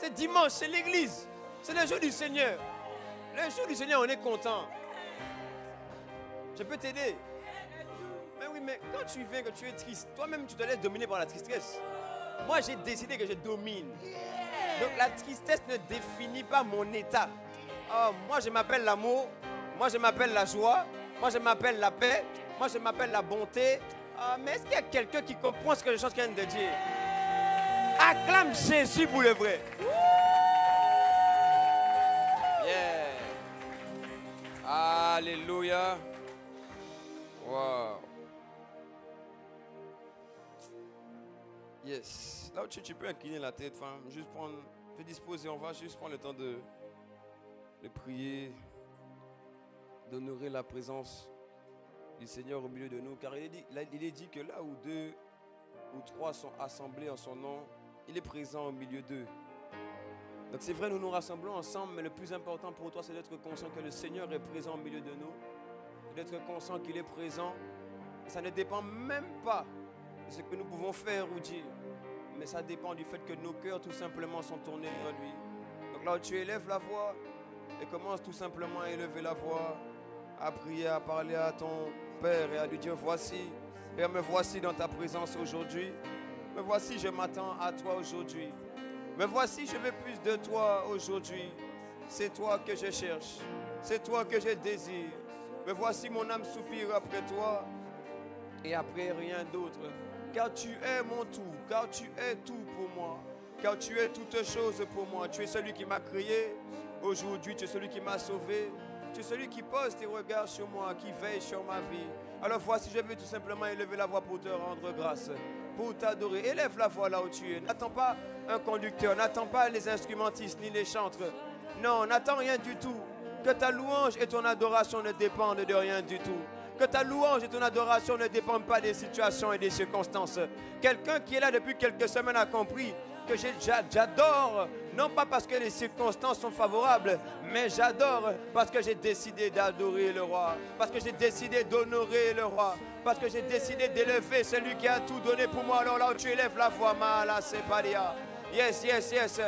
C'est dimanche, c'est l'église. C'est le jour du Seigneur. Le jour du Seigneur, on est content. Je peux t'aider. Mais oui, mais quand tu viens, que tu es triste, toi-même, tu te laisses dominer par la tristesse. Moi, j'ai décidé que je domine. Donc, la tristesse ne définit pas mon état. Oh, moi, je m'appelle l'amour. Moi, je m'appelle la joie. Moi, je m'appelle la paix. Moi, je m'appelle la bonté. Mais est-ce qu'il y a quelqu'un qui comprend ce que je suis en train de dire? Acclame Jésus pour le vrai. Yeah. Alléluia. Wow. Yes. Là où tu peux incliner la tête, femme. Juste prendre, te disposer. On va juste prendre le temps de prier, d'honorer la présence du Seigneur au milieu de nous. Car il est dit que là où 2 ou 3 sont assemblés en son nom, il est présent au milieu d'eux. Donc c'est vrai, nous nous rassemblons ensemble, mais le plus important pour toi, c'est d'être conscient que le Seigneur est présent au milieu de nous. D'être conscient qu'il est présent. Ça ne dépend même pas de ce que nous pouvons faire ou dire, mais ça dépend du fait que nos cœurs tout simplement sont tournés vers lui. Donc là où tu élèves la voix, et commence tout simplement à élever la voix, à prier, à parler à ton Père et à lui dire: voici, Père, me voici dans ta présence aujourd'hui. Me voici, je m'attends à toi aujourd'hui. Me voici, je veux plus de toi aujourd'hui. C'est toi que je cherche. C'est toi que je désire. Me voici, mon âme soupire après toi et après rien d'autre. Car tu es mon tout, car tu es tout pour moi. Car tu es toutes choses pour moi. Tu es celui qui m'a créé. Aujourd'hui, tu es celui qui m'a sauvé. Tu es celui qui pose tes regards sur moi, qui veille sur ma vie. Alors voici, je vais tout simplement élever la voix pour te rendre grâce, pour t'adorer. Élève la voix là où tu es. N'attends pas un conducteur, n'attends pas les instrumentistes ni les chantres. Non, n'attends rien du tout. Que ta louange et ton adoration ne dépendent de rien du tout. Que ta louange et ton adoration ne dépendent pas des situations et des circonstances. Quelqu'un qui est là depuis quelques semaines a compris que j'adore, non pas parce que les circonstances sont favorables, mais j'adore parce que j'ai décidé d'adorer le roi, parce que j'ai décidé d'honorer le roi, parce que j'ai décidé d'élever celui qui a tout donné pour moi. Alors là où tu élèves la voix, Mala Separia. Yes, yes, yes.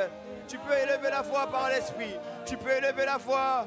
Tu peux élever la voix par l'esprit. Tu peux élever la voix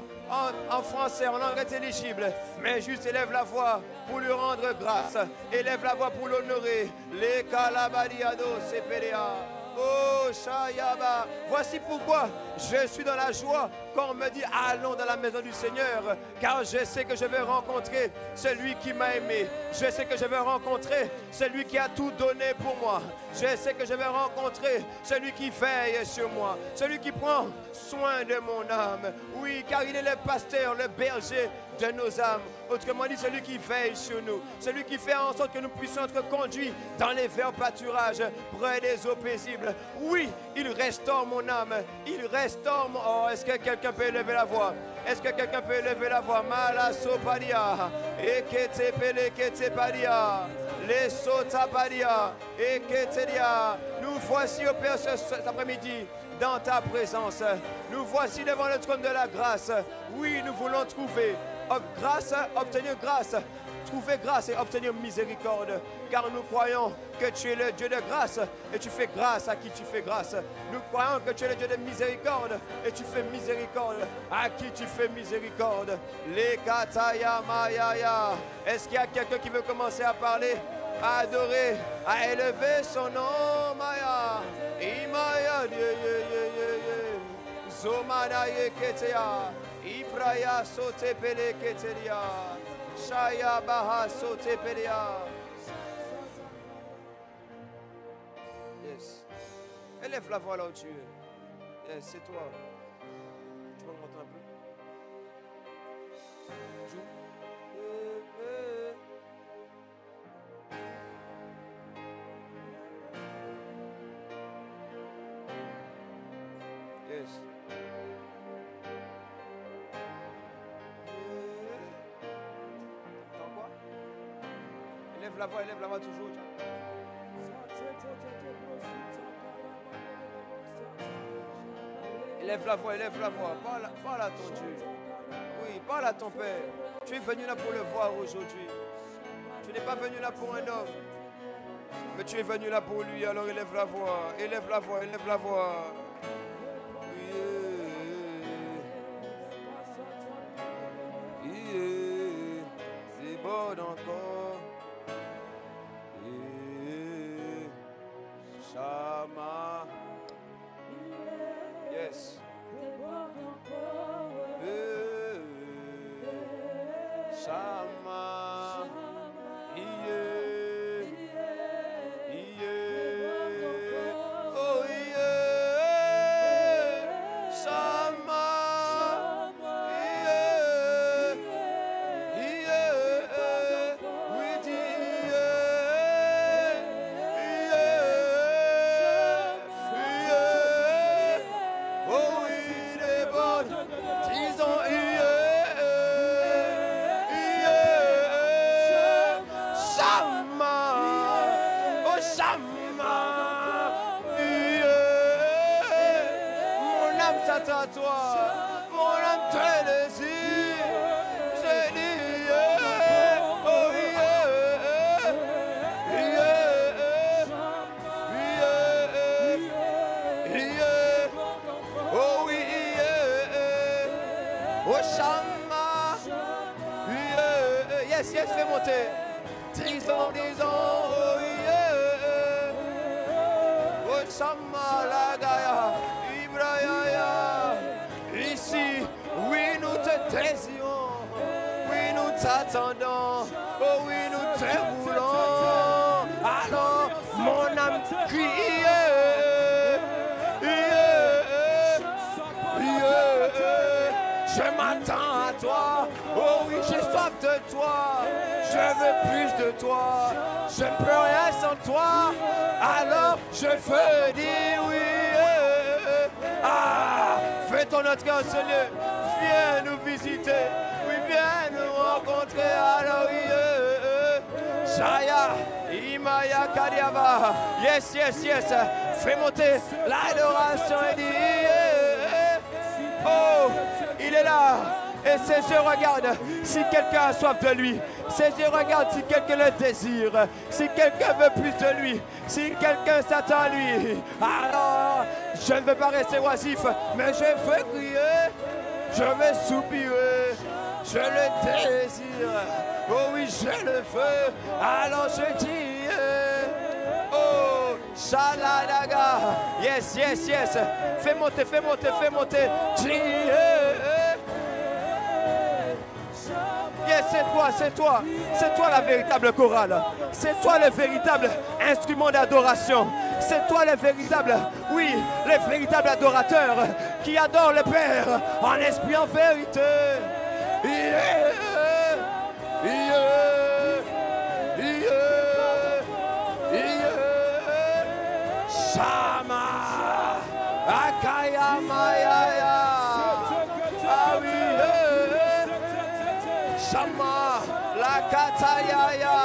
en français, en langue intelligible. Mais juste élève la voix pour lui rendre grâce. Élève la voix pour l'honorer. Les calabariado seperea. Oh, Shayaba. Voici pourquoi je suis dans la joie quand on me dit allons dans la maison du Seigneur. Car je sais que je vais rencontrer celui qui m'a aimé. Je sais que je vais rencontrer celui qui a tout donné pour moi. Je sais que je vais rencontrer celui qui veille sur moi. Celui qui prend soin de mon âme. Oui, car il est le pasteur, le berger de nos âmes. Autrement dit, celui qui veille sur nous. Celui qui fait en sorte que nous puissions être conduits dans les verts pâturages, près des eaux paisibles. Oui, il restaure mon âme. Il restaure mon... Oh, est-ce que quelqu'un peut élever la voix? Est-ce que quelqu'un peut élever la voix? Malasopadia. Eketepele ketepadia. Les sotapadia. Eketedia. Nous voici au Père cet après-midi dans ta présence. Nous voici devant le trône de la grâce. Oui, nous voulons trouver grâce, obtenir grâce, trouver grâce et obtenir miséricorde. Car nous croyons que tu es le Dieu de grâce et tu fais grâce à qui tu fais grâce. Nous croyons que tu es le Dieu de miséricorde et tu fais miséricorde à qui tu fais miséricorde. Les kataya mayaya. Est-ce qu'il y a quelqu'un qui veut commencer à parler, à adorer, à élever son nom? Maya, Imaya, Zomana yeketea. Ibraya sote pele keteria. Shaya baha sote pelia. Yes. Élève la voix là où tu es. Yes, c'est toi. Tu peux monter un peu? Joue. Yes. Élève la voix toujours. Élève la voix. Parle à ton Dieu. Oui, parle à ton Père. Tu es venu là pour le voir aujourd'hui. Tu n'es pas venu là pour un homme, mais tu es venu là pour lui. Alors élève la voix. s'attend à toi. Mon âme te désire. Je dis, oh yeah, oh oui, oh Shama. Yes, fais monter. Disons, oh yeah. Oh Shama la Gaia, Ibrahim. Ici, oui, nous te désirons. Oui, nous t'attendons. Oh oui, nous te voulons. Alors, mon âme crie. Je m'attends à toi. Oh oui, j'ai soif de toi. Je veux plus de toi. Je ne peux rien sans toi. Alors je veux dire oui. Fais ton autre cœur ce lieu. Viens nous visiter. Oui, viens nous rencontrer. Alors oui. Shaya, Imaya Kadiaba. Yes. Fais monter l'adoration et dis. Oh, il est là. Et ses yeux regardent si quelqu'un a soif de lui. Ses yeux regardent si quelqu'un le désire. Si quelqu'un veut plus de lui. Si quelqu'un s'attend à lui. Alors, je ne veux pas rester oisif, mais je veux crier. Je veux soupirer. Je le désire. Oh oui, je le veux. Alors je dis. Oh, Shaladaga. Yes. Fais monter. Dis. Yes, c'est toi la véritable chorale. C'est toi le véritable instrument d'adoration. C'est toi le véritable adorateur qui adore le Père en esprit, en vérité. Shama Akaya Maya. Ah oui. Shama la katayaya.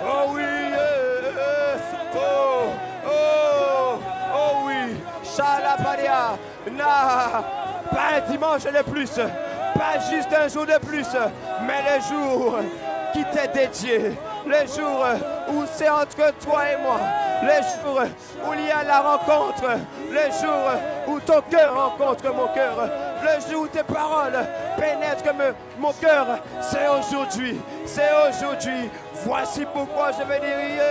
Oh oui. Oh oui. Shalaparia. Pas un dimanche de plus. Pas juste un jour de plus. Mais le jour qui t'est dédié. Le jour où c'est entre toi et moi. Le jour où il y a la rencontre. Le jour où ton cœur rencontre mon cœur. Le jour où tes paroles pénètrent mon cœur. C'est aujourd'hui. Voici pourquoi je vais dire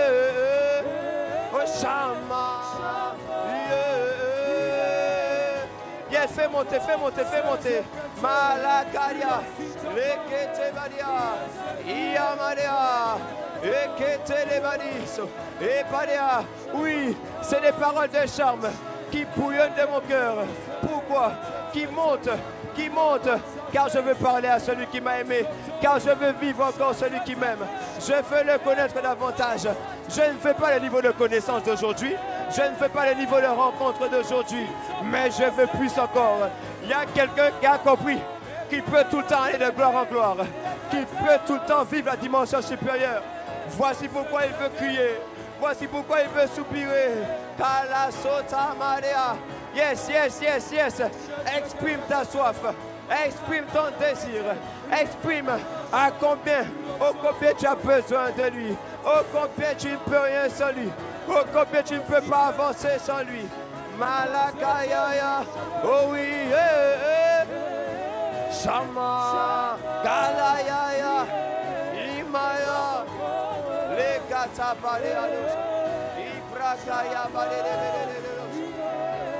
oh Shama. Yes, fais monter. Malakaria. Leketebadia. Iamadia. Eketelebadiso. Epadia. Oui, c'est des paroles de charme qui bouillonnent de mon cœur. Pourquoi? Qui monte, car je veux parler à celui qui m'a aimé, car je veux vivre encore celui qui m'aime. Je veux le connaître davantage. Je ne fais pas le niveau de connaissance d'aujourd'hui, je ne fais pas le niveau de rencontre d'aujourd'hui, mais je veux plus encore. Il y a quelqu'un qui a compris, qui peut tout le temps aller de gloire en gloire, qui peut tout le temps vivre la dimension supérieure. Voici pourquoi il veut crier. Voici pourquoi il veut soupirer. Kalasota Maria. Yes. Exprime ta soif. Exprime ton désir. Exprime à combien tu as besoin de lui. Oh, combien tu ne peux rien sans lui. Oh, combien tu ne peux pas avancer sans lui. Malakaya. Oh oui. Shama. Galayaya. Imaya. Les Katabaléanos, Ibrakaya Baléanos,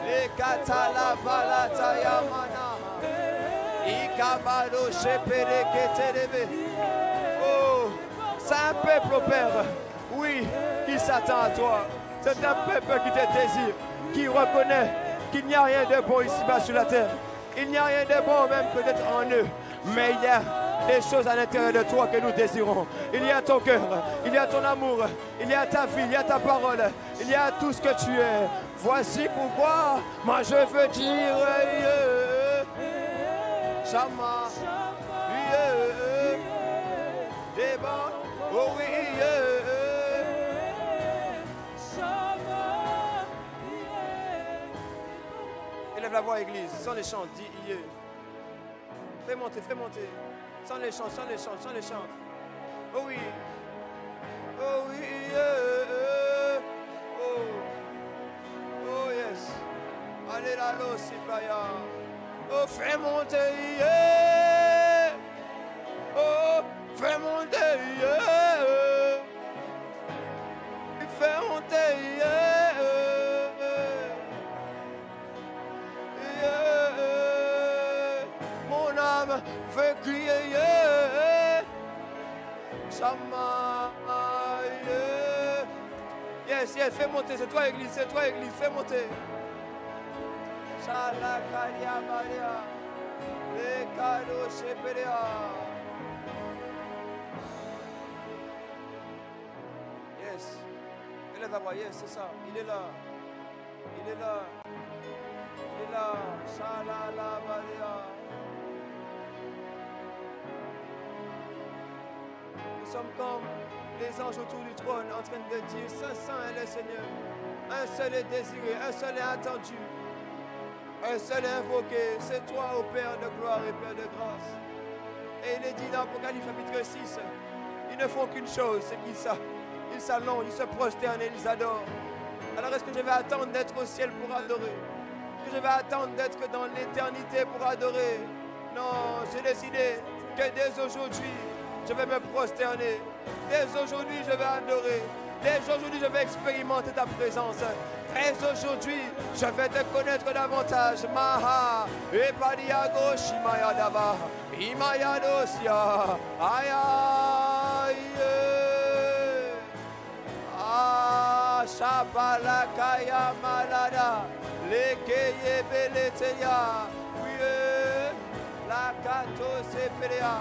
les Katalabalatayamana, Ikabalo Shepereketelebe. Oh, c'est un peuple, Père, oui, qui s'attend à toi. C'est un peuple qui te désire, qui reconnaît qu'il n'y a rien de bon ici-bas sur la terre. Il n'y a rien de bon même peut-être en eux, mais il y a des choses à l'intérieur de toi que nous désirons. Il y a ton cœur, il y a ton amour, il y a ta vie, il y a ta parole, il y a tout ce que tu es. Voici pourquoi moi je veux dire Shama, débat, oh oui, Élève la voix, église. Sans les chants, dis IE. Fais monter, fais monter. Sans les chants, sans les chants, sans les chants. Oh oui. Oh oui, oh. Oh yes. Allez là, l'eau, citoyen. Oh, fais monter, yeah. Oh, fais monter, yeah. Fais monter, yeah. Yeah. Mon âme veut crier, yeah. Chama, yeah. Yes, yes, fais monter, c'est toi, église, fais monter. Shalakaria Maria, Lekado Sheperia. Yes, élève la voix, yes, c'est ça, il est là, il est là, il est là, Shalala Maria. Nous sommes comme les anges autour du trône en train de dire, Saint, Saint est le Seigneur, un seul est désiré, un seul est attendu. Un seul est invoqué, c'est toi, ô Père de gloire et Père de grâce. Et il est dit dans Apocalypse chapitre 6, ils ne font qu'une chose, c'est qu'ils s'allongent, ils se prosternent et ils adorent. Alors est-ce que je vais attendre d'être au ciel pour adorer? Est-ce que je vais attendre d'être dans l'éternité pour adorer? Non, j'ai décidé que dès aujourd'hui, je vais me prosterner. Dès aujourd'hui, je vais adorer. Dès aujourd'hui, je vais expérimenter ta présence. Dès aujourd'hui, je vais te connaître davantage. Maha, Epadiago, Shimaya Dava, Imaya Dosia, Aïe, Ah, Shabalakaya Malada, Lekeye Beleteya, oui, la Kato Sepelea,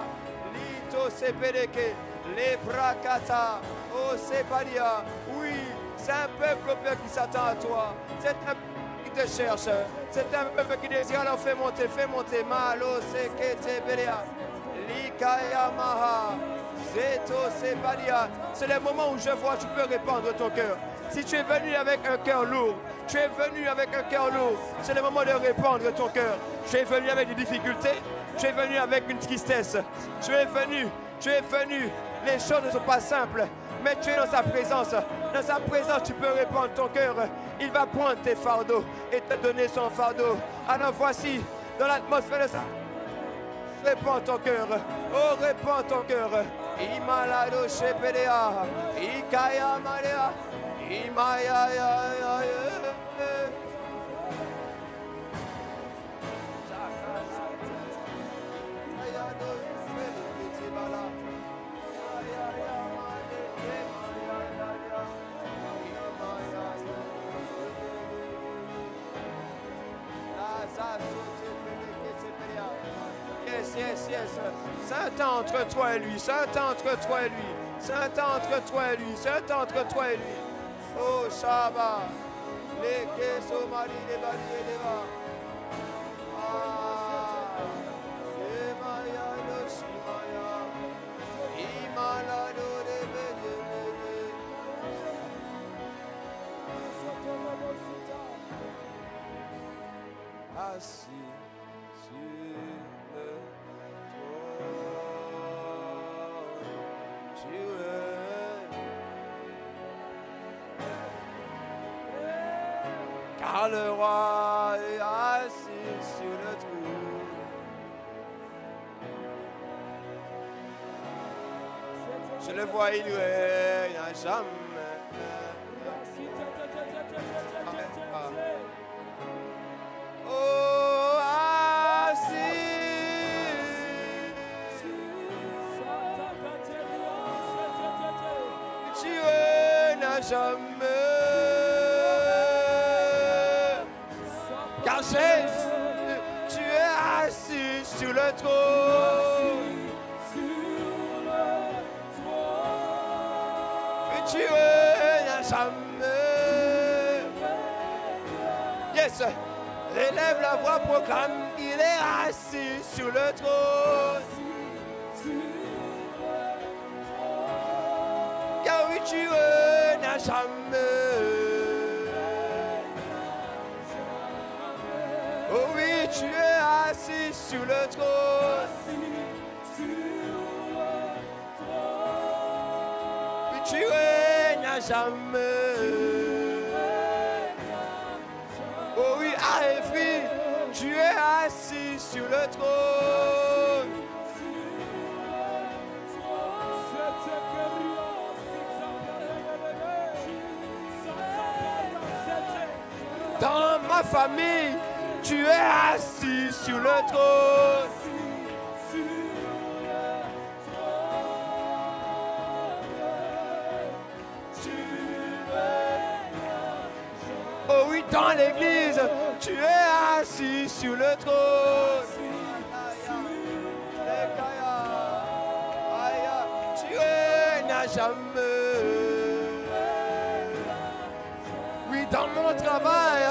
Lito Sepeleke, les Brakata, oh Sepadia, oui. C'est un peuple, Père, qui s'attend à toi. C'est un peuple qui te cherche. C'est un peuple qui désire. Alors fais monter. Malo sekete belia. Likaya maha. Zeto sebalia. C'est le moment où je vois, tu peux répandre ton cœur. Si tu es venu avec un cœur lourd, c'est le moment de répandre ton cœur. Tu es venu avec des difficultés, tu es venu avec une tristesse. Tu es venu. Les choses ne sont pas simples. Mais tu es dans sa présence. Dans sa présence, tu peux répandre ton cœur. Il va prendre tes fardeaux et te donner son fardeau. Alors voici, dans l'atmosphère de ça, répands ton cœur. Oh, répands ton cœur. Imalado Shepedea. Ikaya Maria. Imaya. Yes. Saint entre toi et lui. Oh, Shaba. Les quesos mari de balier de va. Assis sur le trône, tu es. Car le roi est assis sur le trône. Je le vois, il règne à jamais. Oh, assis, tu règnes à jamais. Car Jésus, tu es assis sur le trône. Et tu règnes à jamais. Yes. Élève la voix, proclame, il est assis sur le trône. Car oui, tu règnes à jamais. Oh oui, tu es assis sur le trône. Oui, tu règnes à jamais. Oh oui, Aéphri, tu es assis sur le trône. Dans ma famille, tu es assis sur le trône. Oh oui, dans l'église, tu es assis sur le trône. Tu règnes à jamais. Oui, dans mon travail,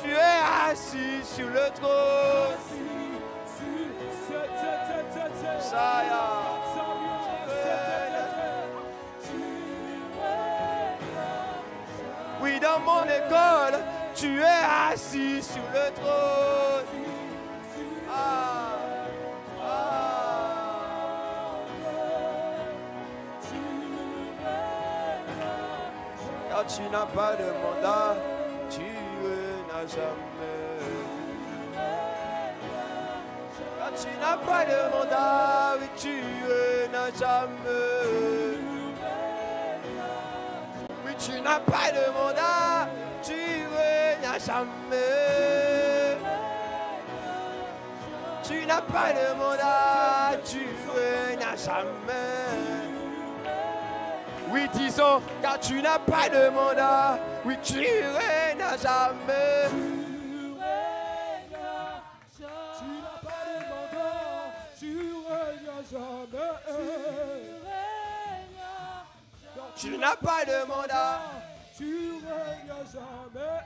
tu es assis sur le trône. Oui, dans mon école, tu es assis sur le trône. Quand tu n'as pas de mandat, tu n'as jamais. Quand tu n'as pas de mandat, oui, tu n'as jamais. Oui, tu n'as pas de mandat, tu n'as jamais. Tu n'as pas de mandat, tu n'as jamais. Oui, disons, car tu n'as pas de mandat, oui, tu règnes à jamais. Tu n'as pas de mandat, tu règnes à jamais. Tu n'as pas de mandat, tu règnes à jamais.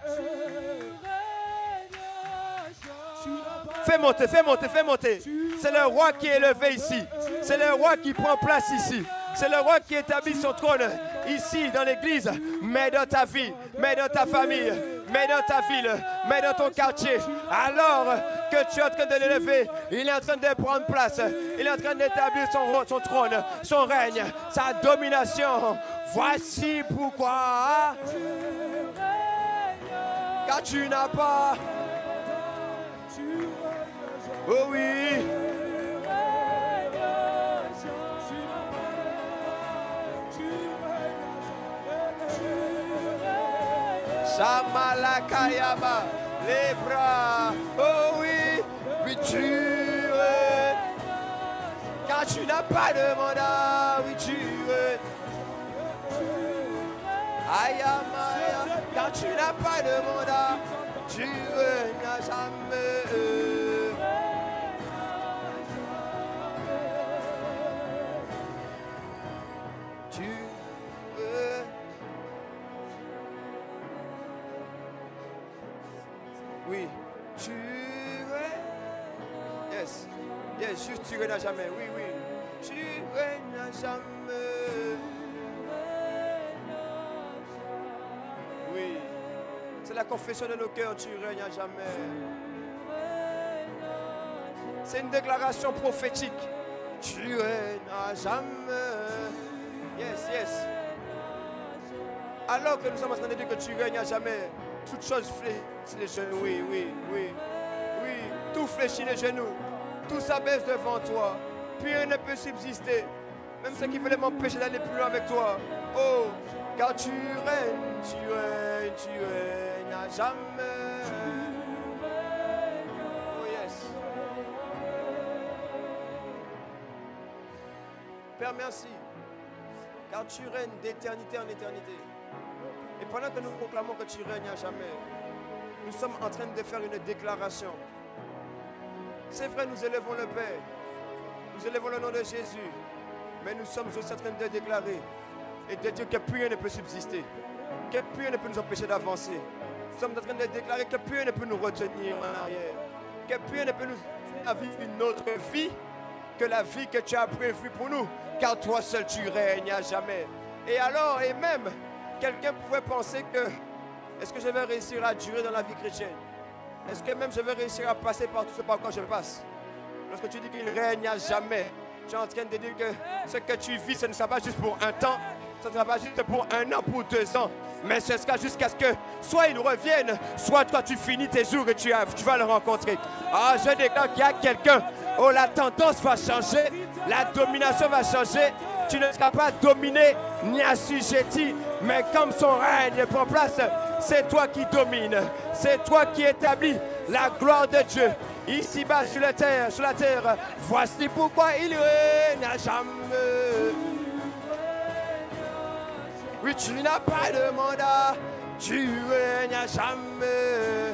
Fais monter, fais monter, fais monter. C'est le roi qui est élevé ici. C'est le roi qui prend place ici. C'est le roi qui établit son trône ici dans l'église. Mais dans ta vie, mais dans ta famille, mais dans ta ville, mais dans ton quartier. Alors que tu es en train de l'élever, il est en train de prendre place. Il est en train d'établir son trône, son règne, sa domination. Voici pourquoi. Car tu n'as pas. Oh oui. Shamalakayama, les bras. Oh oui, oui tu es. Car tu n'as pas de mandat, oui tu es. Ayamaya, car tu n'as pas de mandat, tu n'as jamais. Oui, tu règnes. Yes, yes, juste tu règnes à jamais. Oui, oui, tu règnes à jamais. Oui, c'est la confession de nos cœurs, tu règnes à jamais. C'est une déclaration prophétique. Tu règnes à jamais. Yes, yes. Alors que nous sommes en train de dire que tu règnes à jamais, toutes choses fléchissent les genoux, oui, oui, oui, oui, tout fléchit les genoux, tout s'abaisse devant toi, puis rien ne peut subsister, même ce qui voulait m'empêcher d'aller plus loin avec toi. Oh, car tu règnes, tu règnes, tu règnes à jamais. Oh yes. Père, merci, car tu règnes d'éternité en éternité. Et pendant que nous proclamons que tu règnes à jamais, nous sommes en train de faire une déclaration. C'est vrai, nous élevons le Père, nous élevons le nom de Jésus, mais nous sommes aussi en train de déclarer et de dire que plus rien ne peut subsister, que plus rien ne peut nous empêcher d'avancer. Nous sommes en train de déclarer que plus rien ne peut nous retenir en arrière, que plus rien ne peut nous vivre une autre vie que la vie que tu as prévue pour nous, car toi seul tu règnes à jamais. Et alors, et même, quelqu'un pouvait penser que est-ce que je vais réussir à durer dans la vie chrétienne? Est-ce que même je vais réussir à passer par tout ce par quoi je passe? Lorsque tu dis qu'il règne à jamais, tu es en train de dire que ce que tu vis, ce ne sera pas juste pour un temps, ce ne sera pas juste pour 1 an, pour 2 ans, mais ce sera jusqu'à ce que soit il revienne, soit toi tu finis tes jours et tu vas le rencontrer. Ah, je déclare qu'il y a quelqu'un, oh la tendance va changer, la domination va changer, tu ne seras pas dominé ni assujetti, mais comme son règne prend place, c'est toi qui domines, c'est toi qui établis la gloire de Dieu. Ici-bas sur la terre, voici pourquoi il règne à jamais. Oui, tu n'as pas de mandat, tu règnes à jamais.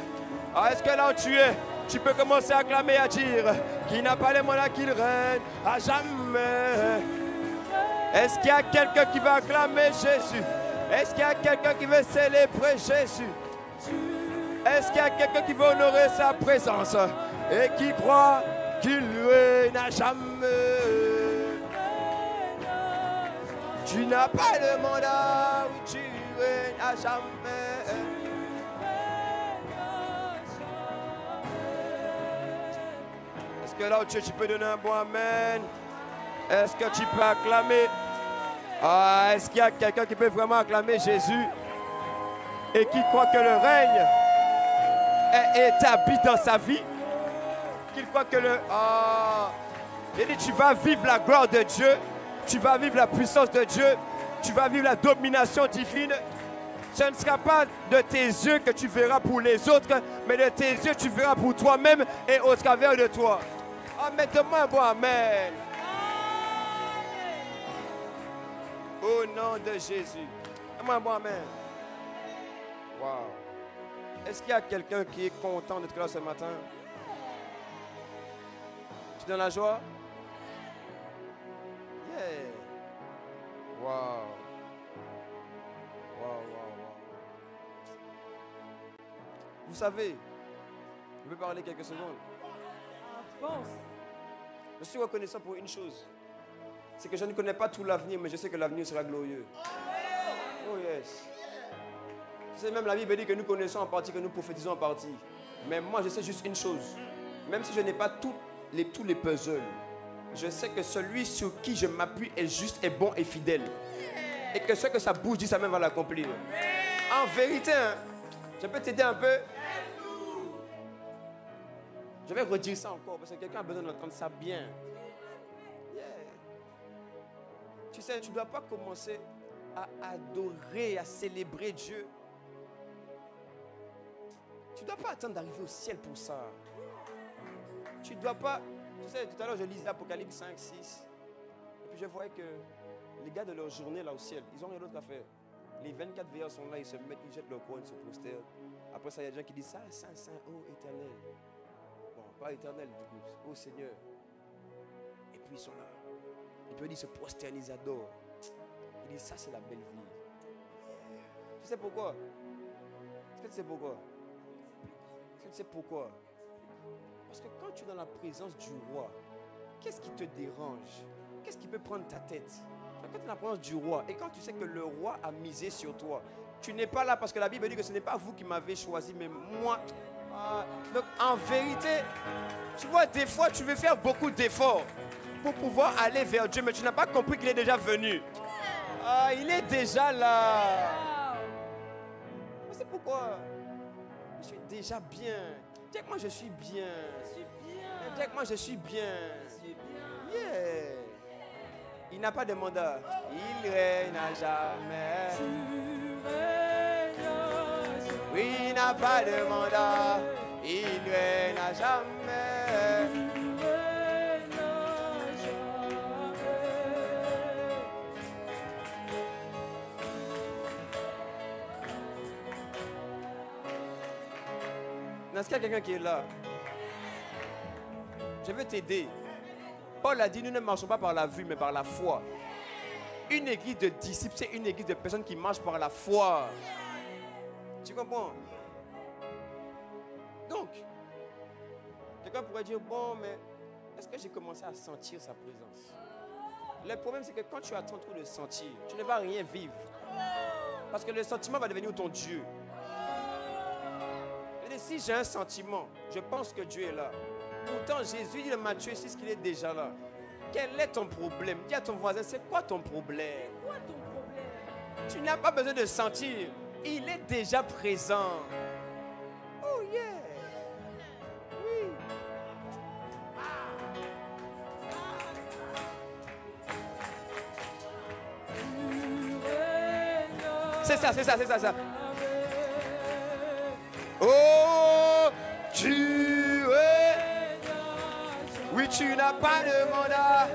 Ah, est-ce que là où tu es, tu peux commencer à clamer, à dire qu'il n'a pas le mandat, qu'il règne à jamais. Est-ce qu'il y a quelqu'un qui va acclamer Jésus? Est-ce qu'il y a quelqu'un qui veut célébrer Jésus? Est-ce qu'il y a quelqu'un qui veut honorer sa présence et qui croit qu'il règne à jamais? Tu n'as pas de mandat, oui, tu règnes à jamais. Est-ce que là où tu peux donner un bon amen? Est-ce que tu peux acclamer? Ah, est-ce qu'il y a quelqu'un qui peut vraiment acclamer Jésus et qui croit que le règne est établi dans sa vie? Qu'il croit que le... Ah, il dit, tu vas vivre la gloire de Dieu, tu vas vivre la puissance de Dieu, tu vas vivre la domination divine. Ce ne sera pas de tes yeux que tu verras pour les autres, mais de tes yeux tu verras pour toi-même et au travers de toi. Ah, mettez-moi un bon amen. Au nom de Jésus. Mettez-moi un bon amen. Wow. Est-ce qu'il y a quelqu'un qui est content d'être là ce matin? Tu es dans la joie? Yeah. Wow. Wow, wow, wow. Vous savez, je vais parler quelques secondes. Je suis reconnaissant pour une chose. C'est que je ne connais pas tout l'avenir, mais je sais que l'avenir sera glorieux. Oh yes. Vous savez, même la Bible dit que nous connaissons en partie, que nous prophétisons en partie. Mais moi, je sais juste une chose. Même si je n'ai pas tous les puzzles, je sais que celui sur qui je m'appuie est juste, est bon et fidèle. Et que ce que sa bouche dit, sa main va l'accomplir. En vérité, hein, je peux t'aider un peu. Je vais redire ça encore parce que quelqu'un a besoin d'entendre ça bien. Yeah. Tu sais, tu ne dois pas commencer à adorer, à célébrer Dieu. Tu ne dois pas attendre d'arriver au ciel pour ça. Tu ne dois pas... Tu sais, tout à l'heure, je lisais Apocalypse 5, 6. Et puis je voyais que les gars de leur journée là au ciel, ils n'ont rien d'autre à faire. Les 24 veilleurs sont là, ils se mettent, ils jettent leur couronne, ils se prosternent. Après ça, il y a des gens qui disent ça, Saint, Saint, ô éternel. Bon, pas éternel du coup, ô Seigneur. Et puis ils sont là. Et puis ils se prosternent, ils adorent. Ils disent ça, c'est la belle vie. Tu sais pourquoi? Est-ce que tu sais pourquoi? Est-ce que tu sais pourquoi? Parce que quand tu es dans la présence du roi, qu'est-ce qui te dérange? Qu'est-ce qui peut prendre ta tête? Quand tu es dans la présence du roi et quand tu sais que le roi a misé sur toi, tu n'es pas là parce que la Bible dit que ce n'est pas vous qui m'avez choisi, mais moi. Donc en vérité, tu vois, des fois tu veux faire beaucoup d'efforts pour pouvoir aller vers Dieu, mais tu n'as pas compris qu'il est déjà venu. Il est déjà là. C'est pourquoi je suis déjà bien. Dis que moi je suis bien. Dis que moi je suis bien. Yeah. Il n'a pas de mandat. Il règne à jamais. Oui, il n'a pas de mandat. Il règne à jamais. Est-ce qu'il y a quelqu'un qui est là? Je veux t'aider. Paul a dit, nous ne marchons pas par la vue, mais par la foi. Une église de disciples, c'est une église de personnes qui marchent par la foi. Tu comprends? Donc, quelqu'un pourrait dire, bon, mais est-ce que j'ai commencé à sentir sa présence? Le problème, c'est que quand tu attends trop de sentir, tu ne vas rien vivre. Parce que le sentiment va devenir ton Dieu. si j'ai un sentiment, je pense que Dieu est là. Pourtant, Jésus dit dans Matthieu 6 qu'il est déjà là. Quel est ton problème? Dis à ton voisin, c'est quoi ton problème? C'est quoi ton problème? Tu n'as pas besoin de sentir. Il est déjà présent. Oh yeah. Oui. C'est ça, c'est ça, c'est ça, ça. Oh, tu es. Oui, tu n'as pas de mandat.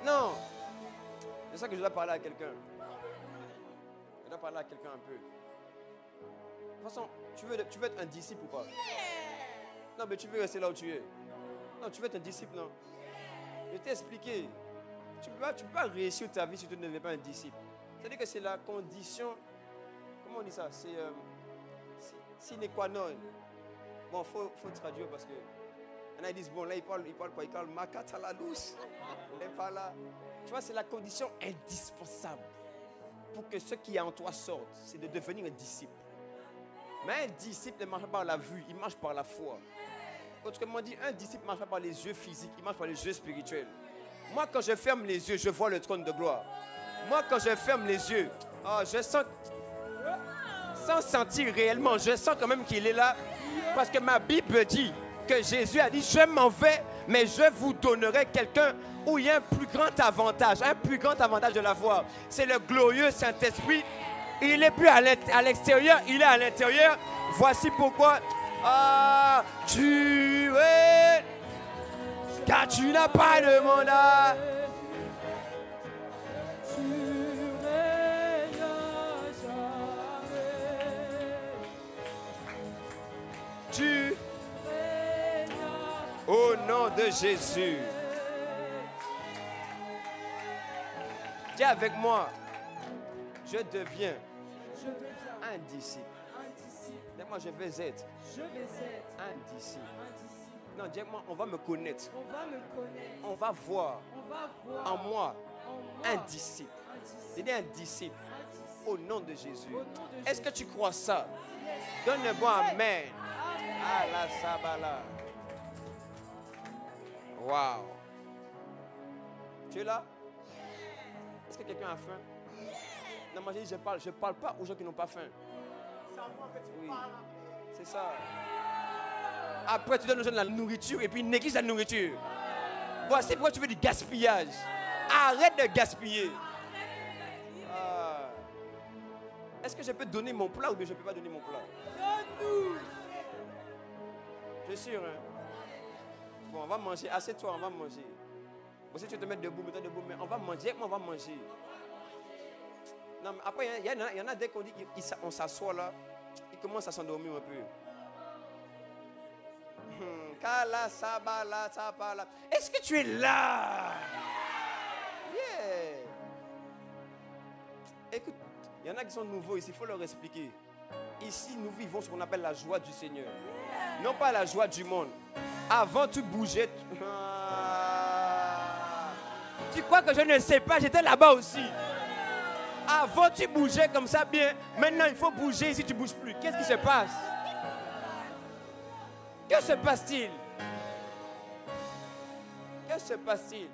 Non. C'est ça que je dois parler à quelqu'un. Je dois parler à quelqu'un un peu. De toute façon, tu veux être un disciple ou pas? Non, mais tu veux rester là où tu es. Non, tu veux être un disciple, non? Je t'ai expliqué. Tu peux pas réussir ta vie si tu ne deviens pas un disciple. C'est-à-dire que c'est la condition. Comment on dit ça? C'est sine qua non. Bon, faut traduire parce que. Il y en a qui disent, bon, là, il parle quoi? Il parle Makata la douce. Il n'est pas là. Tu vois, c'est la condition indispensable pour que ce qui est en toi sorte. C'est de devenir un disciple. Mais un disciple ne marche pas par la vue, il marche par la foi. Autrement dit, un disciple ne marche pas par les yeux physiques, il marche par les yeux spirituels. Moi, quand je ferme les yeux, je vois le trône de gloire. Moi, quand je ferme les yeux, je sens, sans sentir réellement, je sens quand même qu'il est là. Parce que ma Bible dit que Jésus a dit, je m'en vais, mais je vous donnerai quelqu'un où il y a un plus grand avantage de la voir. C'est le glorieux Saint-Esprit. Il n'est plus à l'extérieur, il est à l'intérieur. Voici pourquoi. Tu es, car tu n'as pas de mandat. Tu, au nom de Jésus. Dis avec moi, je deviens un disciple. Dis-moi, je vais être un disciple. Non, dis-moi, on va me connaître. On va voir en moi un disciple. Il est un disciple. Au nom de Jésus. Est-ce que tu crois ça? Donne-moi amen. Ah la sabala. Wow. Tu es là? Est-ce que quelqu'un a faim? Non, moi j'ai dit, je parle pas aux gens qui n'ont pas faim. Oui, c'est ça. Après, tu donnes aux gens de la nourriture et puis ils négligent la nourriture. Voici pourquoi tu veux du gaspillage. Arrête de gaspiller. Est-ce que je peux donner mon plat ou bien je ne peux pas donner mon plat? Je suis sûr, hein? Bon, on va manger. Assieds-toi, on va manger. Bon, si tu veux te mettre debout, mets-toi debout, mais on va manger. On va manger. Non, mais après, il y en a dès qu'on dit qu'on s'assoit là, ils commencent à s'endormir un peu. Est-ce que tu es là? Yeah. Écoute, il y en a qui sont nouveaux ici, il faut leur expliquer. Ici, nous vivons ce qu'on appelle la joie du Seigneur. Non pas la joie du monde. Avant, tu bougeais. Tu crois que je ne sais pas? J'étais là-bas aussi. Avant, tu bougeais comme ça bien. Maintenant, il faut bouger si tu ne bouges plus. Qu'est-ce qui se passe? Que se passe-t-il? Que se passe-t-il?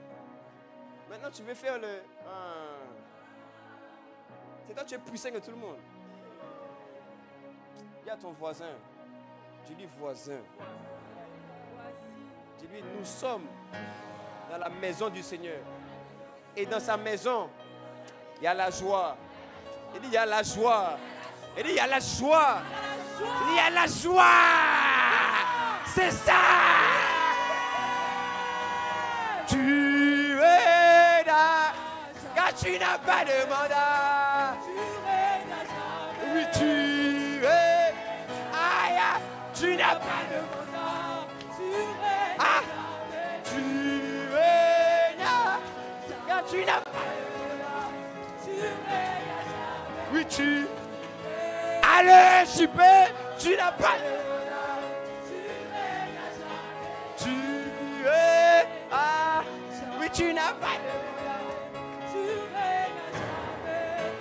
Maintenant, tu veux faire le... C'est toi, tu es plus puissant que tout le monde. Dis à ton voisin. Dis-lui voisin. Dis-lui, nous sommes dans la maison du Seigneur. Et dans sa maison, il y a la joie. Il dit, il y a la joie. Il dit, il y a la joie. Il dit, il y a la joie. C'est ça. Tu es là, car tu n'as pas de mandat. Oui, tu es. Aïe, tu n'as pas de mandat. Ah, tu es là, car tu n'as pas de mandat. Oui, tu. Allez, super, tu n'as pas de mandat. Tu es. Ah, oui, tu n'as pas de... Tu règnes à jamais.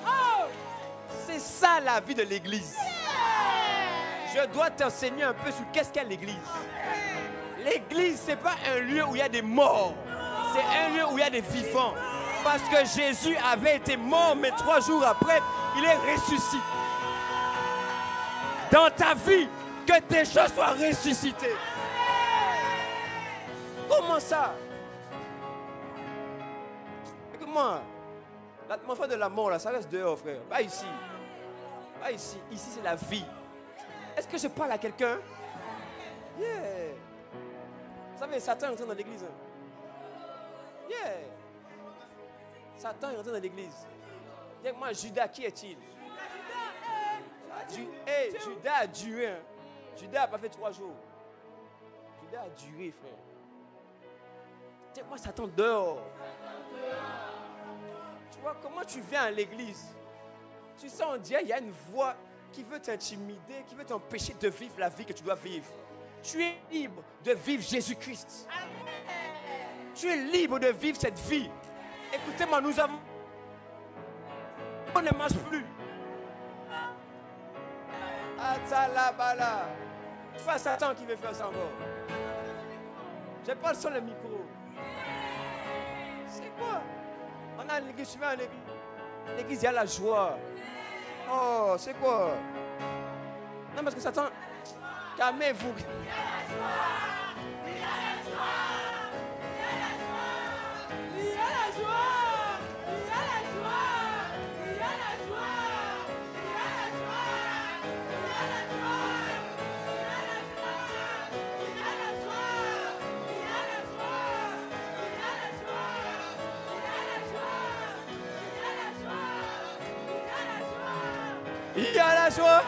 Oh! C'est ça la vie de l'église. Je dois t'enseigner un peu sur qu'est-ce qu'est l'église. L'église, ce n'est pas un lieu où il y a des morts. C'est un lieu où il y a des vivants. Parce que Jésus avait été mort, mais 3 jours après, il est ressuscité. Dans ta vie, que tes choses soient ressuscitées. Comment ça? Écoute-moi, l'atmosphère de la mort, là, ça reste dehors, frère. Pas ici. Pas ici. Ici, c'est la vie. Est-ce que je parle à quelqu'un? Yeah. Vous savez, Satan est entré dans l'église. Hein? Yeah. Satan est entré dans l'église. Dis-moi, Judas, qui est-il? Judas a duré. Hein? Judas n'a pas fait 3 jours. Judas a duré, frère. Dis-moi, Satan dehors. Tu vois, comment tu viens à l'église? Tu sens, on dirait, il y a une voix qui veut t'intimider, qui veut t'empêcher de vivre la vie que tu dois vivre. Tu es libre de vivre Jésus-Christ. Tu es libre de vivre cette vie. Écoutez-moi, nous avons... On ne marche plus. Atalabala. Tu vois Satan qui veut faire ça encore. Je parle sur le micro. C'est quoi? On a l'église, tu vas à l'église. L'église, il y a la joie. Oh, c'est quoi? Non, parce que Satan... Calmez-vous. Il y a la joie. Il y a la joie. Il y a la joie. Il y a la joie. Il y a la joie. Il y a la joie. Il y a la joie. Il y a la joie. Il y a la joie. Il y a la joie. Il y a la joie. Il y a la joie. Il y a la joie. Il y a la joie.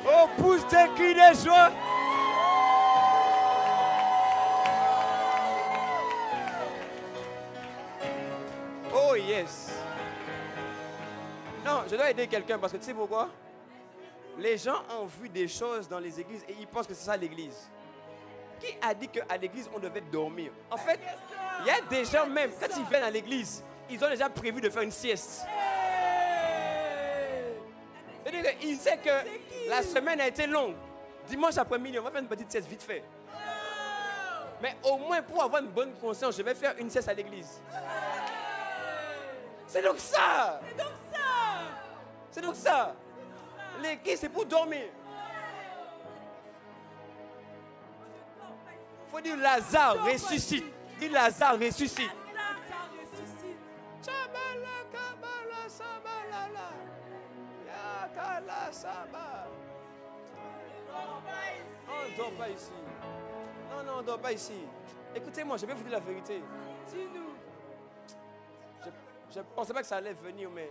Oh, pousse des cris de joie. Oh, yes. Non, je dois aider quelqu'un parce que tu sais pourquoi? Les gens ont vu des choses dans les églises et ils pensent que c'est ça l'église. Qui a dit qu'à l'église, on devait dormir? En fait, il y a des gens même, quand ils viennent à l'église, ils ont déjà prévu de faire une sieste. Il sait que la semaine a été longue. Dimanche après-midi, on va faire une petite sieste vite fait. Mais au moins pour avoir une bonne conscience, je vais faire une sieste à l'église. C'est donc ça. C'est donc ça. C'est donc ça. L'église, c'est pour dormir. Il faut dire Lazare ressuscite. Dis Lazare ressuscite. Lazare ressuscite. On ne dort pas ici. Non, on ne dort pas ici. Écoutez-moi, je vais vous dire la vérité. Dis-nous. Je ne pensais pas que ça allait venir, mais...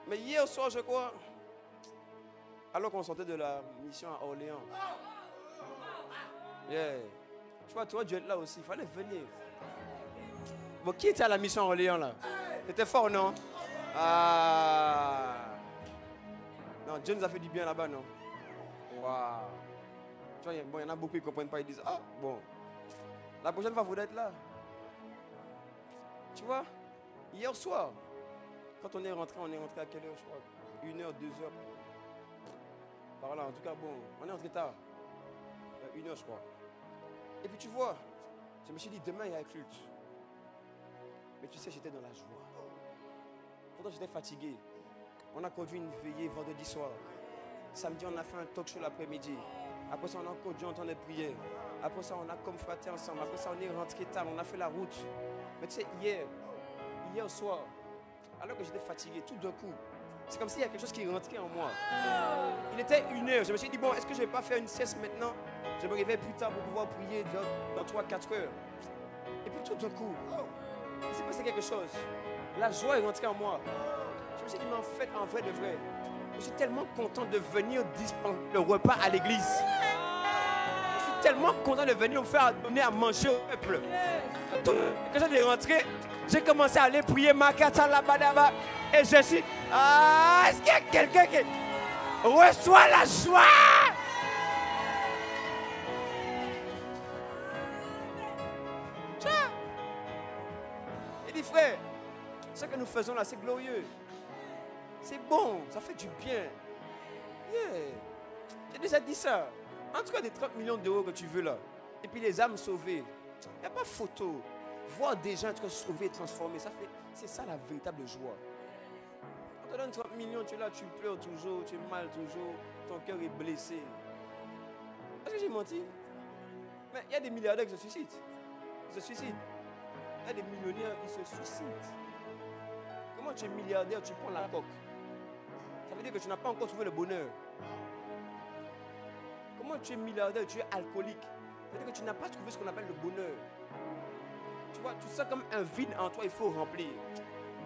Mais hier soir, je crois, alors qu'on sortait de la mission à Orléans. Yeah. Tu vois, toi, Dieu est là aussi. Il fallait venir. Bon, qui était à la mission à Orléans, là? C'était fort, non? Ah. Non, Dieu nous a fait du bien là-bas, non? Waouh. Tu vois, bon, il y en a beaucoup qui ne comprennent pas. Ils disent, ah, bon. La prochaine fois, vous êtes là. Tu vois, hier soir, quand on est rentré à quelle heure, je crois? 1h, 2h. Par là, en tout cas, bon, on est rentré tard. 1h, je crois. Et puis tu vois, je me suis dit, demain, il y a un culte. Mais tu sais, j'étais dans la joie. Pourtant, j'étais fatigué. On a conduit une veillée vendredi soir. Samedi, on a fait un talk show l'après-midi. Après ça, on a conduit en temps de prière. Après ça, on a confraté ensemble. Après ça, on est rentré tard. On a fait la route. Mais tu sais, hier soir, alors que j'étais fatigué, tout d'un coup, c'est comme s'il y a quelque chose qui rentrait en moi. Il était 1h. Je me suis dit, bon, est-ce que je ne vais pas faire une sieste maintenant? Je me réveille plus tard pour pouvoir prier dans 3-4 heures. Et puis tout d'un coup, il s'est passé quelque chose. La joie est rentrée en moi. Je me suis dit, mais en fait, en vrai de vrai, je suis tellement content de venir dispenser le repas à l'église. Je suis tellement content de venir vous faire donner à manger au peuple. Quand j'allais rentrer, j'ai commencé à aller prier Makata Labadaba. Et je suis... Ah, est-ce qu'il y a quelqu'un qui reçoit la joie? Il dit, frère, ce que nous faisons là, c'est glorieux. C'est bon, ça fait du bien. Yeah. J'ai déjà dit ça. En tout cas, des 30 millions d'euros que tu veux là. Et puis les âmes sauvées. Il n'y a pas photo. Voir des gens être sauvés et transformés, c'est ça la véritable joie. On te donne 30 millions, tu es là, tu pleures toujours, tu es mal toujours, ton cœur est blessé. Est-ce que j'ai menti? Mais il y a des milliardaires qui se suicident. Ils se suicident. Il y a des millionnaires qui se suicident. Comment tu es milliardaire, tu prends la coque? Ça veut dire que tu n'as pas encore trouvé le bonheur. Comment tu es milliardaire, tu es alcoolique? Ça veut dire que tu n'as pas trouvé ce qu'on appelle le bonheur. Tu vois, tu sens comme un vide en toi, il faut remplir.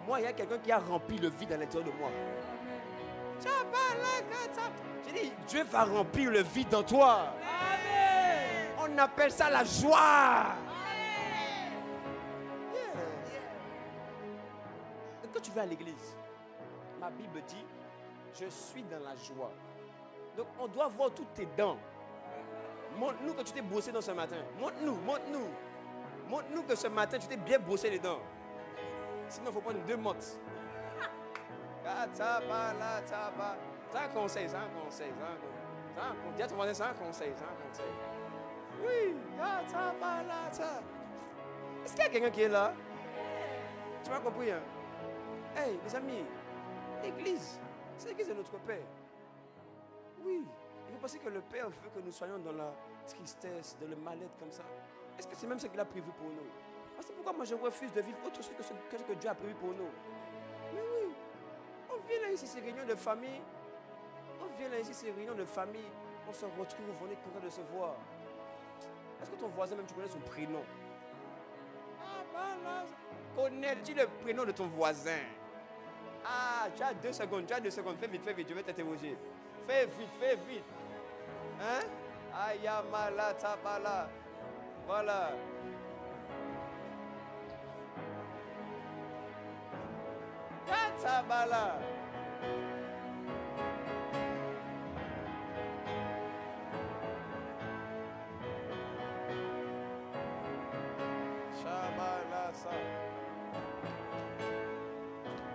Moi, il y a quelqu'un qui a rempli le vide à l'intérieur de moi. J'ai dit, Dieu va remplir le vide en toi. Amen. On appelle ça la joie. Yeah. Et quand tu vas à l'église, ma Bible dit, je suis dans la joie. Donc, on doit voir toutes tes dents. Montre-nous que tu t'es brossé dans ce matin. Montre-nous. Montre-nous que ce matin, tu t'es bien brossé les dents. Sinon, il faut prendre 2 mottes. C'est un conseil, Dis à ton voisin, c'est un conseil. Oui, est-ce qu'il y a quelqu'un qui est là? Tu m'as compris, hein? Hey, les amis, l'église, c'est l'église de notre Père. Oui, il faut penser que le Père veut que nous soyons dans la tristesse, dans le mal-être comme ça. Est-ce que c'est même ce qu'il a prévu pour nous? C'est pourquoi moi je refuse de vivre autre chose que ce que Dieu a prévu pour nous. Mais oui, on vient là ici, ces réunions de famille. On se retrouve, on est content de se voir. Est-ce que ton voisin, même tu connais son prénom? Connais-tu le prénom de ton voisin? Ah, tu as 2 secondes. Fais vite, je vais t'interroger. Fais vite. Hein? Ayamala tabala. Voilà. Tabala.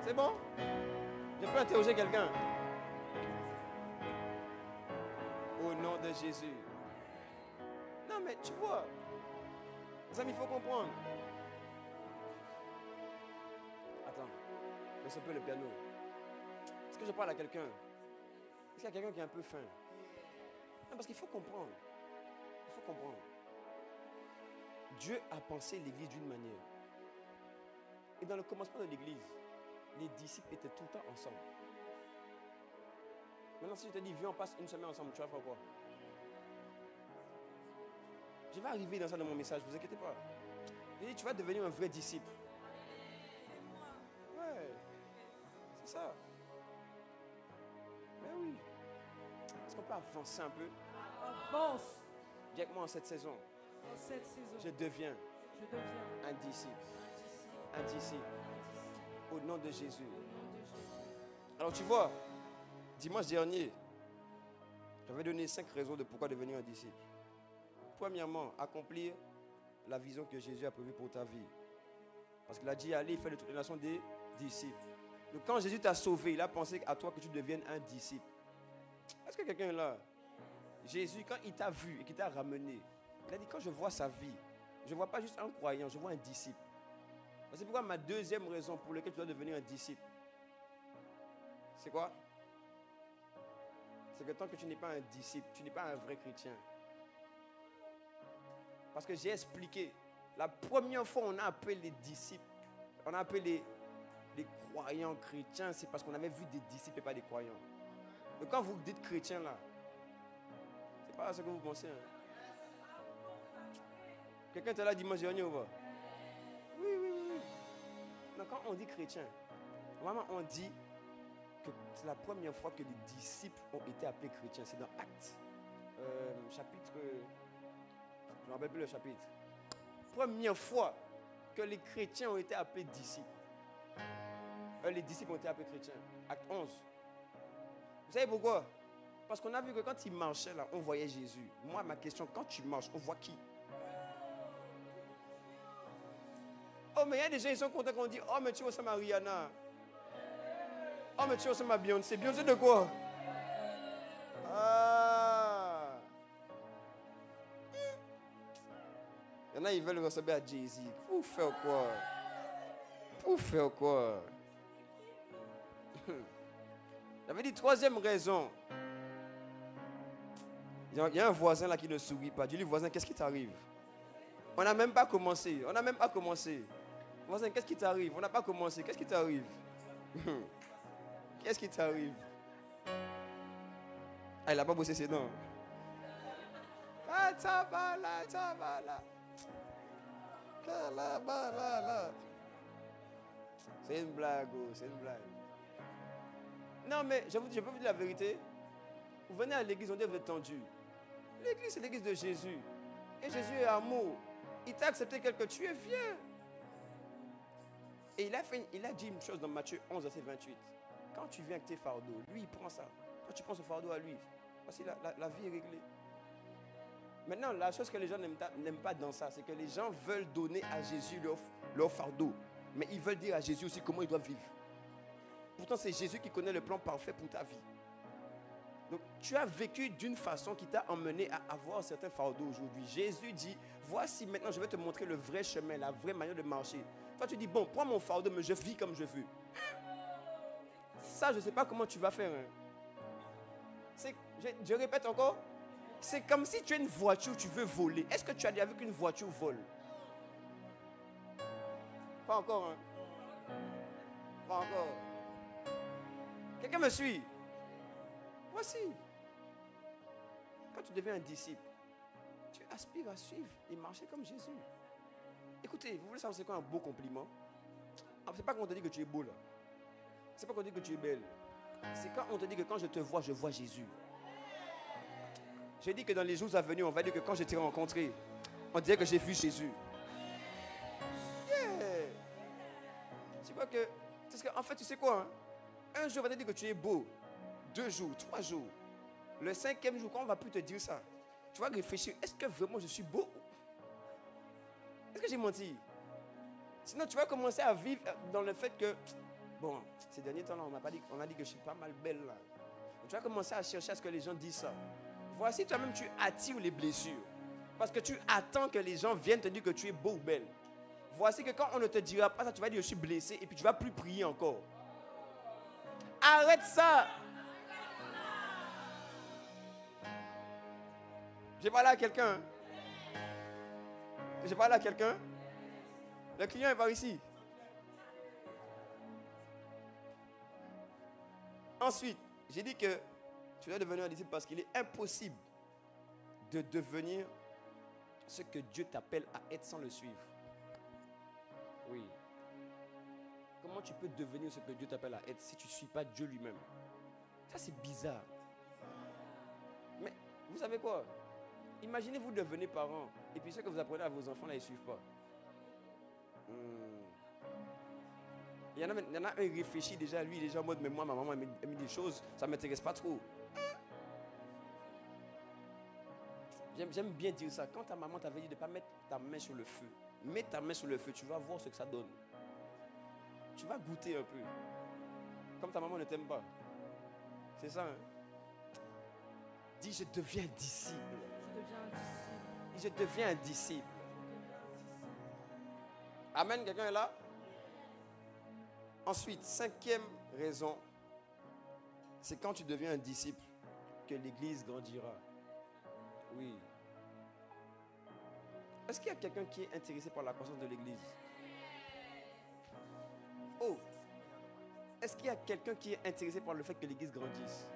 C'est bon? Je peux interroger quelqu'un? Au nom de Jésus. Non mais tu vois, les amis, il faut comprendre. Attends, laisse un peu le piano. Est-ce que je parle à quelqu'un? Est-ce qu'il y a quelqu'un qui est un peu faim? Non, parce qu'il faut comprendre. Dieu a pensé l'église d'une manière. Et dans le commencement de l'église, les disciples étaient tout le temps ensemble. Maintenant, si je te dis, viens, on passe une semaine ensemble, tu vas faire quoi? Je vais arriver dans ça dans mon message, ne vous inquiétez pas. Il dit, tu vas devenir un vrai disciple. Ouais, c'est ça. Mais oui. Est-ce qu'on peut avancer un peu? Avance. Dis avec moi en cette saison. Je deviens un disciple. Au nom de Jésus. Alors tu vois, dimanche dernier, j'avais donné 5 raisons de pourquoi devenir un disciple. Premièrement, accomplir la vision que Jésus a prévue pour ta vie. Parce qu'il a dit, allez, faire de toutes les nations des disciples. Donc quand Jésus t'a sauvé, il a pensé à toi que tu deviennes un disciple. Est-ce que quelqu'un est là? Jésus, quand il t'a vu et qu'il t'a ramené, il a dit, quand je vois sa vie, je ne vois pas juste un croyant, je vois un disciple. C'est pourquoi ma deuxième raison pour laquelle tu dois devenir un disciple, c'est quoi? C'est que tant que tu n'es pas un disciple, tu n'es pas un vrai chrétien. Parce que j'ai expliqué, la première fois on a appelé les disciples, on a appelé les croyants chrétiens, c'est parce qu'on avait vu des disciples et pas des croyants. Donc quand vous dites chrétien là, c'est pas ce que vous pensez. Hein? Quelqu'un était là dimanche dernier ou pas? Oui. Donc quand on dit chrétien, vraiment on dit que c'est la première fois que les disciples ont été appelés chrétiens. C'est dans Actes, chapitre, je ne me rappelle plus le chapitre. Première fois que les chrétiens ont été appelés disciples. Les disciples ont été appelés chrétiens. Acte 11. Vous savez pourquoi? Parce qu'on a vu que quand ils marchaient là, on voyait Jésus. Moi, ma question, quand tu marches, on voit qui? Oh, mais il y a des gens, ils sont contents qu'on dit, oh, mais tu ressembles à Rihanna. Oh, mais tu ressembles à Beyoncé. Beyoncé de quoi? Ah. Il y en a, ils veulent ressembler à Jay-Z. Pour faire quoi? Pour faire quoi? J'avais dit troisième raison. Il y a un voisin là qui ne sourit pas. Dis-lui, voisin, qu'est-ce qui t'arrive? On n'a même pas commencé. On n'a même pas commencé. Voisin, qu'est-ce qui t'arrive? On n'a pas commencé. Qu'est-ce qui t'arrive? Qu'est-ce qui t'arrive? Ah, il n'a pas bossé ses dents. Ah, ça va là, ça va là. Là. C'est une blague, oh, c'est une blague. Non, mais je peux vous dire la vérité. Vous venez à l'église, on dit que vous êtes tendu. L'église, c'est l'église de Jésus. Et Jésus est amour. Il t'a accepté tel que tu es, viens. Et il a dit une chose dans Matthieu 11, verset 28. Quand tu viens avec tes fardeaux, lui, il prend ça. Toi, tu prends ce fardeau à lui. Voici, la vie est réglée. Maintenant, la chose que les gens n'aiment pas dans ça, c'est que les gens veulent donner à Jésus leur fardeau. Mais ils veulent dire à Jésus aussi comment ils doivent vivre. Pourtant, c'est Jésus qui connaît le plan parfait pour ta vie. Donc, tu as vécu d'une façon qui t'a emmené à avoir certains fardeaux aujourd'hui. Jésus dit, voici maintenant, je vais te montrer le vrai chemin, la vraie manière de marcher. Toi, tu dis, bon, prends mon fardeau, mais je vis comme je veux. Ça, je ne sais pas comment tu vas faire. Hein. Je répète encore. C'est comme si tu as une voiture, tu veux voler. Est-ce que tu as déjà vu qu'une voiture vole? Pas encore, hein? Pas encore. Quelqu'un me suit? Voici. Quand tu deviens un disciple, tu aspires à suivre et marcher comme Jésus. Écoutez, vous voulez savoir c'est quoi un beau compliment? C'est pas quand on te dit que tu es beau là. C'est pas quand on te dit que tu es belle. C'est quand on te dit que quand je te vois, je vois Jésus. J'ai dit que dans les jours à venir, on va dire que quand je t'ai rencontré, on dirait que j'ai vu Jésus. Yeah. Tu vois que... Parce qu'en fait, tu sais quoi? Hein? Un jour, on va te dire que tu es beau. 2 jours, 3 jours. Le 5e jour, quand on ne va plus te dire ça, tu vas réfléchir. Est-ce que vraiment je suis beau? Est-ce que j'ai menti? Sinon, tu vas commencer à vivre dans le fait que... Bon, ces derniers temps-là, on a dit que je suis pas mal belle là. Tu vas commencer à chercher à ce que les gens disent ça. Voici, toi-même, tu attires les blessures. Parce que tu attends que les gens viennent te dire que tu es beau ou belle. Voici que quand on ne te dira pas ça, tu vas dire je suis blessé et puis tu ne vas plus prier encore. Arrête ça. J'ai parlé à quelqu'un. J'ai parlé à quelqu'un. Le client est par ici. Ensuite, j'ai dit que tu dois devenir un disciple parce qu'il est impossible de devenir ce que Dieu t'appelle à être sans le suivre. Oui. Comment tu peux devenir ce que Dieu t'appelle à être si tu ne suis pas Dieu lui-même? Ça, c'est bizarre. Mais vous savez quoi? Imaginez vous devenez parent et puis ce que vous apprenez à vos enfants, là, ils ne suivent pas. Il y en a un qui réfléchit déjà, lui, déjà en mode, mais moi, ma maman, elle me dit des choses, ça ne m'intéresse pas trop. J'aime bien dire ça. Quand ta maman t'avait dit de ne pas mettre ta main sur le feu, mets ta main sur le feu, tu vas voir ce que ça donne. Tu vas goûter un peu. Comme ta maman ne t'aime pas. C'est ça, hein? Dis, je deviens disciple. Je deviens un disciple. Amen, quelqu'un est là? Ensuite, 5e raison, c'est quand tu deviens un disciple que l'église grandira. Oui. Est-ce qu'il y a quelqu'un qui est intéressé par la croissance de l'église? Oh! Est-ce qu'il y a quelqu'un qui est intéressé par le fait que l'église grandisse?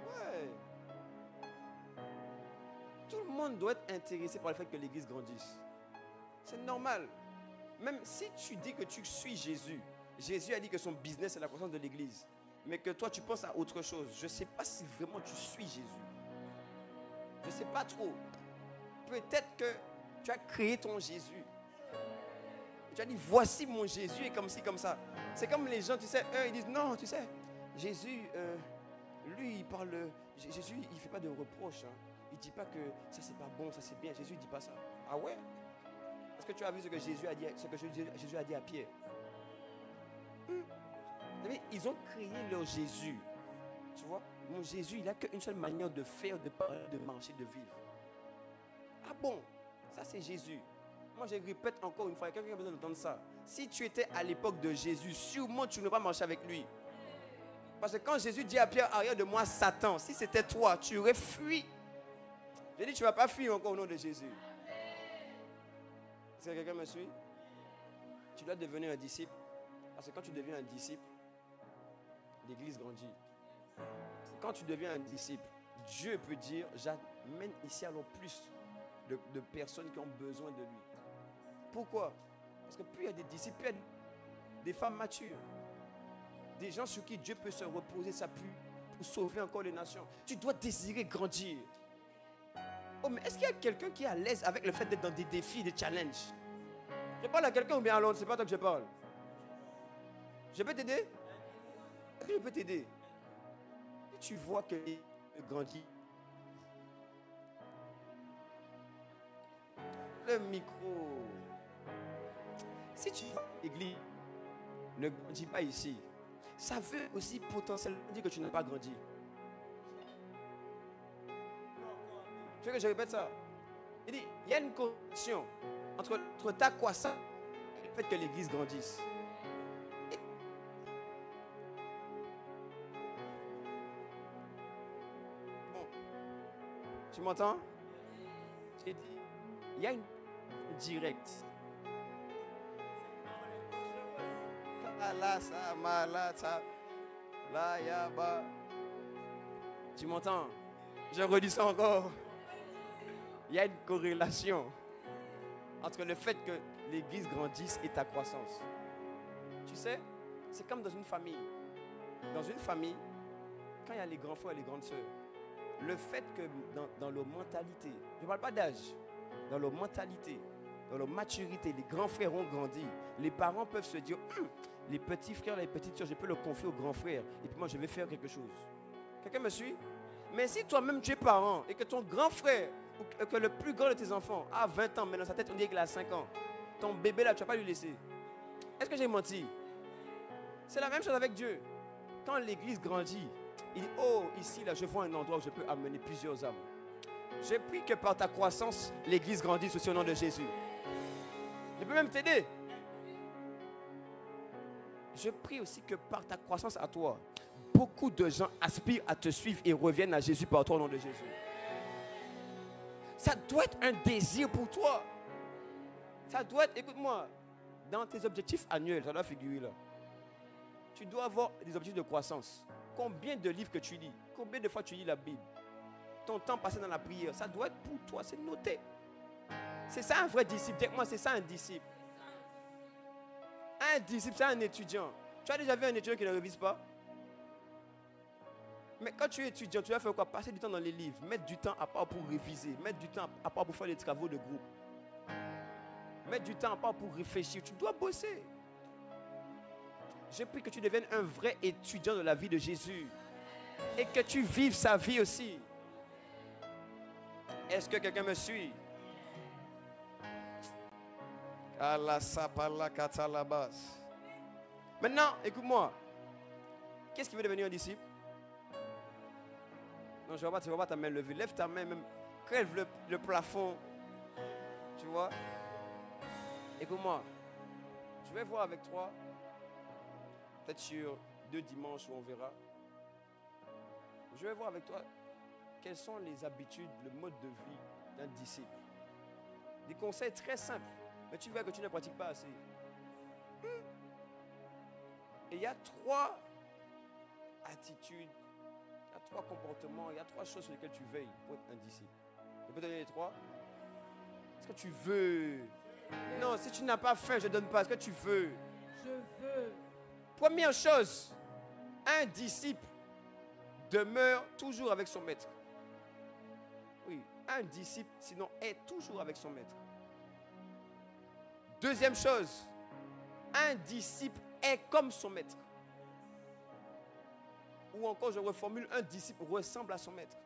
Ouais. Tout le monde doit être intéressé par le fait que l'église grandisse. C'est normal. Même si tu dis que tu suis Jésus, Jésus a dit que son business c'est la croissance de l'église. Mais que toi tu penses à autre chose. Je ne sais pas si vraiment tu suis Jésus. Je ne sais pas trop. Peut-être que tu as créé ton Jésus. Tu Tu as dit, voici mon Jésus est comme ci, comme ça. C'est comme les gens, tu sais, eux, ils disent, non, tu sais, Jésus, lui, il parle, Jésus, il ne fait pas de reproches. Hein. Il ne dit pas que ça, c'est pas bon, ça, c'est bien. Jésus, il ne dit pas ça. Ah ouais? Est-ce que tu as vu ce que Jésus a dit, Jésus a dit à Pierre? Vous savez, ils ont créé leur Jésus. Tu vois, mon Jésus, il n'a qu'une seule manière de faire, de parler, de marcher, de vivre. Ah bon? Ça, c'est Jésus. Moi, je répète encore une fois, il y a quelqu'un qui a besoin d'entendre ça. Si tu étais à l'époque de Jésus, sûrement tu ne vas pas marcher avec lui. Parce que quand Jésus dit à Pierre, arrière de moi, Satan, si c'était toi, tu aurais fui. J'ai dit, tu ne vas pas fuir encore au nom de Jésus. Est-ce que quelqu'un me suit? Tu dois devenir un disciple. Parce que quand tu deviens un disciple, l'église grandit. Quand tu deviens un disciple, Dieu peut dire, j'amène ici alors plus de personnes qui ont besoin de lui. Pourquoi? Parce que plus il y a des disciples, plus il y a des femmes matures. Des gens sur qui Dieu peut se reposer, s'appuyer pour sauver encore les nations. Tu dois désirer grandir. Oh, mais est-ce qu'il y a quelqu'un qui est à l'aise avec le fait d'être dans des défis, des challenges? Je parle à quelqu'un ou bien à l'autre, c'est pas toi que je parle. Je peux t'aider? Je peux t'aider. Et tu vois que grandit. Le micro. Si tu vas à l'église, ne grandis pas ici. Ça veut aussi potentiellement dire que tu n'as pas grandi. Tu veux que je répète ça? Il dit, il y a une connexion entre ta croissance et le fait que l'église grandisse. Bon, tu m'entends? J'ai dit, il y a une directe. Tu m'entends? Je redis ça encore. Il y a une corrélation entre le fait que l'église grandisse et ta croissance. Tu sais, c'est comme dans une famille. Dans une famille, quand il y a les grands frères et les grandes sœurs, le fait que dans leur mentalité, je ne parle pas d'âge, dans leur mentalité, dans leur maturité, les grands frères ont grandi. Les parents peuvent se dire, les petits frères, les petites sœurs, je peux leur confier aux grands frères. Et puis moi, je vais faire quelque chose. Quelqu'un me suit? Mais si toi-même tu es parent et que ton grand frère, ou que le plus grand de tes enfants a 20 ans, mais dans sa tête on dit qu'il a 5 ans, ton bébé là, tu ne vas pas lui laisser. Est-ce que j'ai menti? C'est la même chose avec Dieu. Quand l'église grandit, il dit, oh, ici, là, je vois un endroit où je peux amener plusieurs âmes. Je prie que par ta croissance, l'église grandisse aussi au nom de Jésus. Je peux même t'aider. Je prie aussi que par ta croissance à toi, beaucoup de gens aspirent à te suivre et reviennent à Jésus par toi au nom de Jésus. Ça doit être un désir pour toi. Ça doit être, écoute-moi, dans tes objectifs annuels, ça doit figurer là. Tu dois avoir des objectifs de croissance. Combien de livres que tu lis? Combien de fois tu lis la Bible? Ton temps passé dans la prière, ça doit être pour toi, c'est noté. C'est ça un vrai disciple. Dis-moi, c'est ça un disciple. Un disciple, c'est un étudiant. Tu as déjà vu un étudiant qui ne révise pas? Mais quand tu es étudiant, tu vas faire quoi? Passer du temps dans les livres, mettre du temps à part pour réviser, mettre du temps à part pour faire les travaux de groupe, mettre du temps à part pour réfléchir. Tu dois bosser. Je prie que tu deviennes un vrai étudiant de la vie de Jésus et que tu vives sa vie aussi. Est-ce que quelqu'un me suit? Maintenant, écoute-moi. Qu'est-ce qui veut devenir un disciple? Non, je ne vois pas ta main levée. Lève ta main, même crève le plafond. Tu vois? Écoute-moi. Je vais voir avec toi. Peut-être sur 2 dimanches où on verra. Je vais voir avec toi quelles sont les habitudes, le mode de vie d'un disciple. Des conseils très simples, mais tu vois que tu ne pratiques pas assez. Et il y a 3 attitudes, il y a 3 comportements, il y a 3 choses sur lesquelles tu veilles pour être un disciple. Je peux te donner les 3? Est-ce que tu veux? Non, si tu n'as pas faim, je ne donne pas. Est-ce que tu veux? Je veux. Première chose, un disciple demeure toujours avec son maître. Oui, un disciple, sinon, est toujours avec son maître. Deuxième chose, un disciple est comme son maître. Ou encore, je reformule, un disciple ressemble à son maître.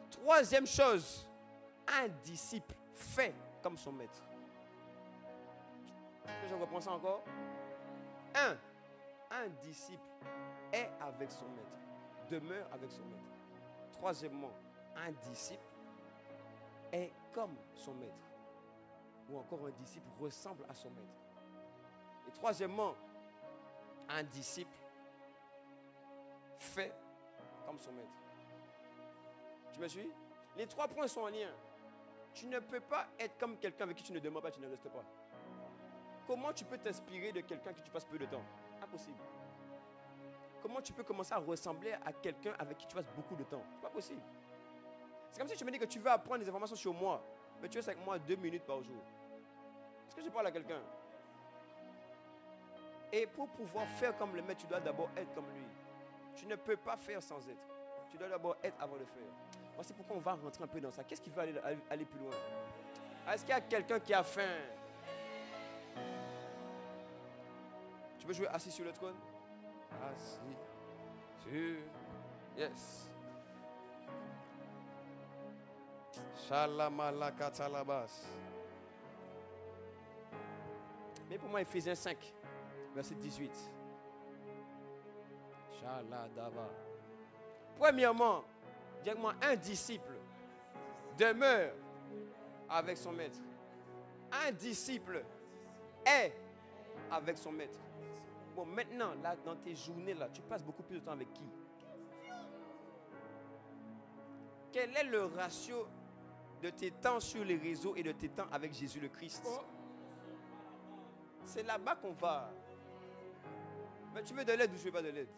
Troisième chose, un disciple fait comme son maître. Est-ce que je reprends ça encore? Un disciple est avec son maître, demeure avec son maître. Troisièmement, un disciple est comme son maître. Ou encore, un disciple ressemble à son maître. Et troisièmement, un disciple fait comme son maître. Tu me suis? Les 3 points sont en lien. Tu ne peux pas être comme quelqu'un avec qui tu ne demeures pas, tu ne restes pas. Comment tu peux t'inspirer de quelqu'un que tu passes peu de temps? Impossible. Comment tu peux commencer à ressembler à quelqu'un avec qui tu passes beaucoup de temps? C'est pas possible. C'est comme si tu me dis que tu veux apprendre des informations sur moi, mais tu restes avec moi 2 minutes par jour. Est-ce que je parle à quelqu'un? Et pour pouvoir faire comme le maître, tu dois d'abord être comme lui. Tu ne peux pas faire sans être. Tu dois d'abord être avant de faire. Voici pourquoi on va rentrer un peu dans ça. Qu'est-ce qui veut aller plus loin? Est-ce qu'il y a quelqu'un qui a faim? Tu veux jouer assis sur le trône? Assis sur... Yes. Shalamalakatalabas. Mais pour moi, Ephésiens 5, verset 18. Shaladava. Premièrement, dis-moi, un disciple demeure avec son maître. Un disciple est avec son maître. Bon, maintenant, là, dans tes journées, là, tu passes beaucoup plus de temps avec qui? Quel est le ratio de tes temps sur les réseaux et de tes temps avec Jésus le Christ? C'est là-bas qu'on va. Mais tu veux de l'aide ou tu ne veux pas de l'aide?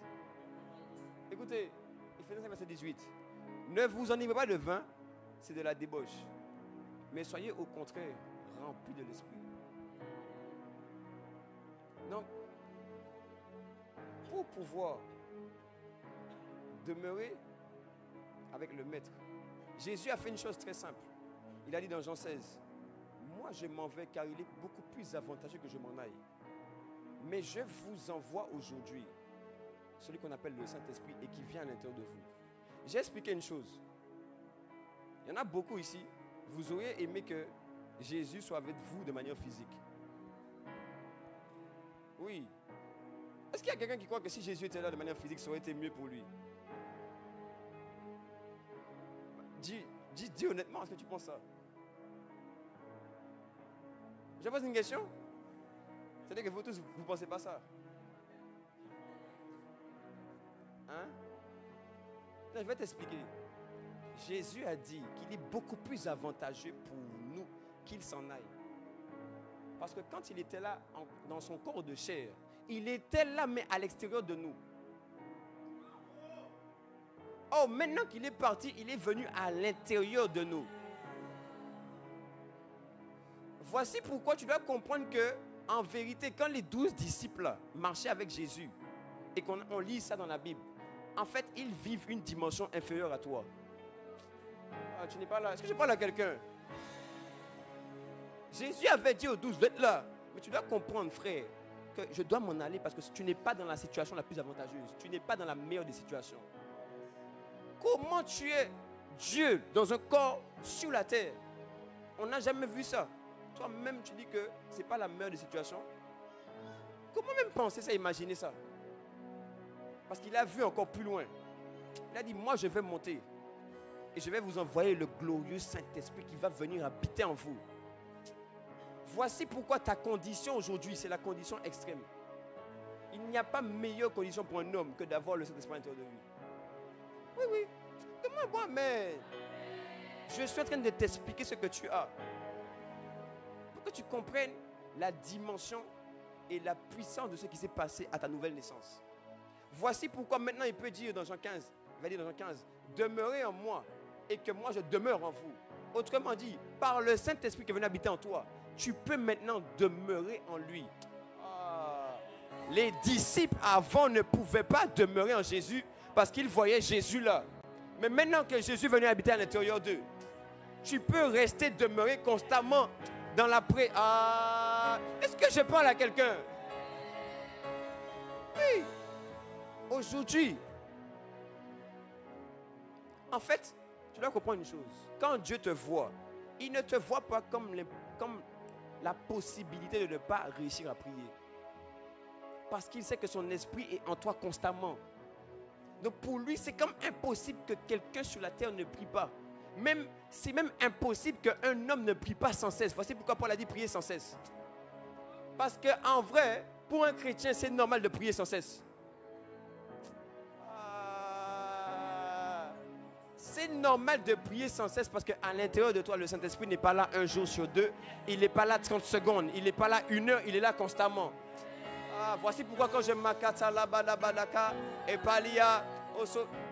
Écoutez, Ephésiens 5, verset 18. Ne vous enivrez pas de vin, c'est de la débauche. Mais soyez au contraire remplis de l'esprit. Donc, pour pouvoir demeurer avec le maître, Jésus a fait une chose très simple. Il a dit dans Jean 16, moi je m'en vais car il est beaucoup plus avantageux que je m'en aille. Mais je vous envoie aujourd'hui celui qu'on appelle le Saint-Esprit et qui vient à l'intérieur de vous. J'ai expliqué une chose. Il y en a beaucoup ici. Vous auriez aimé que Jésus soit avec vous de manière physique. Oui. Est-ce qu'il y a quelqu'un qui croit que si Jésus était là de manière physique, ça aurait été mieux pour lui? Dis honnêtement, est-ce que tu penses ça? Je pose une question. C'est-à-dire que vous tous, vous ne pensez pas ça? Hein? Non, je vais t'expliquer. Jésus a dit qu'il est beaucoup plus avantageux pour nous qu'il s'en aille. Parce que quand il était là, dans son corps de chair, il était là, mais à l'extérieur de nous. Oh, maintenant qu'il est parti, il est venu à l'intérieur de nous. Voici pourquoi tu dois comprendre que, en vérité, quand les 12 disciples marchaient avec Jésus, et qu'on lit ça dans la Bible, en fait, ils vivent une dimension inférieure à toi. Ah, tu n'es pas là. Est-ce que je parle à quelqu'un? Jésus avait dit aux 12, vous êtes là. Mais tu dois comprendre, frère, que je dois m'en aller parce que tu n'es pas dans la situation la plus avantageuse. Tu n'es pas dans la meilleure des situations. Comment tu es Dieu dans un corps sur la terre? On n'a jamais vu ça. Toi-même, tu dis que ce n'est pas la meilleure des situations. Comment même penser ça, imaginer ça? Parce qu'il a vu encore plus loin. Il a dit, moi je vais monter. Et je vais vous envoyer le glorieux Saint-Esprit qui va venir habiter en vous. Voici pourquoi ta condition aujourd'hui, c'est la condition extrême. Il n'y a pas meilleure condition pour un homme que d'avoir le Saint-Esprit à l'intérieur de lui. Oui, oui. Demande-moi, mais je suis en train de t'expliquer ce que tu as. Pour que tu comprennes la dimension et la puissance de ce qui s'est passé à ta nouvelle naissance. Voici pourquoi maintenant il peut dire dans Jean 15, il va dire dans Jean 15, demeurez en moi et que moi je demeure en vous. Autrement dit, par le Saint-Esprit qui est venu habiter en toi, tu peux maintenant demeurer en lui. Les disciples avant ne pouvaient pas demeurer en Jésus parce qu'ils voyaient Jésus là. Mais maintenant que Jésus est venu habiter à l'intérieur d'eux, tu peux rester demeurer constamment dans la Est-ce que je parle à quelqu'un? Oui. Aujourd'hui. En fait, tu dois comprendre une chose. Quand Dieu te voit, il ne te voit pas comme la possibilité de ne pas réussir à prier. Parce qu'il sait que son esprit est en toi constamment. Donc pour lui, c'est comme impossible que quelqu'un sur la terre ne prie pas. C'est même impossible qu'un homme ne prie pas sans cesse. Voici pourquoi Paul a dit prier sans cesse. Parce qu'en vrai, pour un chrétien, c'est normal de prier sans cesse. C'est normal de prier sans cesse parce qu'à l'intérieur de toi, le Saint-Esprit n'est pas là un jour sur deux. Il n'est pas là 30 secondes. Il n'est pas là 1 heure. Il est là constamment. Voici pourquoi quand je m'akata la badaka et palia,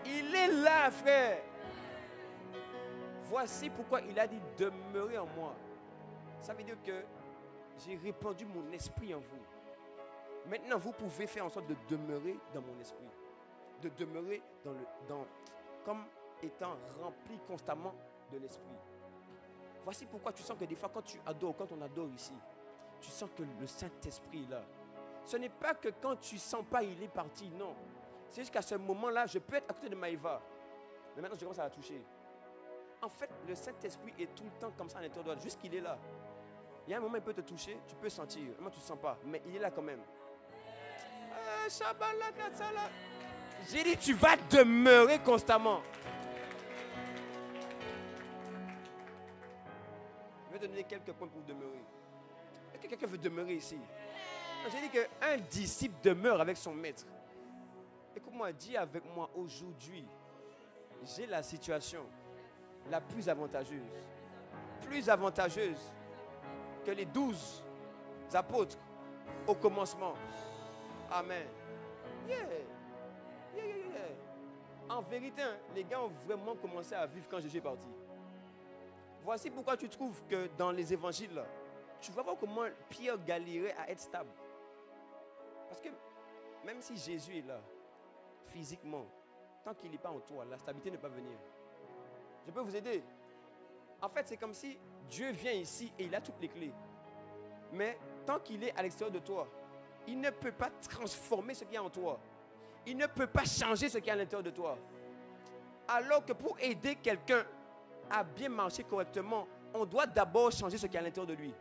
il est là, frère. Voici pourquoi il a dit demeurer en moi. Ça veut dire que j'ai répandu mon esprit en vous. Maintenant, vous pouvez faire en sorte de demeurer dans mon esprit. De demeurer comme étant rempli constamment de l'esprit. Voici pourquoi tu sens que des fois, quand on adore ici, tu sens que le Saint-Esprit est là. Ce n'est pas que quand tu ne sens pas, il est parti, non. C'est juste qu'à ce moment-là, je peux être à côté de Maïva. Mais maintenant, je commence à la toucher. En fait, le Saint-Esprit est tout le temps comme ça à l'intérieur de toi, juste qu'il est là. Il y a un moment, il peut te toucher, tu peux sentir. Moi, tu ne sens pas, mais il est là quand même. J'ai dit, tu vas demeurer constamment. Je vais te donner quelques points pour demeurer. Est-ce que quelqu'un veut demeurer ici? J'ai dit qu'un disciple demeure avec son maître. Écoute-moi, dis avec moi aujourd'hui, j'ai la situation la plus avantageuse que les 12 apôtres au commencement. Amen. En vérité, les gars ont vraiment commencé à vivre quand Jésus est parti. Voici pourquoi tu trouves que dans les évangiles, là, tu vas voir comment Pierre galérait à être stable. Parce que même si Jésus est là, physiquement, tant qu'il n'est pas en toi, la stabilité ne peut pas venir. Je peux vous aider. En fait, c'est comme si Dieu vient ici et il a toutes les clés. Mais tant qu'il est à l'extérieur de toi, il ne peut pas transformer ce qui est en toi. Il ne peut pas changer ce qui est à l'intérieur de toi. Alors que pour aider quelqu'un à bien marcher correctement, on doit d'abord changer ce qui est à l'intérieur de lui.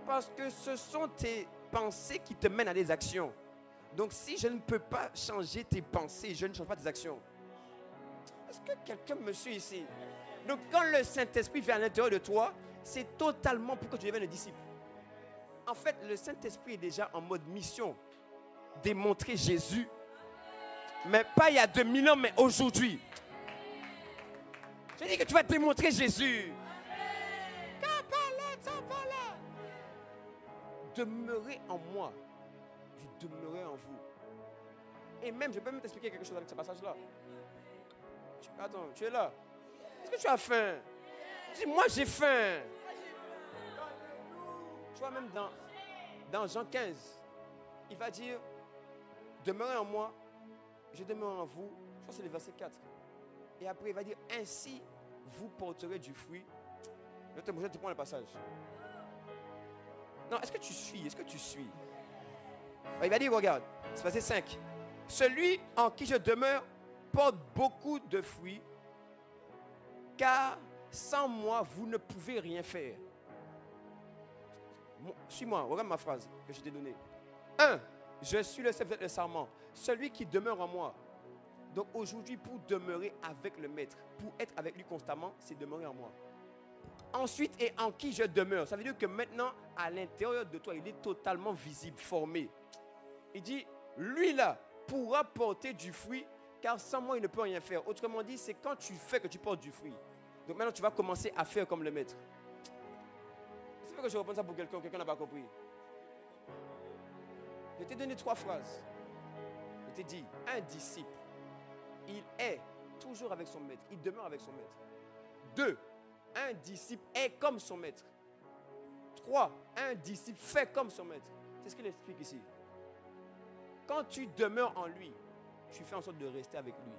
Parce que ce sont tes pensées qui te mènent à des actions. Donc si je ne peux pas changer tes pensées, je ne change pas tes actions. Est-ce que quelqu'un me suit ici? Donc quand le Saint-Esprit vient à l'intérieur de toi, c'est totalement pour que tu deviennes un disciple. En fait, le Saint-Esprit est déjà en mode mission. Démontrer Jésus. Mais pas il y a 2000 ans, mais aujourd'hui. Je dis que tu vas démontrer Jésus. Demeurez en moi. Je demeurerai en vous. Et même, je peux même t'expliquer quelque chose avec ce passage-là. Attends, tu es là. Est-ce que tu as faim? Dis, moi j'ai faim. Tu vois, même dans Jean 15, il va dire, demeurez en moi, je demeure en vous. Je crois que c'est le verset 4. Et après, il va dire, ainsi, vous porterez du fruit. Je te prends le passage. Non, est-ce que tu suis? Est-ce que tu suis? Il va dire, regarde, c'est verset 5. Celui en qui je demeure porte beaucoup de fruits, car sans moi, vous ne pouvez rien faire. Suis-moi, regarde ma phrase que je t'ai donnée. 1. Je suis le serment, celui qui demeure en moi. Donc aujourd'hui, pour demeurer avec le maître, pour être avec lui constamment, c'est demeurer en moi. Ensuite, et en qui je demeure. Ça veut dire que maintenant, à l'intérieur de toi, il est totalement visible, formé. Il dit, lui là, pourra porter du fruit, car sans moi, il ne peut rien faire. Autrement dit, c'est quand tu fais que tu portes du fruit. Donc maintenant, tu vas commencer à faire comme le maître. C'est que je reprends ça pour quelqu'un n'a pas compris. Je t'ai donné 3 phrases. Je t'ai dit, un disciple, il est toujours avec son maître. Il demeure avec son maître. 2, un disciple est comme son maître. 3, un disciple fait comme son maître. C'est ce qu'il explique ici. Quand tu demeures en lui, tu fais en sorte de rester avec lui.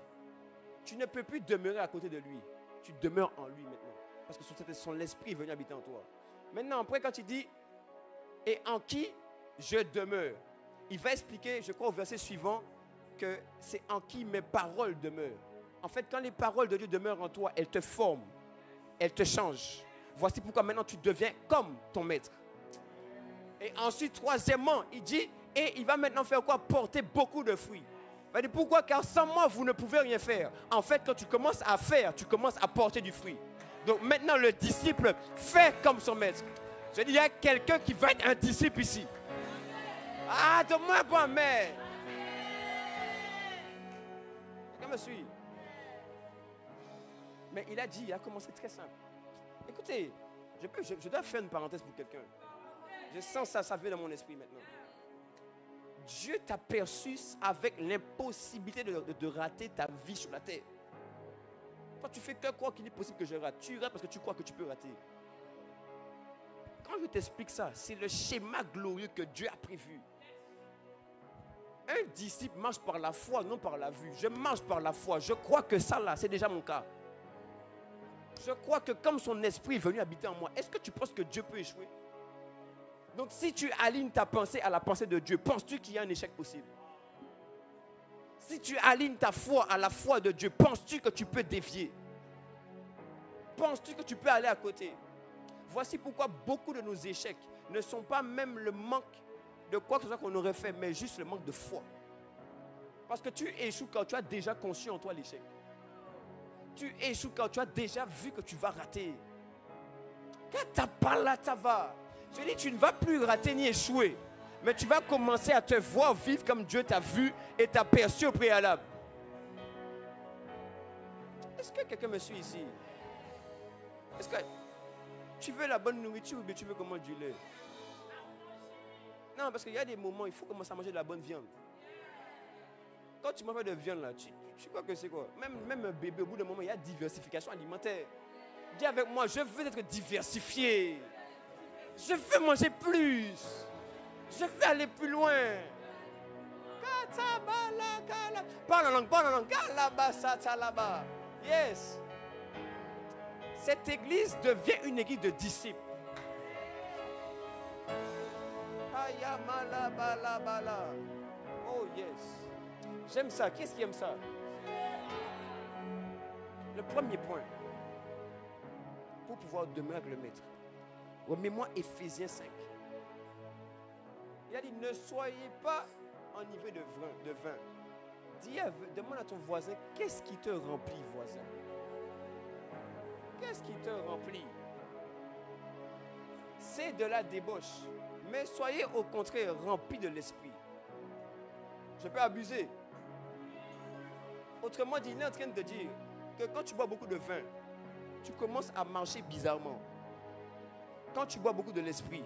Tu ne peux plus demeurer à côté de lui. Tu demeures en lui maintenant. Parce que son esprit est venu habiter en toi. Maintenant, après, quand il dit, et en qui je demeure, il va expliquer, je crois au verset suivant, que c'est en qui mes paroles demeurent. En fait, quand les paroles de Dieu demeurent en toi, elles te forment, elles te changent. Voici pourquoi maintenant tu deviens comme ton maître. Et ensuite, troisièmement, il dit, et il va maintenant faire quoi? Porter beaucoup de fruits. Il va dire pourquoi? Car sans moi, vous ne pouvez rien faire. En fait, quand tu commences à faire, tu commences à porter du fruit. Donc maintenant, le disciple fait comme son maître. Je dis, il y a quelqu'un qui va être un disciple ici. Ah, donne-moi un bon mais. Quelqu'un me suit? Mais il a dit, il a commencé très simple. Écoutez, je dois faire une parenthèse pour quelqu'un. Je sens ça vient dans mon esprit maintenant. Dieu t'a perçu avec l'impossibilité de rater ta vie sur la terre. Toi, tu fais que quoi qu'il est possible que je rate. Tu rates parce que tu crois que tu peux rater. Quand je t'explique ça, c'est le schéma glorieux que Dieu a prévu. Un disciple marche par la foi, non par la vue. Je marche par la foi. Je crois que ça là, c'est déjà mon cas. Je crois que comme son esprit est venu habiter en moi, est-ce que tu penses que Dieu peut échouer? Donc si tu alignes ta pensée à la pensée de Dieu, penses-tu qu'il y a un échec possible? Si tu alignes ta foi à la foi de Dieu, penses-tu que tu peux dévier? Penses-tu que tu peux aller à côté? Voici pourquoi beaucoup de nos échecs ne sont pas même le manque de quoi que ce soit qu'on aurait fait, mais juste le manque de foi. Parce que tu échoues quand tu as déjà conçu en toi l'échec. Tu échoues quand tu as déjà vu que tu vas rater. Quand tu pas là, ça va. Je dis, tu ne vas plus rater ni échouer. Mais tu vas commencer à te voir vivre comme Dieu t'a vu et t'a perçu au préalable. Est-ce que quelqu'un me suit ici? Est-ce que tu veux la bonne nourriture ou bien tu veux comment du lait? Non, parce qu'il y a des moments, il faut commencer à manger de la bonne viande. Quand tu manges de viande, là, tu crois que c'est quoi? Même un bébé, au bout d'un moment, il y a diversification alimentaire. Dis avec moi, je veux être diversifié. Je veux manger plus. Je veux aller plus loin. Parle en langue. Yes. Cette église devient une église de disciples. Oh yes. J'aime ça. Qui est-ce qui aime ça? Le premier point. Pour pouvoir demeurer avec le maître. Remets-moi Éphésiens 5. Il a dit, ne soyez pas enivrés de vin. Demande à ton voisin, qu'est-ce qui te remplit, voisin? Qu'est-ce qui te remplit? C'est de la débauche. Mais soyez au contraire remplis de l'esprit. Je peux abuser. Autrement dit, il est en train de dire que quand tu bois beaucoup de vin, tu commences à marcher bizarrement. Quand tu bois beaucoup de l'esprit,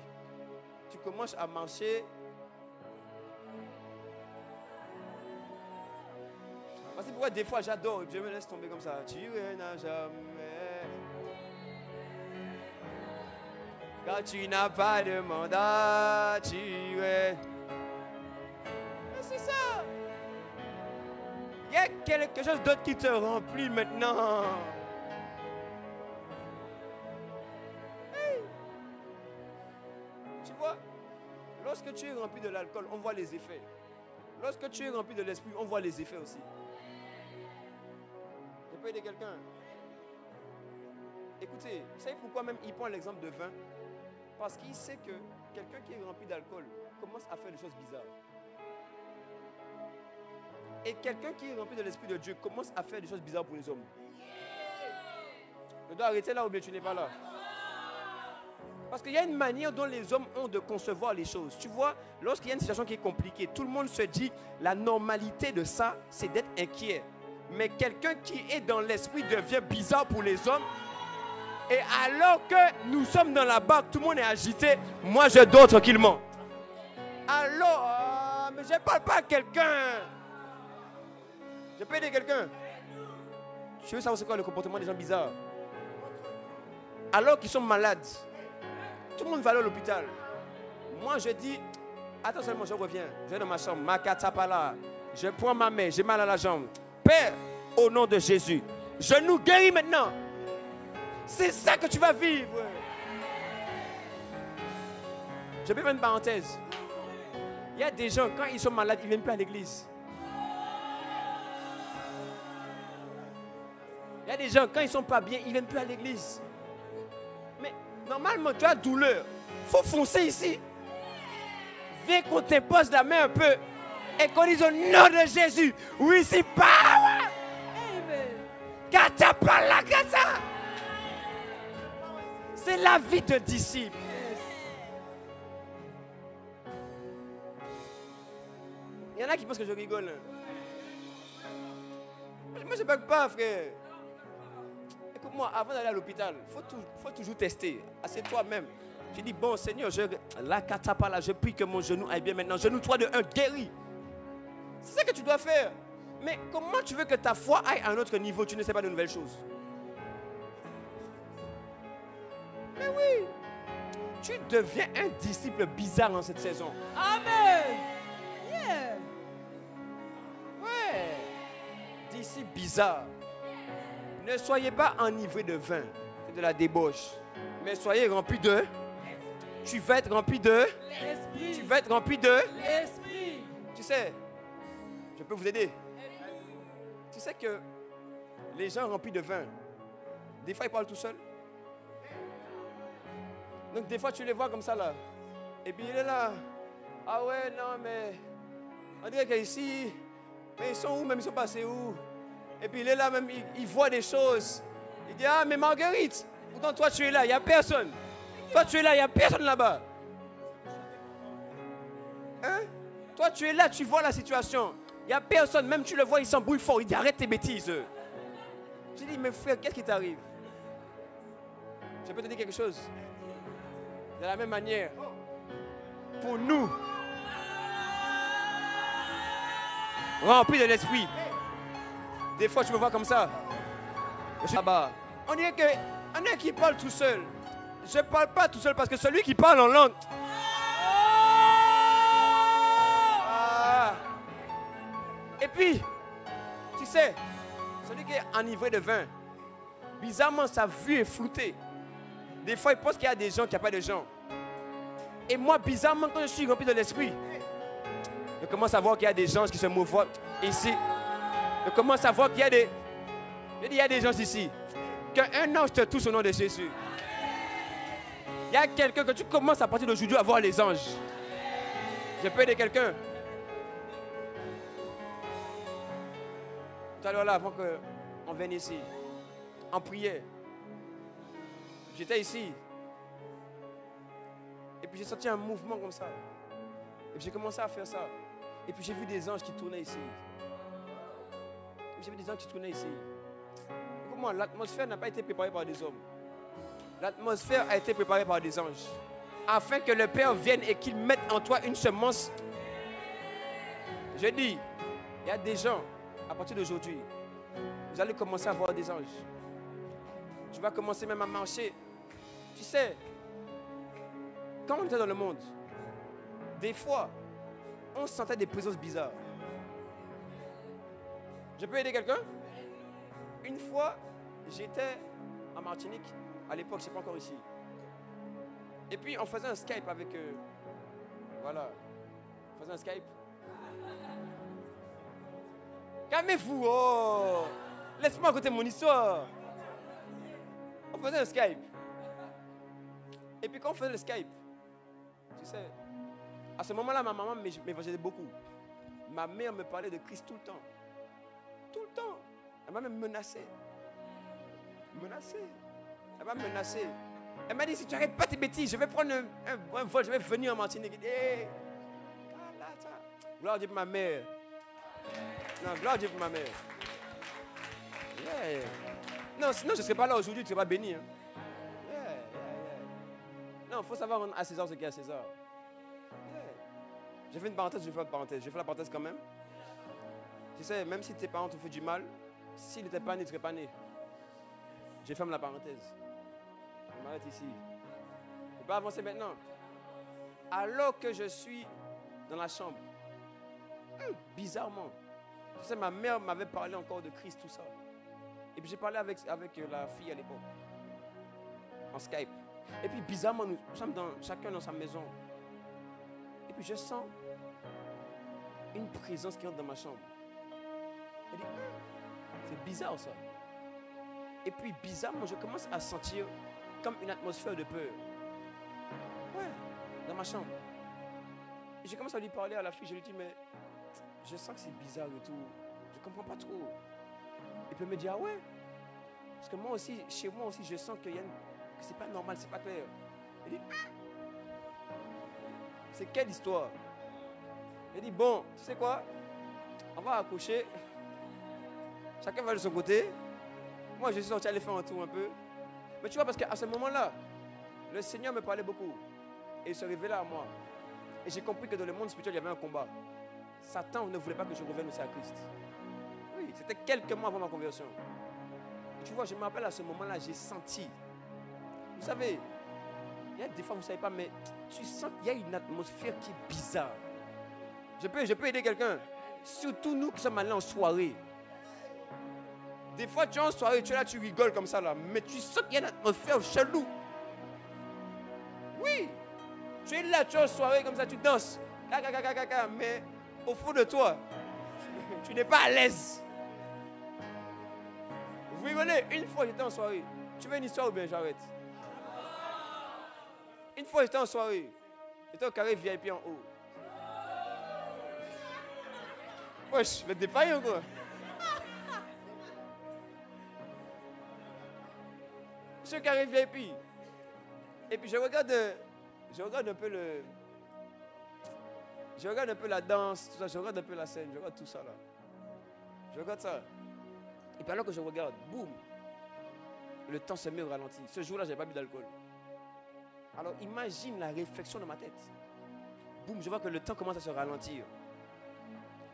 tu commences à marcher. C'est pourquoi des fois j'adore, je me laisse tomber comme ça. Tu n'as jamais. Quand tu n'as pas de mandat, tu es. C'est ça. Il y a quelque chose d'autre qui te remplit maintenant. Hey. Tu vois, lorsque tu es rempli de l'alcool, on voit les effets. Lorsque tu es rempli de l'esprit, on voit les effets aussi. Je peux aider quelqu'un? Écoutez, vous savez pourquoi même il prend l'exemple de vin? Parce qu'il sait que quelqu'un qui est rempli d'alcool commence à faire des choses bizarres. Et quelqu'un qui est rempli de l'Esprit de Dieu commence à faire des choses bizarres pour les hommes. Je dois arrêter là ou bien tu n'es pas là? Parce qu'il y a une manière dont les hommes ont de concevoir les choses. Tu vois, lorsqu'il y a une situation qui est compliquée, tout le monde se dit, la normalité de ça, c'est d'être inquiet. Mais quelqu'un qui est dans l'esprit devient bizarre pour les hommes. Et alors que nous sommes dans la barque, tout le monde est agité, moi je dors tranquillement. Alors, mais je ne parle pas à quelqu'un. Je peux aider quelqu'un. Je veux savoir c'est quoi le comportement des gens bizarres. Alors qu'ils sont malades, tout le monde va aller à l'hôpital. Moi je dis, attends seulement, je reviens. Je vais dans ma chambre, ma katapala. Je prends ma main, j'ai mal à la jambe. Père, au nom de Jésus, je nous guéris maintenant. C'est ça que tu vas vivre. Je vais faire une parenthèse. Il y a des gens, quand ils sont malades, ils ne viennent plus à l'église. Il y a des gens, quand ils ne sont pas bien, ils ne viennent plus à l'église. Mais normalement, tu as douleur. Il faut foncer ici. Viens qu'on t'impose la main un peu et qu'on dise au nom de Jésus, oui, c'est power. Katapala kata. C'est la vie de disciple. Il y en a qui pensent que je rigole. Moi, je ne bug pas, frère. Écoute-moi, avant d'aller à l'hôpital, il faut toujours tester. C'est toi-même. Tu dis, bon Seigneur, je prie que mon genou aille bien maintenant. Genou 3 de 1, guéri. C'est ça que tu dois faire. Mais comment tu veux que ta foi aille à un autre niveau? Tu ne sais pas de nouvelles choses. Mais oui, tu deviens un disciple bizarre en cette saison. Amen. Yeah. Ouais. Disciple bizarre. Ne soyez pas enivrés de vin et de la débauche, mais soyez remplis de. Tu vas être rempli de. L'esprit. Tu vas être rempli de. L'esprit. Tu sais, je peux vous aider. Tu sais que les gens remplis de vin, des fois ils parlent tout seuls. Donc des fois tu les vois comme ça là. Et puis il est là. Ah ouais, non mais. On dirait qu'ici. Mais ils sont où même? Ils sont passés où? Et puis il est là même, il voit des choses. Il dit, ah mais Marguerite, pourtant toi tu es là, il n'y a personne. Toi tu es là, il n'y a personne là-bas. Hein? Toi tu es là, tu vois la situation. Il n'y a personne, même tu le vois, il s'embrouille fort. Il dit, arrête tes bêtises. J'ai dit, mais frère, qu'est-ce qui t'arrive? Je peux te dire quelque chose. De la même manière, pour nous, remplis de l'esprit. Des fois, tu me vois comme ça. Je suis là-bas. On dirait qu'il parle tout seul. Je ne parle pas tout seul parce que celui qui parle en langue. Ah. Et puis, tu sais, celui qui est enivré de vin, bizarrement, sa vue est floutée. Des fois, il pense qu'il y a des gens, qu'il n'y a pas de gens. Et moi, bizarrement, quand je suis rempli de l'esprit, je commence à voir qu'il y a des gens qui se mouvent ici. Je commence à voir qu'il y a des... Je dis, il y a des gens ici. Qu'un ange te touche au nom de Jésus. Il y a quelqu'un que tu commences à partir d'aujourd'hui à voir les anges. Je peux aider quelqu'un. Tout à l'heure là, avant qu'on vienne ici, en prière, j'étais ici. Et puis j'ai senti un mouvement comme ça. Et puis j'ai commencé à faire ça. Et puis j'ai vu des anges qui tournaient ici. J'ai vu des anges qui tournaient ici. Écoute-moi, l'atmosphère n'a pas été préparée par des hommes. L'atmosphère a été préparée par des anges. Afin que le Père vienne et qu'il mette en toi une semence. Je dis, il y a des gens, à partir d'aujourd'hui, vous allez commencer à voir des anges. Tu vas commencer même à marcher. Tu sais, quand on était dans le monde, des fois, on sentait des présences bizarres. Je peux aider quelqu'un? Une fois, j'étais en Martinique. À l'époque, je ne sais pas encore ici. Et puis, on faisait un Skype avec... voilà. On faisait un Skype. Calmez-vous, oh! Laisse-moi raconter mon histoire. On faisait un Skype. Et puis, quand on faisait le Skype, tu sais, à ce moment-là, ma maman m'évangélisait beaucoup. Ma mère me parlait de Christ tout le temps. Tout le temps. Elle m'a même menacé. Elle m'a menacé. Elle m'a dit, si tu n'arrêtes pas tes bêtises, je vais prendre un vol, je vais venir en Martinique. Hey. Gloire à Dieu pour ma mère. Non, gloire à Dieu pour ma mère. Yeah. Non, sinon je ne serais pas là aujourd'hui, tu ne serais pas béni. Hein. Yeah. Non, il faut savoir rendre à César ce qu'il y a à César. Yeah. J'ai fait une parenthèse, je vais faire une parenthèse. Je vais faire la parenthèse quand même. Tu sais, même si tes parents te font du mal, s'ils n'étaient pas nés, tu ne serais pas né. Je ferme la parenthèse. Je m'arrête ici. Je ne peux pas avancer maintenant. Alors que je suis dans la chambre, bizarrement, tu sais, ma mère m'avait parlé encore de Christ, tout ça. Et puis j'ai parlé avec la fille à l'époque, en Skype. Et puis bizarrement, nous sommes chacun dans sa maison. Et puis je sens une présence qui entre dans ma chambre. Elle dit, c'est bizarre ça. Et puis bizarrement, je commence à sentir comme une atmosphère de peur. Ouais, dans ma chambre. Et je commence à lui parler à la fille, je lui dis, mais je sens que c'est bizarre et tout. Je ne comprends pas trop. Et puis elle me dit, ah ouais. Parce que moi aussi, chez moi aussi, je sens que c'est pas normal, c'est pas clair. Elle dit, c'est quelle histoire? Elle dit, bon, tu sais quoi? On va accoucher. Chacun va de son côté. Moi, je suis sorti aller faire un tour un peu. Mais tu vois, parce qu'à ce moment-là, le Seigneur me parlait beaucoup. Et il se révélait à moi. Et j'ai compris que dans le monde spirituel, il y avait un combat. Satan ne voulait pas que je revienne aussi à Christ. Oui, c'était quelques mois avant ma conversion. Et tu vois, je me rappelle à ce moment-là, j'ai senti. Vous savez, il y a des fois, vous ne savez pas, mais tu sens qu'il y a une atmosphère qui est bizarre. Je peux aider quelqu'un. Surtout nous qui sommes allés en soirée. Des fois, tu es en soirée, tu es là, tu rigoles comme ça, là. Mais tu sens qu'il y a une atmosphère chelou. Oui. Tu es là, tu es en soirée comme ça, tu danses. Mais au fond de toi, tu n'es pas à l'aise. Vous rigolez? Une fois, j'étais en soirée. Tu veux une histoire ou bien j'arrête? Une fois, j'étais en soirée. J'étais au carré VIP en haut. Wesh, mais dépaillant quoi. Je suis au carré VIP. Et puis je regarde un peu je regarde un peu la danse, tout ça, je regarde un peu la scène, je regarde tout ça là. Je regarde ça. Et puis alors que je regarde, boum, le temps se met au ralenti. Ce jour-là, je n'avais pas bu d'alcool. Alors imagine la réflexion dans ma tête. Boum, je vois que le temps commence à se ralentir.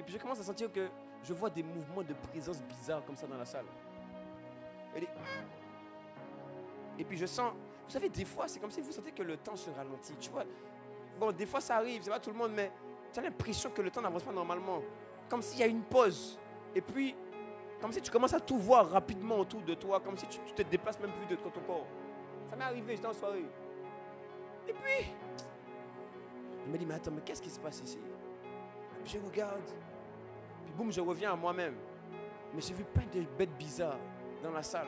Et puis je commence à sentir que je vois des mouvements de présence bizarres comme ça dans la salle. Et puis je sens, vous savez, des fois, c'est comme si vous sentez que le temps se ralentit. Tu vois, bon, des fois ça arrive, c'est pas tout le monde, mais tu as l'impression que le temps n'avance pas normalement. Comme s'il y a une pause. Et puis, comme si tu commences à tout voir rapidement autour de toi, comme si tu te déplaces même plus de ton corps. Ça m'est arrivé, j'étais en soirée. Et puis, je me dis, mais attends, mais qu'est-ce qui se passe ici? Puis je regarde. Puis boum, je reviens à moi-même. Mais j'ai vu plein de bêtes bizarres dans la salle.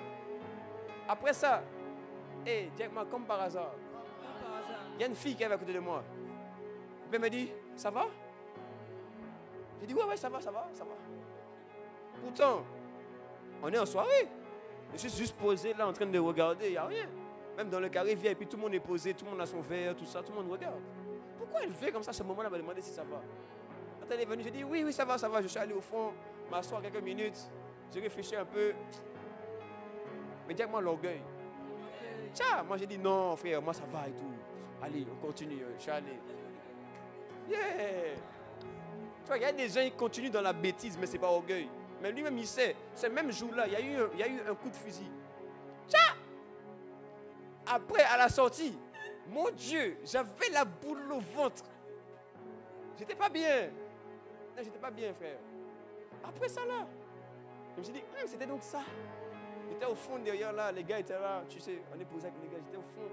Après ça, directement, comme par hasard, il y a une fille qui est à côté de moi. Puis elle me dit, ça va? J'ai dit, ouais, ça va. Pourtant, on est en soirée. Je suis juste posé là en train de regarder, il n'y a rien. Même dans le carré VIP, tout le monde est posé, tout le monde a son verre, tout ça, tout le monde regarde. Pourquoi elle fait comme ça à ce moment-là, elle m'a demandé si ça va. Quand elle est venue, j'ai dit, oui, ça va. Je suis allé au fond, m'asseoir quelques minutes, j'ai réfléchi un peu. Mais dis-moi l'orgueil. Tiens, moi j'ai dit, non frère, moi ça va et tout. Allez, on continue, je suis allé. Yeah! Tu vois, il y a des gens qui continuent dans la bêtise, mais ce n'est pas orgueil. Mais lui-même, il sait. Ce même jour-là, il y a eu un coup de fusil. Tiens! Après, à la sortie, mon Dieu, j'avais la boule au ventre. J'étais pas bien. Non, j'étais pas bien, frère. Après ça, là, je me suis dit, c'était donc ça. J'étais au fond derrière là, les gars étaient là, tu sais, on est posé avec les gars, j'étais au fond.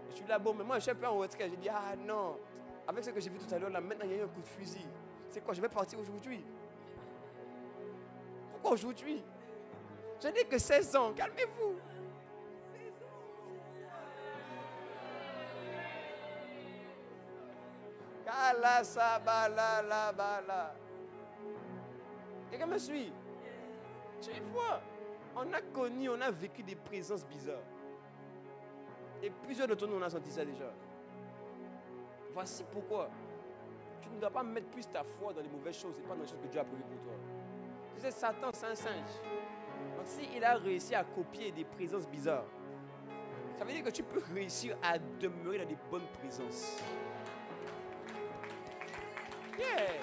Je suis là, bon, mais moi je suis un peu en retrait. J'ai dit, ah non, avec ce que j'ai vu tout à l'heure, là, maintenant il y a eu un coup de fusil. C'est quoi, je vais partir aujourd'hui? Pourquoi aujourd'hui? Je n'ai que 16 ans, calmez-vous. Kala sabala la bala. Quelqu'un me suit? Tu vois? On a connu, on a vécu des présences bizarres. Et plusieurs d'entre nous, on a senti ça déjà. Voici pourquoi. Tu ne dois pas mettre plus ta foi dans les mauvaises choses et pas dans les choses que Dieu a prévues pour toi. Tu sais, Satan, c'est un singe. Donc, s'il a réussi à copier des présences bizarres, ça veut dire que tu peux réussir à demeurer dans des bonnes présences. Yeah.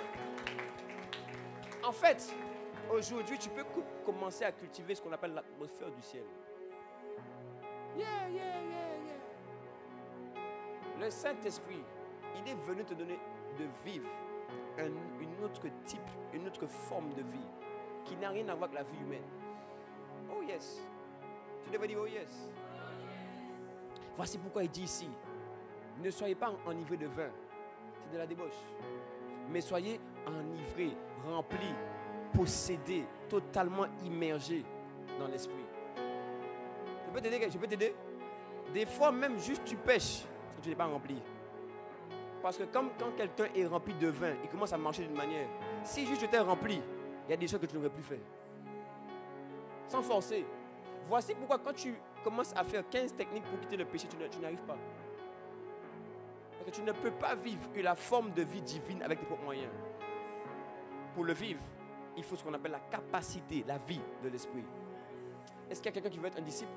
En fait, aujourd'hui, tu peux commencer à cultiver ce qu'on appelle l'atmosphère du ciel. Yeah. Le Saint-Esprit, il est venu te donner de vivre une autre type, une autre forme de vie qui n'a rien à voir avec la vie humaine. Oh yes. Tu devrais dire oh yes. Voici pourquoi il dit ici, ne soyez pas enivrés de vin. C'est de la débauche. mais soyez enivrés, remplis, possédés, totalement immergés dans l'esprit. Je peux t'aider? Des fois même juste tu pêches parce que tu n'es pas rempli. Parce que comme quand quelqu'un est rempli de vin, il commence à marcher d'une manière. Si juste tu étais rempli, il y a des choses que tu n'aurais plus fait. Sans forcer. Voici pourquoi quand tu commences à faire 15 techniques pour quitter le péché, tu n'arrives pas. Parce que tu ne peux pas vivre la forme de vie divine avec tes propres moyens. Pour le vivre, il faut ce qu'on appelle la capacité, la vie de l'esprit. Est-ce qu'il y a quelqu'un qui veut être un disciple?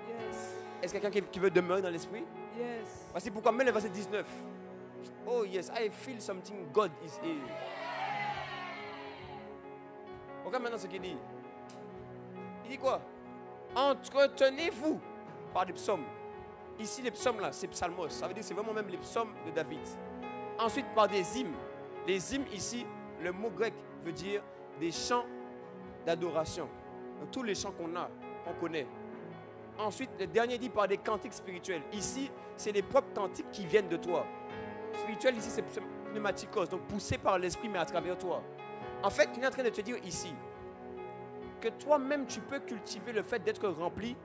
Yes. Est-ce qu'il y a quelqu'un qui veut demeurer dans l'esprit? Yes. Voici pourquoi, mets le verset 19. Oh yes, I feel something God is here. Regarde maintenant ce qu'il dit. Il dit quoi? Entretenez-vous par des psaumes. Ici, les psaumes là, c'est psalmos. Ça veut dire que c'est vraiment même les psaumes de David. Ensuite, par des hymnes. Les hymnes ici, le mot grec veut dire des chants d'adoration. Donc, tous les chants qu'on connaît. Ensuite, le dernier dit par des cantiques spirituels. Ici, c'est les propres cantiques qui viennent de toi. Spirituel, ici, c'est pneumatikos, donc poussé par l'esprit, mais à travers toi. En fait, il est en train de te dire ici que toi-même, tu peux cultiver le fait d'être rempli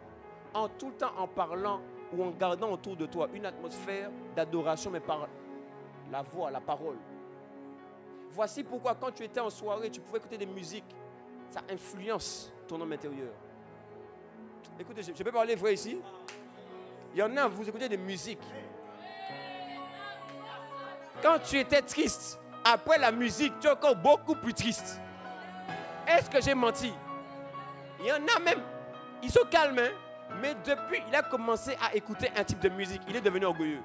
en tout le temps en parlant ou en gardant autour de toi une atmosphère d'adoration, mais par la voix, la parole. Voici pourquoi quand tu étais en soirée, tu pouvais écouter des musiques. Ça influence ton homme intérieur. Écoutez, je peux parler vrai ici? Il y en a, vous écoutez des musiques. Quand tu étais triste, après la musique, tu es encore beaucoup plus triste. Est-ce que j'ai menti? Il y en a même, ils sont calmes, hein? Mais depuis, il a commencé à écouter un type de musique, il est devenu orgueilleux.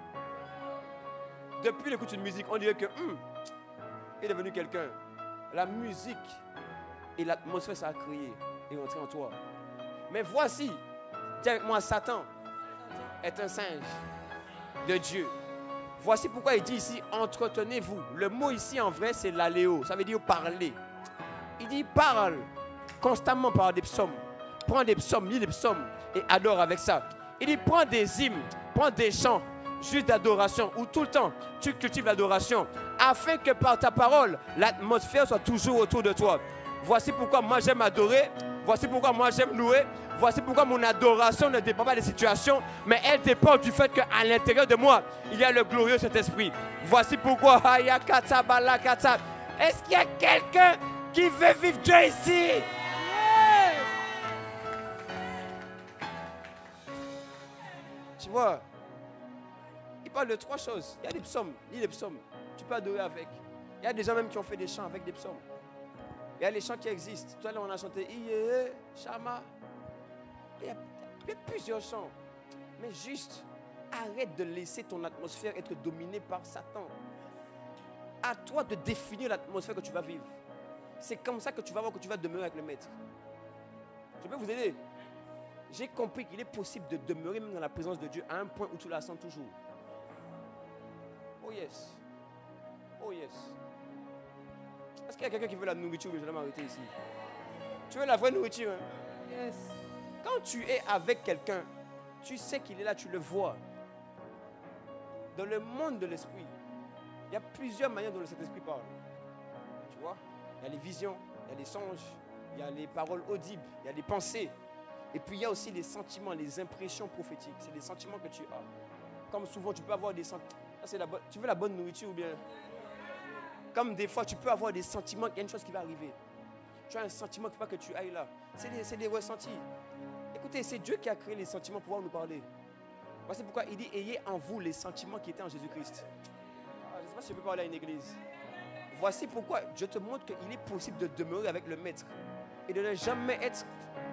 Depuis qu'il écoute une musique, on dirait que il est devenu quelqu'un. La musique et l'atmosphère, ça a créé et rentré en toi. Mais voici, dis avec moi, Satan est un singe de Dieu. Voici pourquoi il dit ici, entretenez-vous. Le mot ici en vrai, c'est l'aléo. Ça veut dire parler. Il dit, parle constamment par des psaumes. Prends des psaumes, lis des psaumes et adore avec ça. Il dit, prends des hymnes, prends des chants, juste d'adoration, où tout le temps, tu cultives l'adoration, afin que par ta parole, l'atmosphère soit toujours autour de toi. Voici pourquoi moi j'aime adorer. Voici pourquoi moi j'aime louer. Voici pourquoi mon adoration ne dépend pas des situations, mais elle dépend du fait qu'à l'intérieur de moi, il y a le glorieux Saint-Esprit. Voici pourquoi, est-ce qu'il y a quelqu'un qui veut vivre Dieu ici? Tu vois, il parle de 3 choses. Il y a des psaumes, lis les psaumes. Tu peux adorer avec. Il y a des gens même qui ont fait des chants avec des psaumes. Il y a les chants qui existent. Tout à l'heure, on a chanté Iye, Shama. Il y a plusieurs chants. Mais juste, arrête de laisser ton atmosphère être dominée par Satan. À toi de définir l'atmosphère que tu vas vivre. C'est comme ça que tu vas voir que tu vas demeurer avec le maître. Je peux vous aider? J'ai compris qu'il est possible de demeurer même dans la présence de Dieu à un point où tu la sens toujours. Oh yes. Oh yes. Est-ce qu'il y a quelqu'un qui veut la nourriture? Je vais m'arrêter ici. Tu veux la vraie nourriture? Hein? Yes. Quand tu es avec quelqu'un, tu sais qu'il est là, tu le vois. Dans le monde de l'esprit, il y a plusieurs manières dont cet esprit parle. Tu vois? Il y a les visions, il y a les songes, il y a les paroles audibles, il y a les pensées. Et puis il y a aussi les sentiments, les impressions prophétiques. C'est les sentiments que tu as. Comme souvent, tu peux avoir des sentiments. Tu veux la bonne nourriture ou bien? Comme des fois, tu peux avoir des sentiments qu'il y a une chose qui va arriver. Tu as un sentiment qu'il ne faut pas que tu ailles là. C'est des ressentis. Écoutez, c'est Dieu qui a créé les sentiments pour pouvoir nous parler. Voici pourquoi il dit, ayez en vous les sentiments qui étaient en Jésus-Christ. Je ne sais pas si je peux parler à une église. Voici pourquoi je te montre qu'il est possible de demeurer avec le maître. Et de ne jamais être...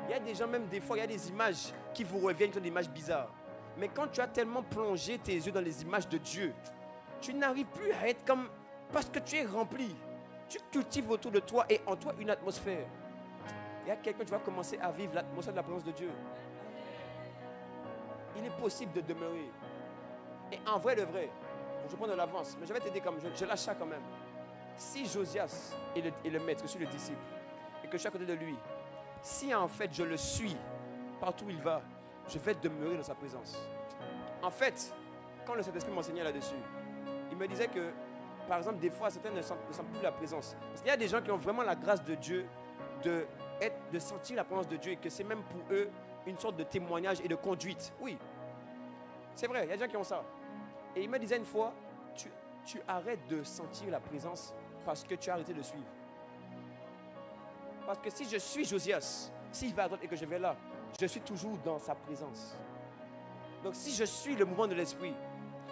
Il y a des gens, même des fois, il y a des images qui vous reviennent, qui sont des images bizarres. Mais quand tu as tellement plongé tes yeux dans les images de Dieu, tu n'arrives plus à être comme... Parce que tu es rempli. Tu cultives autour de toi et en toi une atmosphère. Il y a quelqu'un qui va commencer à vivre l'atmosphère de la présence de Dieu. Il est possible de demeurer. Et en vrai de vrai, je prends de l'avance, mais je vais t'aider comme je lâche ça quand même. Si Josias est le maître, je suis le disciple, et que je suis à côté de lui, si en fait je le suis partout où il va, je vais demeurer dans sa présence. En fait, quand le Saint-Esprit m'enseignait là-dessus, il me disait que par exemple, des fois, certains ne sentent plus la présence. Parce qu'il y a des gens qui ont vraiment la grâce de Dieu de sentir la présence de Dieu et que c'est même pour eux une sorte de témoignage et de conduite. Oui, c'est vrai, il y a des gens qui ont ça. Et il me disait une fois, tu arrêtes de sentir la présence parce que tu as arrêté de suivre. Parce que si je suis Josias, s'il va à droite et que je vais là, je suis toujours dans sa présence. Donc si je suis le mouvement de l'esprit,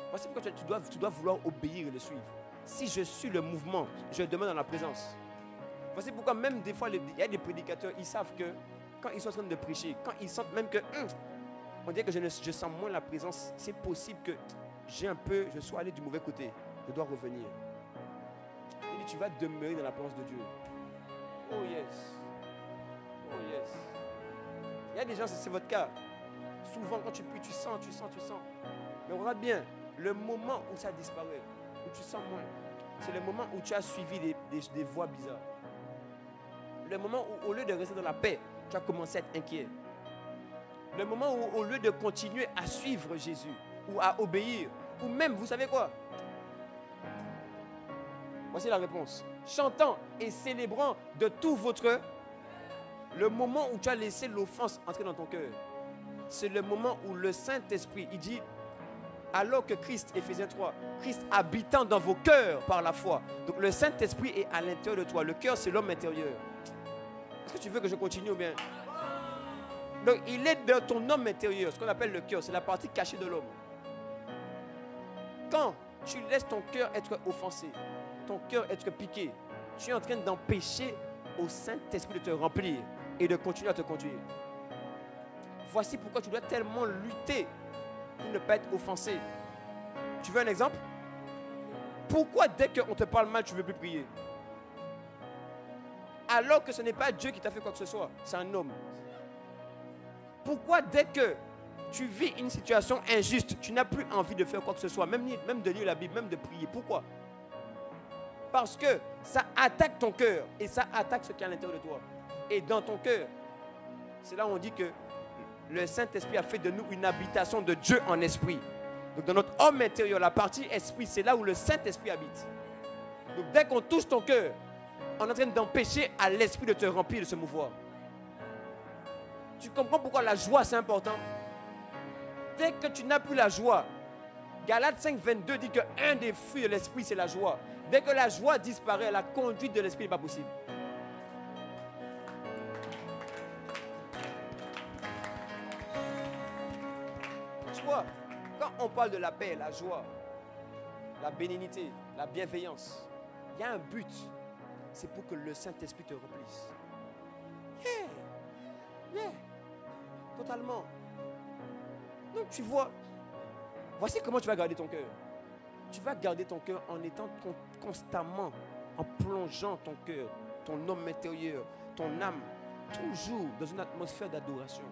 voici pourquoi tu dois vouloir obéir et le suivre. Si je suis le mouvement, je demeure dans la présence. Voici pourquoi même des fois, il y a des prédicateurs, ils savent que quand ils sont en train de prêcher, quand ils sentent même que on dirait que je sens moins la présence, c'est possible que je sois allé du mauvais côté. Je dois revenir. Il dit, tu vas demeurer dans la présence de Dieu. Oh yes. Oh yes. Il y a des gens, c'est votre cas. Souvent, quand tu pries, tu sens. Mais regarde bien, le moment où ça disparaît, où tu sens moins, c'est le moment où tu as suivi des voies bizarres. Le moment où, au lieu de rester dans la paix, tu as commencé à être inquiet. Le moment où, au lieu de continuer à suivre Jésus, ou à obéir, ou même, vous savez quoi? Voici la réponse. Chantant et célébrant de tout votre... Le moment où tu as laissé l'offense entrer dans ton cœur, c'est le moment où le Saint-Esprit, il dit, alors que Christ, Éphésiens 3, Christ habitant dans vos cœurs par la foi. Donc le Saint-Esprit est à l'intérieur de toi. Le cœur, c'est l'homme intérieur. Est-ce que tu veux que je continue ou bien? Donc il est dans ton homme intérieur, ce qu'on appelle le cœur, c'est la partie cachée de l'homme. Quand tu laisses ton cœur être offensé, ton cœur être piqué, tu es en train d'empêcher au Saint-Esprit de te remplir et de continuer à te conduire. Voici pourquoi tu dois tellement lutter pour ne pas être offensé. Tu veux un exemple? Pourquoi dès qu'on te parle mal, tu ne veux plus prier? Alors que ce n'est pas Dieu qui t'a fait quoi que ce soit, c'est un homme. Pourquoi dès que tu vis une situation injuste, tu n'as plus envie de faire quoi que ce soit, même de lire la Bible, même de prier? Pourquoi? Parce que ça attaque ton cœur et ça attaque ce qui est à l'intérieur de toi. Et dans ton cœur, c'est là où on dit que le Saint-Esprit a fait de nous une habitation de Dieu en esprit. Donc dans notre homme intérieur, la partie esprit, c'est là où le Saint-Esprit habite. Donc dès qu'on touche ton cœur, on est en train d'empêcher à l'esprit de te remplir, de se mouvoir. Tu comprends pourquoi la joie c'est important? Dès que tu n'as plus la joie, Galates 5, 22 dit qu'un des fruits de l'esprit c'est la joie. Dès que la joie disparaît, la conduite de l'esprit n'est pas possible. Tu vois, quand on parle de la paix, la joie, la bénignité, la bienveillance, il y a un but. C'est pour que le Saint-Esprit te remplisse. Yeah. Totalement. Donc tu vois, voici comment tu vas garder ton cœur. Tu vas garder ton cœur en étant constamment, en plongeant ton cœur, ton homme intérieur, ton âme, toujours dans une atmosphère d'adoration.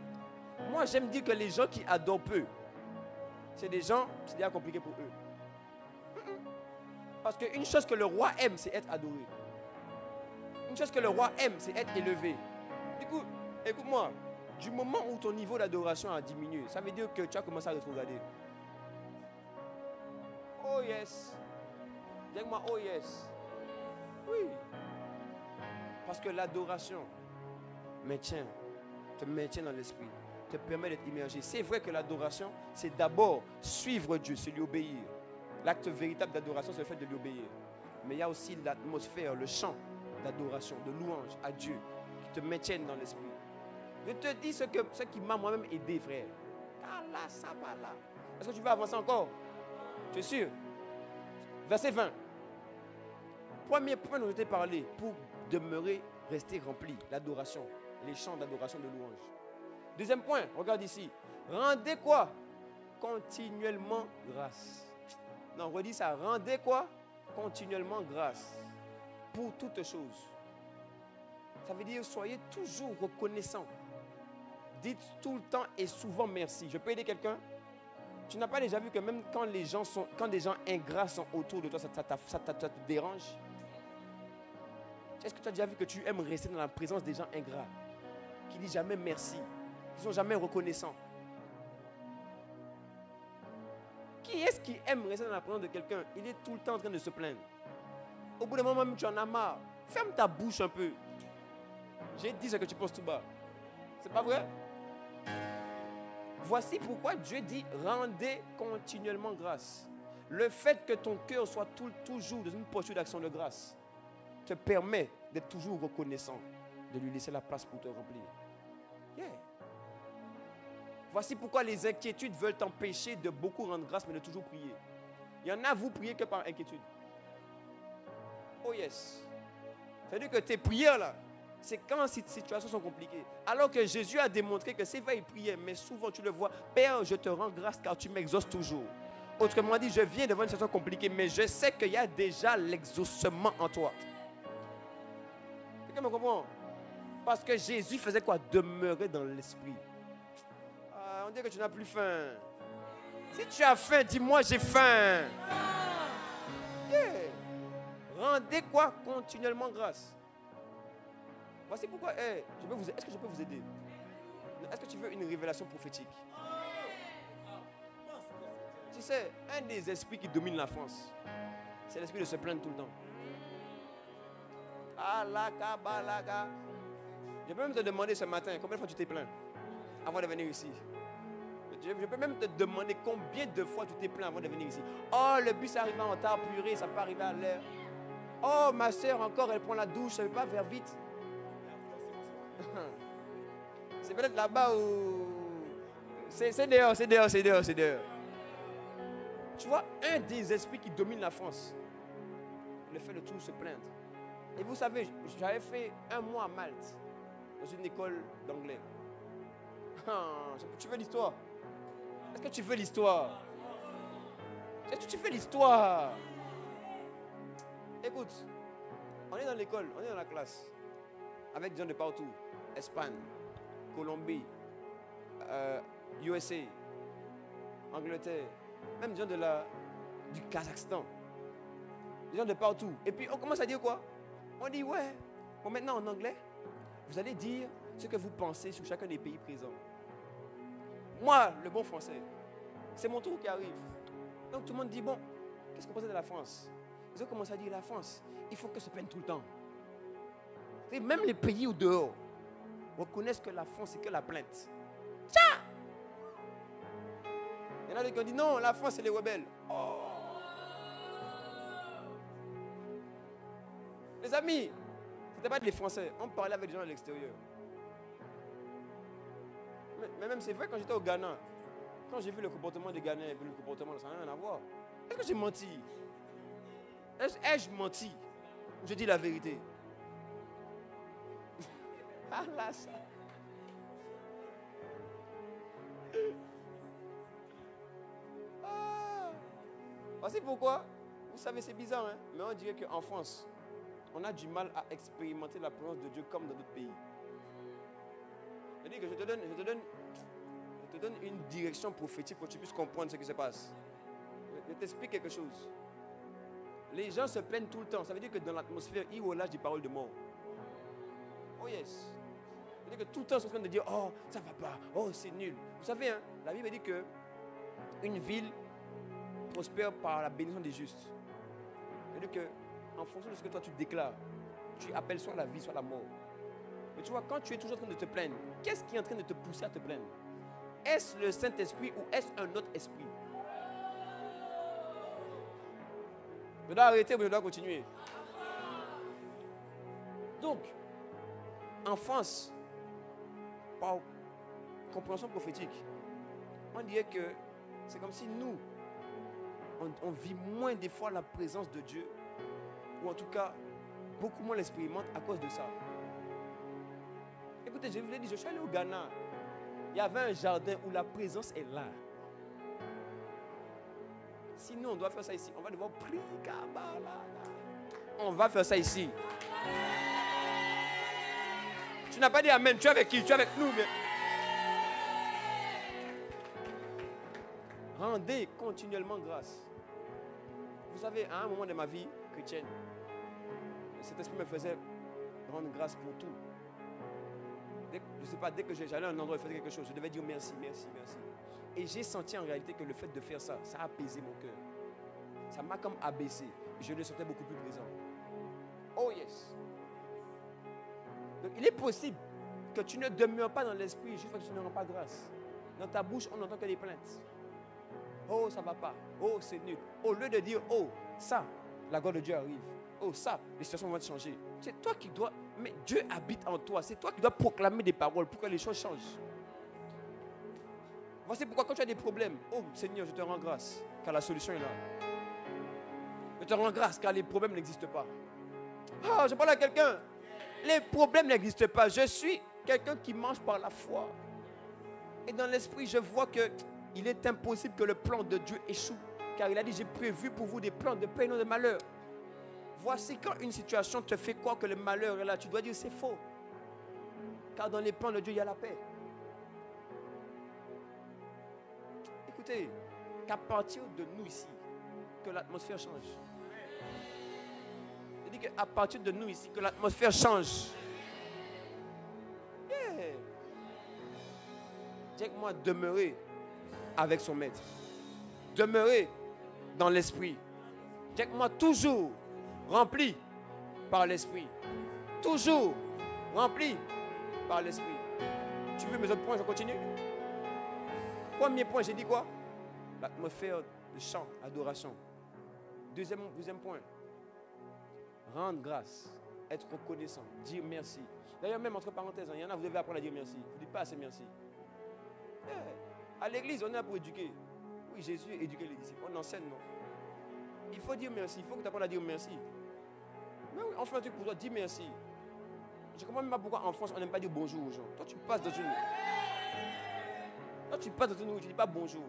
Moi, j'aime dire que les gens qui adorent peu, c'est des gens, c'est déjà compliqué pour eux. Parce qu'une chose que le roi aime, c'est être adoré. Une chose que le roi aime, c'est être élevé. Du coup, écoute-moi, du moment où ton niveau d'adoration a diminué, ça veut dire que tu as commencé à rétrograder. Oh yes. Dis-moi, oh yes. Oui. Parce que l'adoration te maintient dans l'esprit, te permet d'être immergé. C'est vrai que l'adoration, c'est d'abord suivre Dieu, c'est lui obéir. L'acte véritable d'adoration, c'est le fait de lui obéir. Mais il y a aussi l'atmosphère, le chant d'adoration, de louange à Dieu, qui te maintiennent dans l'esprit. Je te dis ce qui m'a moi-même aidé, frère. Est-ce que tu veux avancer encore? Tu es sûr? Verset 20. Premier point dont je t'ai parlé, pour demeurer, rester rempli, l'adoration, les chants d'adoration, de louange. Deuxième point, regarde ici. Rendez quoi? Continuellement grâce. Non, redis ça. Rendez quoi? Continuellement grâce. Pour toutes choses. Ça veut dire soyez toujours reconnaissant. Dites tout le temps et souvent merci. Je peux aider quelqu'un? Tu n'as pas déjà vu que même quand des gens ingrats sont autour de toi, ça te dérange? Est-ce que tu as déjà vu que tu aimes rester dans la présence des gens ingrats, qui ne disent jamais merci, qui ne sont jamais reconnaissants? Qui est-ce qui aime rester dans la présence de quelqu'un? Il est tout le temps en train de se plaindre. Au bout d'un moment, même tu en as marre. Ferme ta bouche un peu. J'ai dit ce que tu penses tout bas. C'est pas vrai? Voici pourquoi Dieu dit rendez continuellement grâce. Le fait que ton cœur soit toujours dans une posture d'action de grâce te permet d'être toujours reconnaissant, de lui laisser la place pour te remplir. Yeah. Voici pourquoi les inquiétudes veulent t'empêcher de beaucoup rendre grâce, mais de toujours prier. Il y en a, vous priez que par inquiétude. Oh yes. C'est-à-dire que tes prières là, c'est quand ces situations sont compliquées. Alors que Jésus a démontré que c'est vrai, il priait, mais souvent tu le vois, Père, je te rends grâce car tu m'exauces toujours. Autrement dit, je viens devant une situation compliquée, mais je sais qu'il y a déjà l'exaucement en toi. Quelqu'un me comprend? Parce que Jésus faisait quoi? Demeurer dans l'esprit. On dirait que tu n'as plus faim. Si tu as faim, dis-moi j'ai faim. Yeah. Rendez quoi? Continuellement grâce. Voici pourquoi, est-ce que je peux vous aider? Est-ce que tu veux une révélation prophétique? Tu sais, un des esprits qui domine la France, c'est l'esprit de se plaindre tout le temps. Je peux même te demander ce matin, combien de fois tu t'es plaint avant de venir ici? Je peux même te demander combien de fois tu t'es plaint avant de venir ici. Oh, le bus arrive en retard, purée, ça peut arriver à l'heure. Oh, ma soeur, encore, elle prend la douche, ça ne veut pas faire vite. C'est peut-être là-bas où... C'est dehors. Tu vois, un des esprits qui domine la France, le fait de toujours se plaindre. Et vous savez, j'avais fait 1 mois à Malte, dans une école d'anglais. Tu veux l'histoire? Est-ce que tu veux l'histoire? Est-ce que tu veux l'histoire? Écoute, on est dans l'école, on est dans la classe, avec des gens de partout. Espagne, Colombie, USA, Angleterre, même des gens du Kazakhstan, des gens de partout. Et puis on commence à dire quoi? On dit ouais, bon maintenant en anglais, vous allez dire ce que vous pensez sur chacun des pays présents. Moi, le bon français, c'est mon tour qui arrive. Donc tout le monde dit bon, qu'est-ce que vous pensez de la France? Ils ont commencé à dire la France, il faut que se plaigne tout le temps. Et même les pays au dehors reconnaissent que la France, c'est que la plainte. Tiens! Il y en a qui ont dit non, la France, c'est les rebelles. Oh. Les amis, ce n'était pas les Français. On parlait avec des gens de l'extérieur. Mais même c'est vrai, quand j'étais au Ghana, quand j'ai vu le comportement des Ghanais et le comportement, ça n'a rien à voir. Est-ce que j'ai menti? Ai-je menti? Je dis la vérité. Ah là, ça. Voici pourquoi, vous savez, c'est bizarre, hein? Mais on dirait qu'en France, on a du mal à expérimenter la présence de Dieu comme dans d'autres pays. Je dis que je te donne une direction prophétique pour que tu puisses comprendre ce qui se passe. Je t'explique quelque chose. Les gens se plaignent tout le temps. Ça veut dire que dans l'atmosphère, ils relâchent des paroles de mort. Oh yes. Ça veut dire que tout le temps, ils sont en train de dire, oh, ça va pas, oh, c'est nul. Vous savez, hein, la Bible dit que une ville prospère par la bénédiction des justes. Ça veut dire que, en fonction de ce que toi tu déclares, tu appelles soit la vie, soit la mort. Mais tu vois, quand tu es toujours en train de te plaindre, qu'est-ce qui est en train de te pousser à te plaindre? Est-ce le Saint-Esprit ou est-ce un autre esprit? Je dois arrêter ou je dois continuer? Donc, en France, par compréhension prophétique, on dirait que c'est comme si nous, on vit moins des fois la présence de Dieu, ou en tout cas, beaucoup moins l'expérimente à cause de ça. Écoutez, je vous ai dit, je suis allé au Ghana. Il y avait un jardin où la présence est là. Sinon, on doit faire ça ici. On va devoir prier. On va faire ça ici. Tu n'as pas dit amen. Tu es avec qui? Tu es avec nous. Mais... Rendez continuellement grâce. Vous savez, à un moment de ma vie chrétienne, cet esprit me faisait rendre grâce pour tout. Je ne sais pas, dès que j'allais à un endroit et faisais quelque chose, je devais dire merci, merci, merci. Et j'ai senti en réalité que le fait de faire ça, ça a apaisé mon cœur. Ça m'a comme abaissé. Je le sentais beaucoup plus présent. Oh yes. Donc il est possible que tu ne demeures pas dans l'esprit juste parce que tu ne rends pas grâce. Dans ta bouche, on n'entend que des plaintes. Oh, ça ne va pas. Oh, c'est nul. Au lieu de dire, oh, ça, la gloire de Dieu arrive. Oh, ça, les situations vont changer. C'est toi qui dois, mais Dieu habite en toi. C'est toi qui dois proclamer des paroles pour que les choses changent. Voici pourquoi quand tu as des problèmes, oh Seigneur, je te rends grâce, car la solution est là. Je te rends grâce, car les problèmes n'existent pas. Ah, je parle à quelqu'un. Les problèmes n'existent pas. Je suis quelqu'un qui marche par la foi. Et dans l'esprit, je vois qu'il est impossible que le plan de Dieu échoue. Car il a dit, j'ai prévu pour vous des plans de paix et non de malheur. Voici quand une situation te fait croire que le malheur est là, tu dois dire c'est faux. Car dans les plans de Dieu, il y a la paix. Écoutez, qu'à partir de nous ici, que l'atmosphère change. Je dis qu'à partir de nous ici, que l'atmosphère change. Yeah. Dis que moi, demeurer avec son maître. Demeurer dans l'esprit. Dis que moi, toujours rempli par l'esprit. Toujours rempli par l'esprit. Tu veux mes autres points, je continue. Premier point, j'ai dit quoi? L'atmosphère de chant, adoration. Deuxième point. Rendre grâce, être reconnaissant, dire merci. D'ailleurs, même entre parenthèses, il y en a, vous devez apprendre à dire merci. Vous ne dites pas assez merci. Yeah. À l'église, on est là pour éduquer. Oui, Jésus éduquait les disciples. On enseigne, non? Il faut dire merci. Il faut que tu apprennes à dire merci. Mais oui, on fait un truc pour toi, dis merci. Je ne comprends même pas pourquoi en France, on n'aime pas dire bonjour aux gens. Toi, tu passes dans une rue, tu ne dis pas bonjour.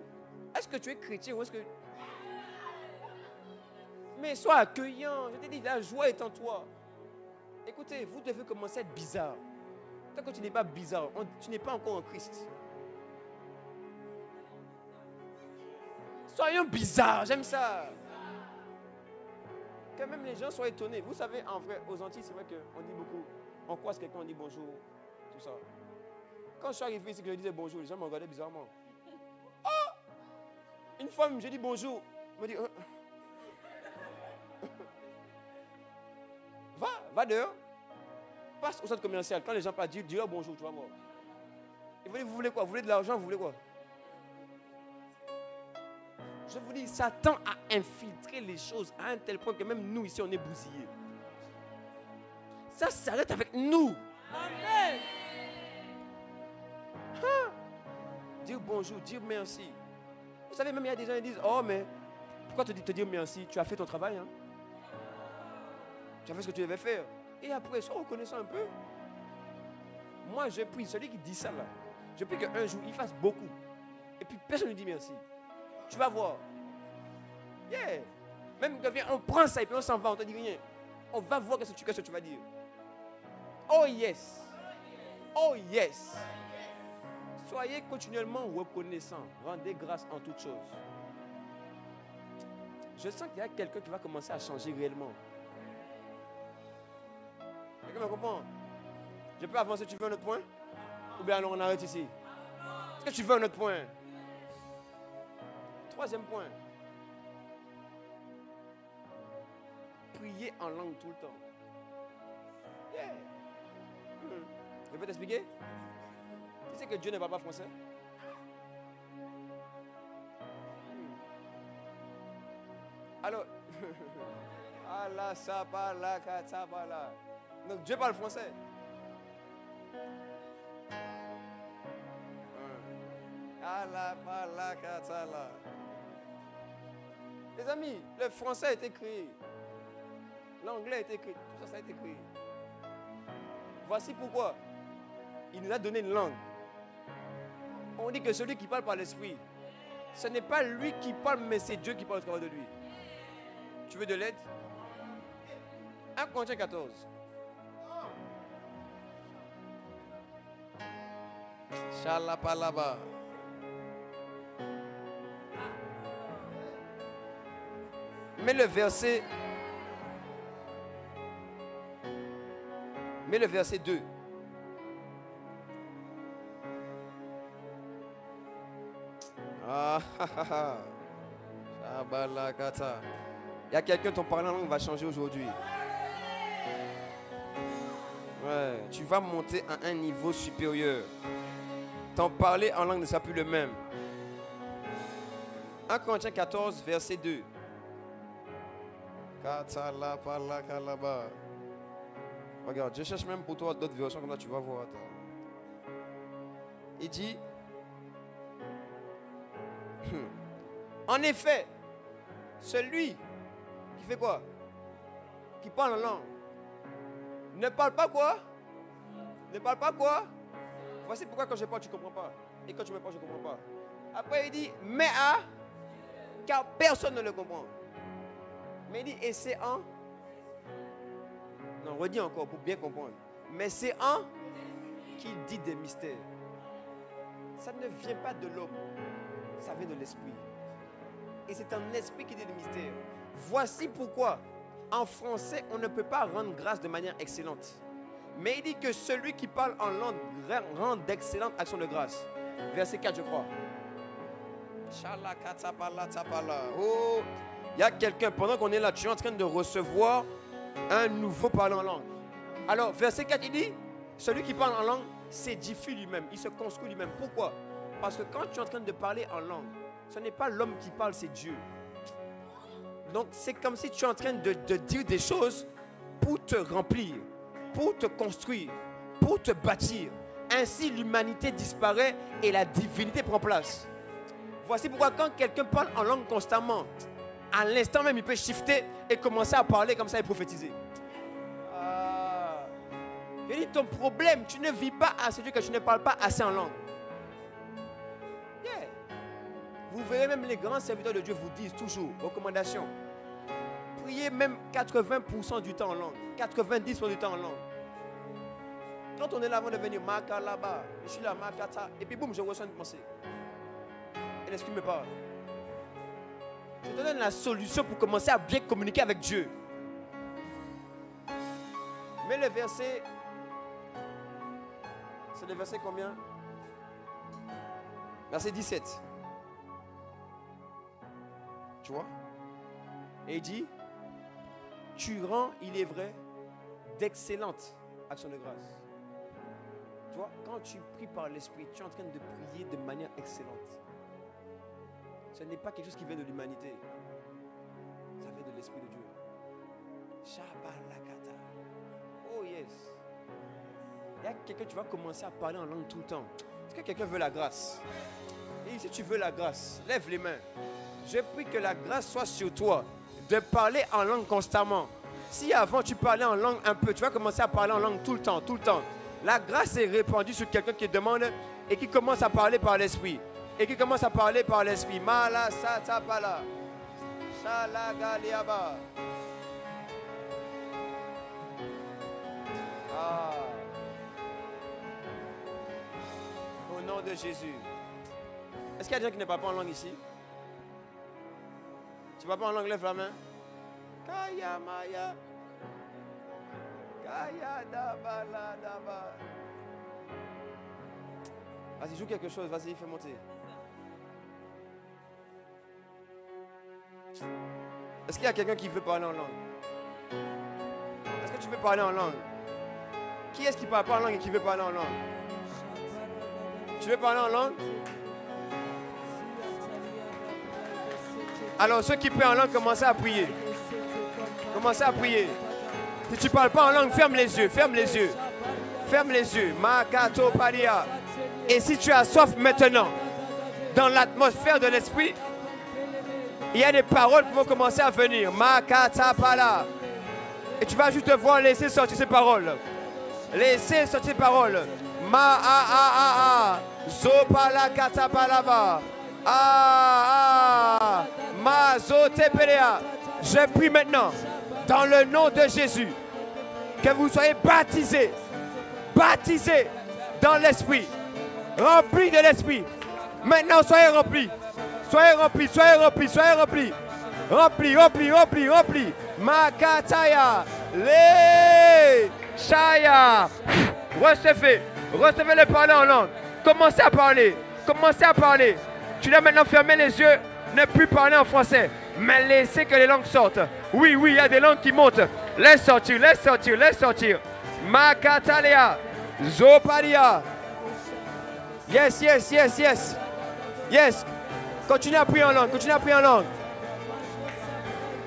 Est-ce que tu es chrétien ou est-ce que... Mais sois accueillant. Je t'ai dit, la joie est en toi. Écoutez, vous devez commencer à être bizarre. Tant que tu n'es pas bizarre, tu n'es pas encore en Christ. Soyons bizarres, j'aime ça. Que même les gens soient étonnés. Vous savez, en vrai, aux Antilles, c'est vrai qu'on dit beaucoup. On croise quelqu'un, on dit bonjour, tout ça. Quand je suis arrivé ici, que je disais bonjour, les gens me regardaient bizarrement. Oh! Une fois, j'ai dit bonjour. Il m'a dit, va dehors. Passe au centre commercial. Quand les gens partent, dis leur bonjour, tu vas voir. Ils vont dire, vous voulez quoi? Vous voulez de l'argent? Vous voulez quoi? Je vous dis, Satan a infiltré les choses à un tel point que même nous ici, on est bousillés. Ça s'arrête avec nous. Amen. Hein? Dire bonjour, dire merci. Vous savez, même il y a des gens qui disent, oh mais pourquoi te dire merci? Tu as fait ton travail, hein? Tu as fait ce que tu devais faire. Et après, sois reconnaissant un peu. Moi, je prie, celui qui dit ça là, je prie qu'un jour, il fasse beaucoup. Et puis personne ne dit merci. Tu vas voir. Yeah. Même quand on prend ça et puis on s'en va, on ne te dit rien. On va voir qu'est-ce que tu vas dire. Oh yes. Oh yes. Soyez continuellement reconnaissants. Rendez grâce en toutes choses. Je sens qu'il y a quelqu'un qui va commencer à changer réellement. Quelqu'un me comprend? Je peux avancer, tu veux un autre point? Ou bien alors on arrête ici? Est-ce que tu veux un autre point? Troisième point. Prier en langue tout le temps. Yeah. Je peux t'expliquer? Tu sais que Dieu ne parle pas français? Alors, Allah sabala katabala. Donc Dieu parle français. Allah bala katala. Les amis, le français a été créé. L'anglais a été créé. Tout ça, ça a été créé. Voici pourquoi il nous a donné une langue. On dit que celui qui parle par l'esprit, ce n'est pas lui qui parle, mais c'est Dieu qui parle au travers de lui. Tu veux de l'aide? 1 Corinthiens 14. Shalapalaba. Mets le verset 2. Il y a quelqu'un, ton parlant langue va changer aujourd'hui. Ouais, tu vas monter à un niveau supérieur. T'en parler en langue ne sera plus le même. 1 Corinthiens 14, verset 2. Regarde, je cherche même pour toi d'autres versions comme ça, tu vas voir. Attends. Il dit, en effet, celui qui fait quoi? Qui parle en langue. Ne parle pas quoi? Ne parle pas quoi? Voici pourquoi quand je parle, tu ne comprends pas. Et quand tu me parles, je ne comprends pas. Après, il dit, mais à, car personne ne le comprend. Mais il dit, et c'est en. Non, redis encore pour bien comprendre. Mais c'est en qu'il dit des mystères. Ça ne vient pas de l'homme, ça vient de l'esprit. Et c'est un esprit qui dit des mystères. Voici pourquoi, en français, on ne peut pas rendre grâce de manière excellente. Mais il dit que celui qui parle en langue rend d'excellentes actions de grâce. Verset 4, je crois. Oh, il y a quelqu'un, pendant qu'on est là, tu es en train de recevoir un nouveau parler en langue. Alors, verset 4, il dit, celui qui parle en langue s'édifie lui-même, il se construit lui-même. Pourquoi? Parce que quand tu es en train de parler en langue, ce n'est pas l'homme qui parle, c'est Dieu. Donc, c'est comme si tu es en train de dire des choses pour te remplir, pour te construire, pour te bâtir. Ainsi, l'humanité disparaît et la divinité prend place. Voici pourquoi quand quelqu'un parle en langue constamment, à l'instant même, il peut shifter et commencer à parler comme ça et prophétiser. Il dit, ton problème, tu ne vis pas assez Dieu que tu ne parles pas assez en langue. Yeah. Vous verrez même les grands serviteurs de Dieu vous disent toujours, recommandation, priez même 80% du temps en langue, 90% du temps en langue. Quand on est là avant de venir, Maka là-bas, je suis là, Makata, et puis boum, je ressens une pensée. Et l'esprit me parle. Je te donne la solution pour commencer à bien communiquer avec Dieu. Mais le verset, c'est le verset combien? Verset 17. Tu vois? Et il dit, tu rends, il est vrai, d'excellentes actions de grâce. Tu vois, quand tu pries par l'esprit, tu es en train de prier de manière excellente. Ce n'est pas quelque chose qui vient de l'humanité. Ça vient de l'Esprit de Dieu. Shabalakata. Oh yes. Il y a quelqu'un, tu vas commencer à parler en langue tout le temps. Est-ce que quelqu'un veut la grâce? Et si tu veux la grâce, lève les mains. Je prie que la grâce soit sur toi de parler en langue constamment. Si avant tu parlais en langue un peu, tu vas commencer à parler en langue tout le temps, tout le temps. La grâce est répandue sur quelqu'un qui demande et qui commence à parler par l'Esprit. Et qui commence à parler par l'esprit. Mala sata pala. Shalagaliaba. Ah. Au nom de Jésus. Est-ce qu'il y a des gens qui ne parlent pas en langue ici? Tu ne parles pas en langue, lève la main. Kaya maya. Kaya daba la daba. Vas-y, joue quelque chose, vas-y, fais monter. Est-ce qu'il y a quelqu'un qui veut parler en langue? Est-ce que tu veux parler en langue? Qui est-ce qui ne parle pas en langue et qui veut parler en langue? Tu veux parler en langue? Alors ceux qui prient en langue, commencez à prier. Commencez à prier. Si tu ne parles pas en langue, ferme les yeux, ferme les yeux. Ferme les yeux. Makato paria. Et si tu as soif maintenant, dans l'atmosphère de l'esprit, il y a des paroles qui vont commencer à venir. Makata pala. Et tu vas juste devoir laisser sortir ces paroles. Laissez sortir ces paroles. Ma a a a a. Zopala kata palava. Ah ah. Ma zotepelea. Je prie maintenant, dans le nom de Jésus, que vous soyez baptisés. Baptisés dans l'esprit. Remplis de l'esprit. Maintenant, soyez remplis. Soyez remplis, soyez remplis, soyez remplis. Remplis, remplis, remplis, remplis. Makataya. Le Shaya. Recevez. Recevez le parler en langue. Commencez à parler. Commencez à parler. Tu dois maintenant fermer les yeux. Ne plus parler en français. Mais laissez que les langues sortent. Oui, oui, il y a des langues qui montent. Laisse sortir, laisse sortir, laisse sortir. Makatalea. Zopalia. Yes, yes, yes, yes. Yes. Continue à prier en langue, continue à prier en langue.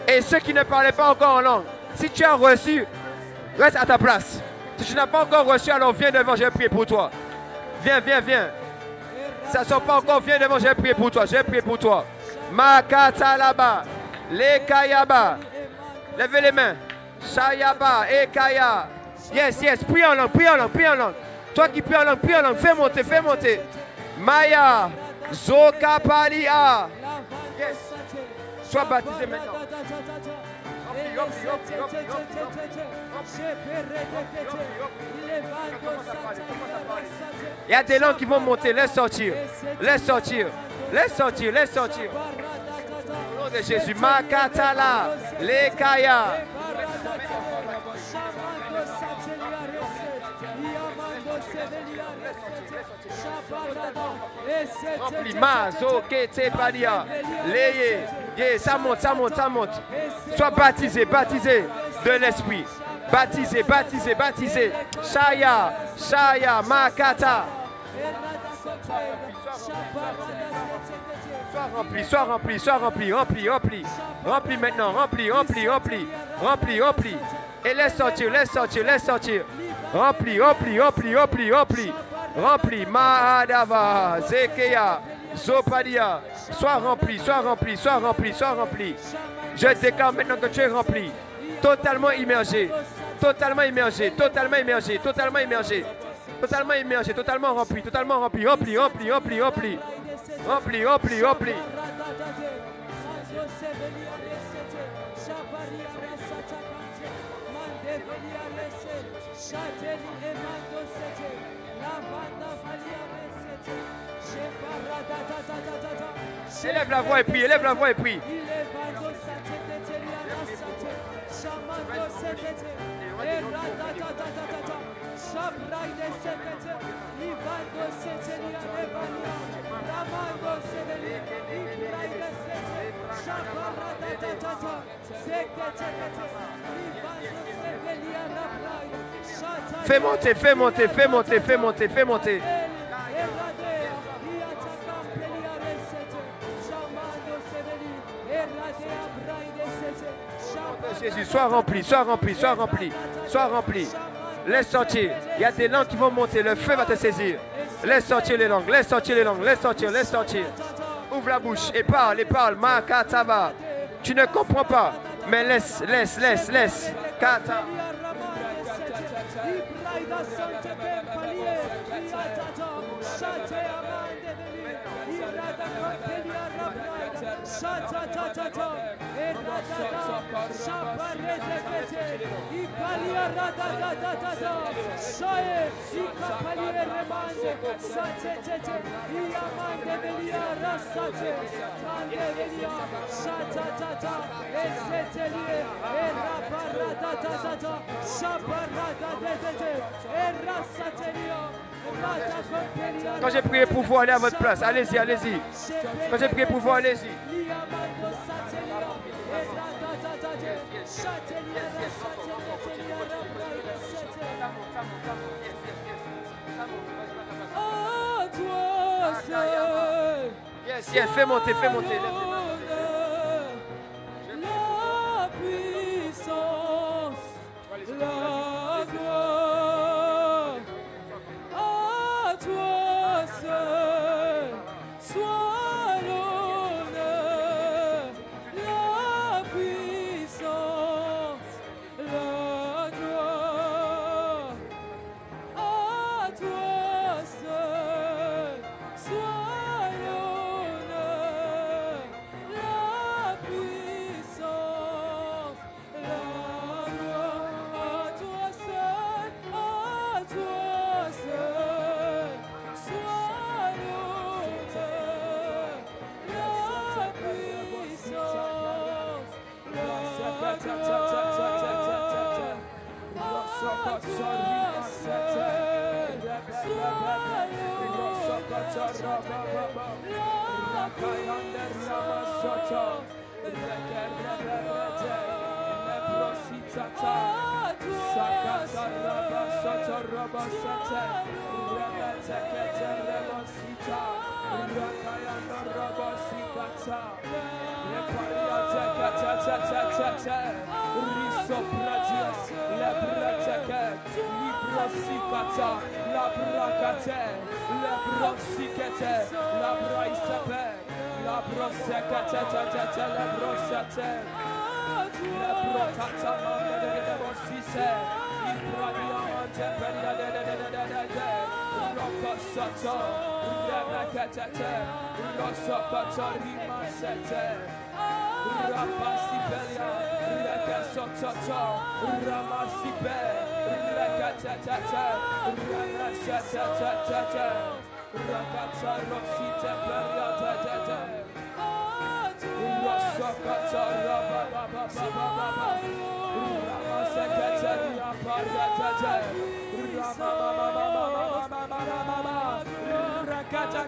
Et ceux qui ne parlaient pas encore en langue, si tu as reçu, reste à ta place. Si tu n'as pas encore reçu, alors viens devant, je vais prier pour toi. Viens, viens, viens. Ça ne sort pas encore, viens devant, je vais prier pour toi, je vais prier pour toi. Makatalaba, Lekayaba. Levez les mains. Shayaba, Ekaya. Yes, yes, prie en langue, prie en langue, prie en langue. Toi qui prie en langue, fais monter, fais monter. Maya, Zokapalia. Yes. Sois baptisé maintenant. Il y a des langues qui vont monter, laisse sortir. Laisse sortir. Laisse sortir, laisse sortir. Au nom de Jésus, Makatala, Lekaya. Remplis, Mazo, Kete, Palia, Leye, ça monte, ça monte, ça monte. Sois baptisé, baptisé de l'esprit. Baptisé, baptisé, baptisé. Shaya, Shaya, Makata. Sois rempli, sois rempli, sois rempli, rempli, rempli. Rempli maintenant, rempli, rempli, rempli. Rempli, rempli. Et laisse sortir, laisse sortir, laisse sortir. Rempli, rempli, rempli, rempli, rempli. Rempli, Mahadava, Zekeya, Zopadia. Sois rempli, sois rempli, sois rempli, sois rempli. Je déclare maintenant que tu es rempli. Totalement immergé. Totalement immergé, totalement immergé, totalement immergé. Totalement immergé, totalement rempli, totalement rempli, rempli, rempli, rempli, rempli. Rempli, rempli, rempli. Élève la voix et prie, élève la voix et prie. Fais monter, fais monter, fais monter, fais monter, fais monter. Jésus, sois rempli, sois rempli, sois rempli, sois rempli. Laisse sortir. Il y a des langues qui vont monter. Le feu va te saisir. Laisse sortir les langues, laisse sortir les langues, laisse sortir, laisse sortir. Ouvre la bouche et parle, et parle. Makatava. Tu ne comprends pas, mais laisse, laisse, laisse, laisse. Kata. Quand j'ai prié pour vous, allez à votre place. Allez-y, allez-y. Quand j'ai prié pour vous, allez-y. Yes, yes, fais monter, fais monter. La puissance, la gloire, à toi seul soit l'honneur, la puissance, la gloire, à toi seul soit l'honneur, la puissance, la gloire, à toi seul soit l'honneur, la puissance, Lebrositata, Sakata Rabasata Rabasata, Rebetekete Rebosita, Rakayana Rabasikata, Lepariatekete, Risopratias, Lebreteke, Librosikata, Labrakate, Lebrosikete, Labraisepe, Labrosekete, Lebrosete, Lebrokata, Lebosise, Ibradiamante, Periade, Rokosoto, Rebekete, Rosokota, Rimasete, Rapasipelia, Rekesototo, Ramasipe, Rekatete, Remesetete, Rakata Rosite Periate, Rosokota, Rabababababa, Ramasekete, Pariate, Ramamamamamamamamamama, Rakata,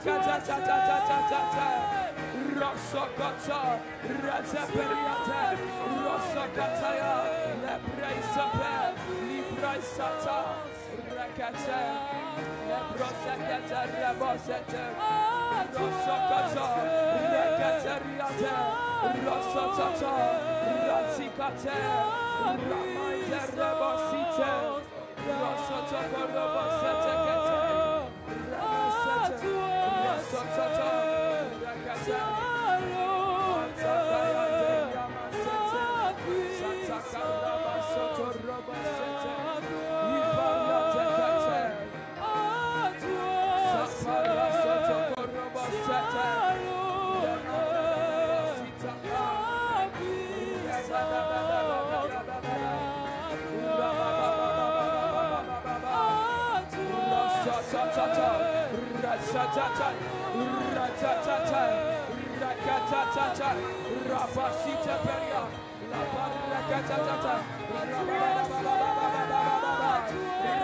Rosokota, Razeperiate, Rosokataya, Lebraisape, Libraisata, Rakate, Lebrosekete, Rebosete, Rosokota, Rekateriate, Rosotata, Razikate, Ramaite Rebosite, Rosotoko Robosete, Ramasete, Rosotata, Rapasita Peria, La Paracatata,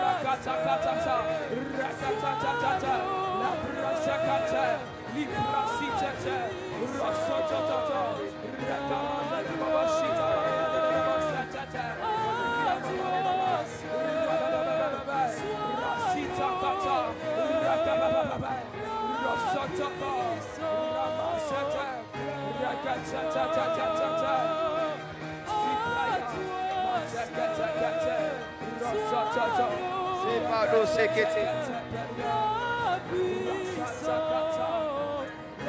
Rakatata, Rakatata, La Brasacata, Librasita, Rosotata, Rakamanda, Babashita, Rasita Kata, Rakababa, Rosotapa, Ramasata.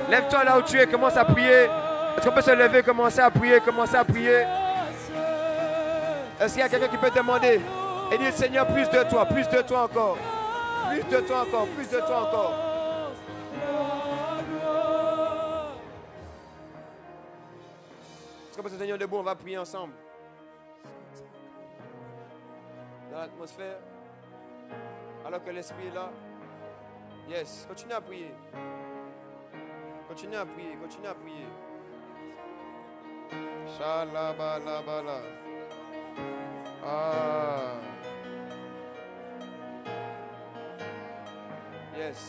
Lève-toi là où tu es, commence à prier. Est-ce qu'on peut se lever, commencer à prier, commencer à prier? Est-ce qu'il y a quelqu'un qui peut demander et dire Seigneur, plus de toi encore, plus de toi encore, plus de toi encore. Est-ce qu'on peut se tenir debout, on va prier ensemble. Dans l'atmosphère, alors que l'Esprit est là. Yes, continue à prier. Continue à prier, continue à prier. Shalabalabala. Ah. Yes.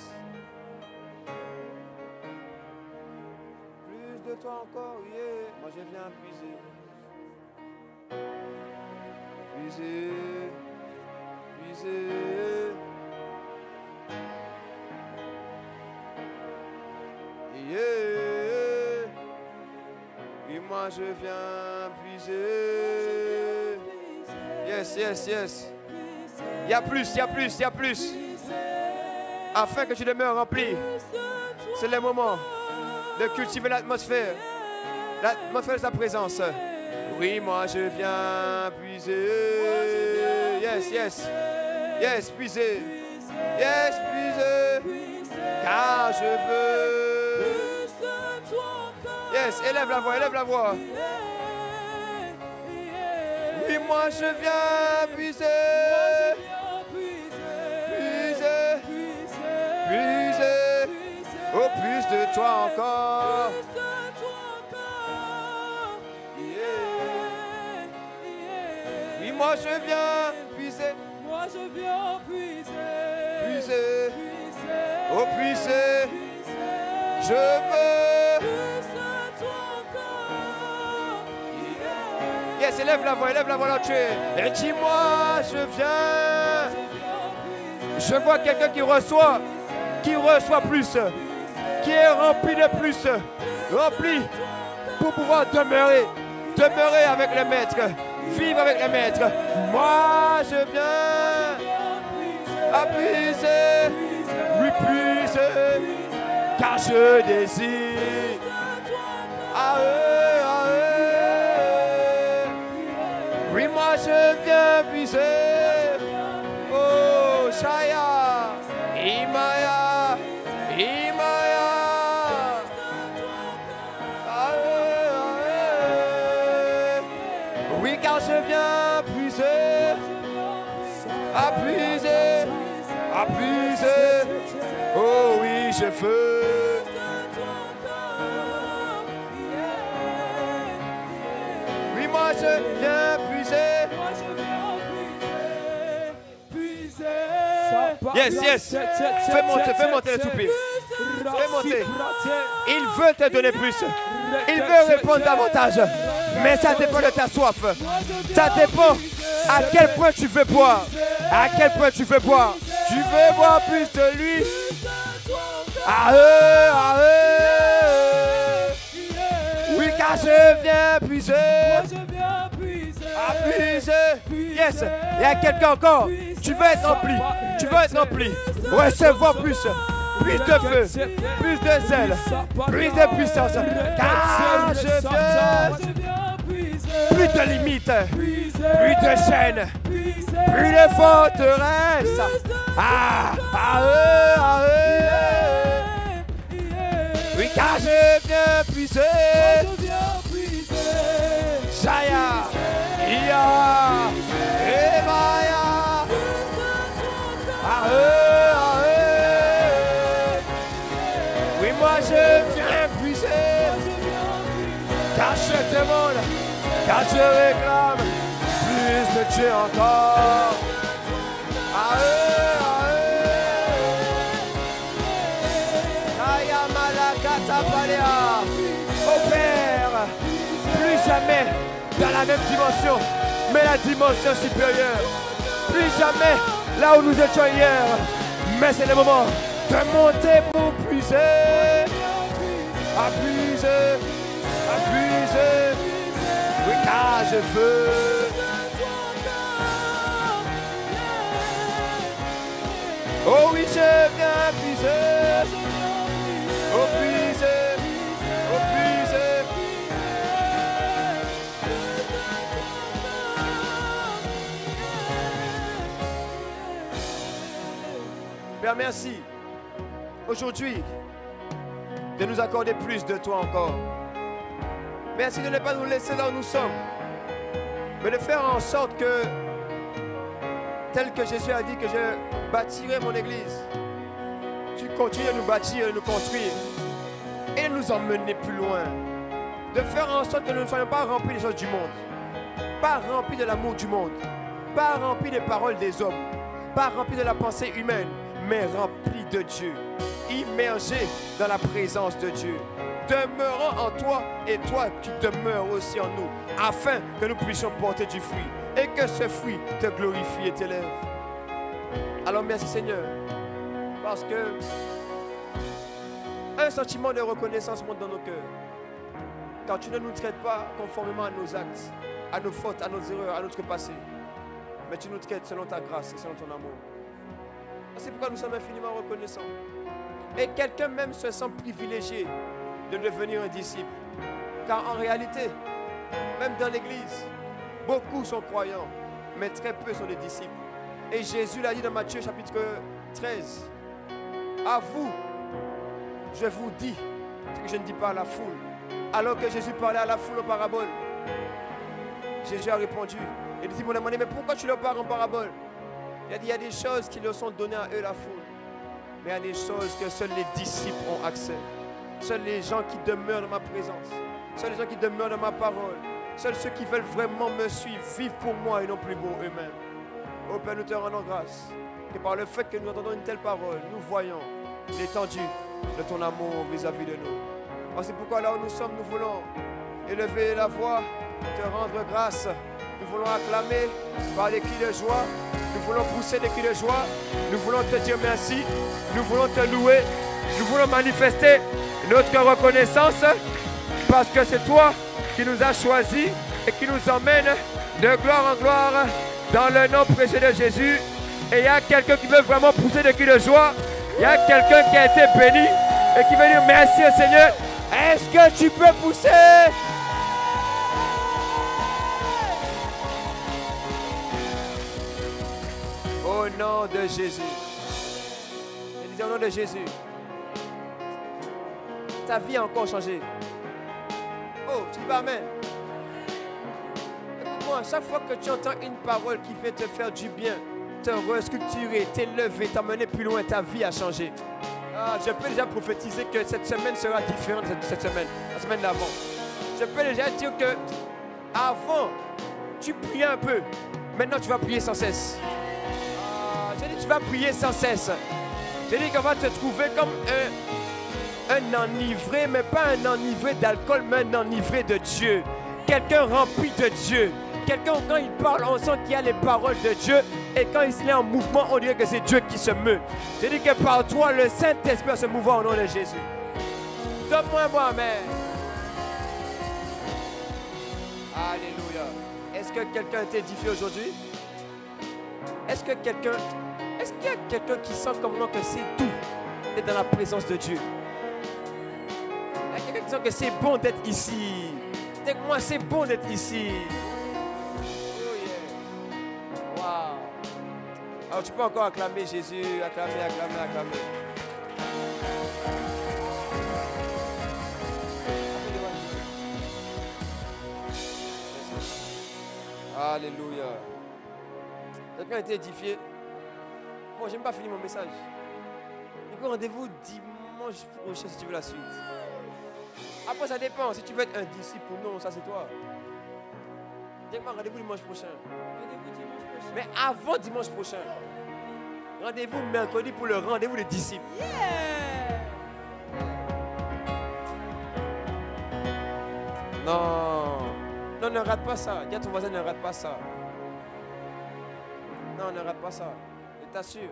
Plus de toi encore, yeah. Moi je viens puiser. Puiser. Puiser. Yeah. Et moi je viens puiser. Yes, yes, yes. Il y a plus, il y a plus, il y a plus. Afin que tu demeures rempli. C'est le moment de cultiver l'atmosphère. L'atmosphère de sa présence. Oui, moi je viens puiser. Yes, yes. Yes, puiser. Yes, puiser. Car je veux. Yes, élève la voix, élève la voix. Oui, moi je viens puiser. Puiser. Puiser. Oh, plus de toi encore. Oui, moi je viens puiser. Moi je viens puiser. Puiser. Oh, puiser. Je veux. Yes, élève la voix là tu es. Et dis-moi, je viens. Je vois quelqu'un qui reçoit plus, qui est rempli de plus, rempli pour pouvoir demeurer avec le maître, vivre avec le maître. Moi, je viens à puiser, lui puiser, car je désire à eux. Oui, moi je viens puiser. Oh, Shaya, Imaya. Oui, car je viens puiser, à puiser. Oh oui, je veux. Oui, moi je viens puiser. Yes. Fais monter le soupir. Fais monter. Il veut te donner plus. Il veut répondre davantage. Mais ça dépend de ta soif. Ça dépend à quel point tu veux boire. À quel point tu veux boire. Tu veux boire plus de lui. Oui, car je viens puiser. À puiser. Yes. Il y a quelqu'un encore. Tu veux être rempli. Recevoir plus. Plus de feu, plus de zèle, plus de puissance. Car je viens. Plus de limites, plus de chaînes, plus de forteresses. Oui, car je viens puiser. Shaya, Ia, Emaya. Oui, moi je viens puiser. Car je demande, car je réclame plus de Dieu encore. Oh Père, plus jamais dans la même dimension, mais la dimension supérieure. Plus jamais là où nous étions hier, mais c'est le moment de monter pour puiser. À puiser. Oui, car je veux. Oh oui, je viens puiser. Oh puiser. Père, merci aujourd'hui de nous accorder plus de toi encore. Merci de ne pas nous laisser là où nous sommes, mais de faire en sorte que, tel que Jésus a dit que je bâtirai mon église, tu continues de nous bâtir, de nous construire et de nous emmener plus loin. De faire en sorte que nous ne soyons pas remplis des choses du monde, pas remplis de l'amour du monde, pas remplis des paroles des hommes, pas remplis de la pensée humaine, mais remplis de Dieu, immergés dans la présence de Dieu, demeurant en toi et toi qui demeures aussi en nous, afin que nous puissions porter du fruit et que ce fruit te glorifie et t'élève. Alors merci Seigneur, parce que un sentiment de reconnaissance monte dans nos cœurs, car tu ne nous traites pas conformément à nos actes, à nos fautes, à nos erreurs, à notre passé, mais tu nous traites selon ta grâce et selon ton amour. C'est pourquoi nous sommes infiniment reconnaissants. Et quelqu'un même se sent privilégié de devenir un disciple. Car en réalité, même dans l'église, beaucoup sont croyants, mais très peu sont des disciples. Et Jésus l'a dit dans Matthieu chapitre 13. À vous, je vous dis ce que je ne dis pas à la foule. Alors que Jésus parlait à la foule en parabole, Jésus a répondu. Et les disciples ont demandé, mais pourquoi tu leur parles en parabole? Il a dit, il y a des choses qui leur sont données à eux, la foule. Mais il y a des choses que seuls les disciples ont accès. Seuls les gens qui demeurent dans ma présence. Seuls les gens qui demeurent dans ma parole. Seuls ceux qui veulent vraiment me suivre, vivent pour moi et non plus pour eux-mêmes. Oh Père, nous te rendons grâce. Que par le fait que nous entendons une telle parole, nous voyons l'étendue de ton amour vis-à-vis de nous. Alors c'est pourquoi là où nous sommes, nous voulons élever la voix, te rendre grâce Nous voulons acclamer par des cris de joie. Nous voulons pousser des cris de joie. Nous voulons te dire merci. Nous voulons te louer. Nous voulons manifester notre reconnaissance parce que c'est toi qui nous as choisis et qui nous emmène de gloire en gloire dans le nom précieux de Jésus. Et il y a quelqu'un qui veut vraiment pousser des cris de joie. Il y a quelqu'un qui a été béni et qui veut dire merci au Seigneur. Est-ce que tu peux pousser? Au nom de Jésus. Je disais au nom de Jésus. Ta vie a encore changé. Oh, tu dis pas amen. Écoute-moi, chaque fois que tu entends une parole qui fait te faire du bien, te restructurer, t'élever, t'emmener plus loin, ta vie a changé. Ah, je peux déjà prophétiser que cette semaine sera différente de cette semaine, la semaine d'avant. Je peux déjà dire que avant, tu priais un peu. Maintenant, tu vas prier sans cesse. Ah, j'ai dit, tu vas prier sans cesse. J'ai dit qu'on va te trouver comme un enivré, mais pas un enivré d'alcool, mais un enivré de Dieu. Quelqu'un rempli de Dieu. Quelqu'un, quand il parle, on sent qu'il y a les paroles de Dieu. Et quand il est en mouvement, on dirait que c'est Dieu qui se meut. J'ai dit que par toi, le Saint-Esprit se mouvoir au nom de Jésus. Donne-moi un bon amen. Alléluia. Est-ce que quelqu'un a été édifié aujourd'hui? Est-ce qu'il y a quelqu'un qui sent comme moi que c'est doux d'être dans la présence de Dieu? Il y a quelqu'un qui sent que c'est bon d'être ici. Dites moi, c'est bon d'être ici. Alors tu peux encore acclamer Jésus, acclamer. Alléluia. Quelqu'un a été édifié? Bon, je n'ai pas fini mon message. Du coup, rendez-vous dimanche prochain si tu veux la suite. Après, ça dépend. Si tu veux être un disciple ou non, ça c'est toi. Dis-moi, rendez-vous dimanche prochain. Mais avant dimanche prochain, rendez-vous mercredi pour le rendez-vous des disciples. Yeah! Non, ne rate pas ça. Dis à ton voisin, ne rate pas ça. Non, ne rate pas ça. Je t'assure.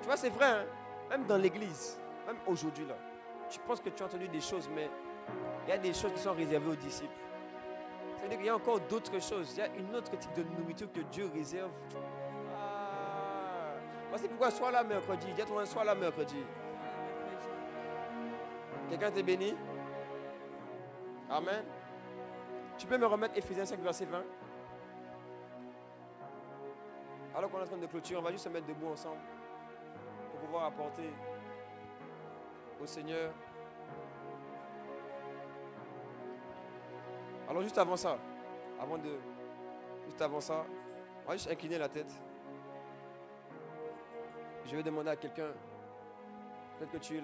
Tu vois, c'est vrai, hein? Même dans l'église, même aujourd'hui, là, tu penses que tu as entendu des choses, mais il y a des choses qui sont réservées aux disciples. C'est-à-dire qu'il y a encore d'autres choses. Il y a une autre type de nourriture que Dieu réserve. Voici pourquoi sois là mercredi. Dis à toi, sois là mercredi. Quelqu'un t'est béni? Amen. Tu peux me remettre Éphésiens 5, verset 20? Alors qu'on est en train de clôturer, on va juste se mettre debout ensemble pour pouvoir apporter au Seigneur. Alors juste avant ça, on va juste incliner la tête. Je vais demander à quelqu'un, peut-être que tu es là.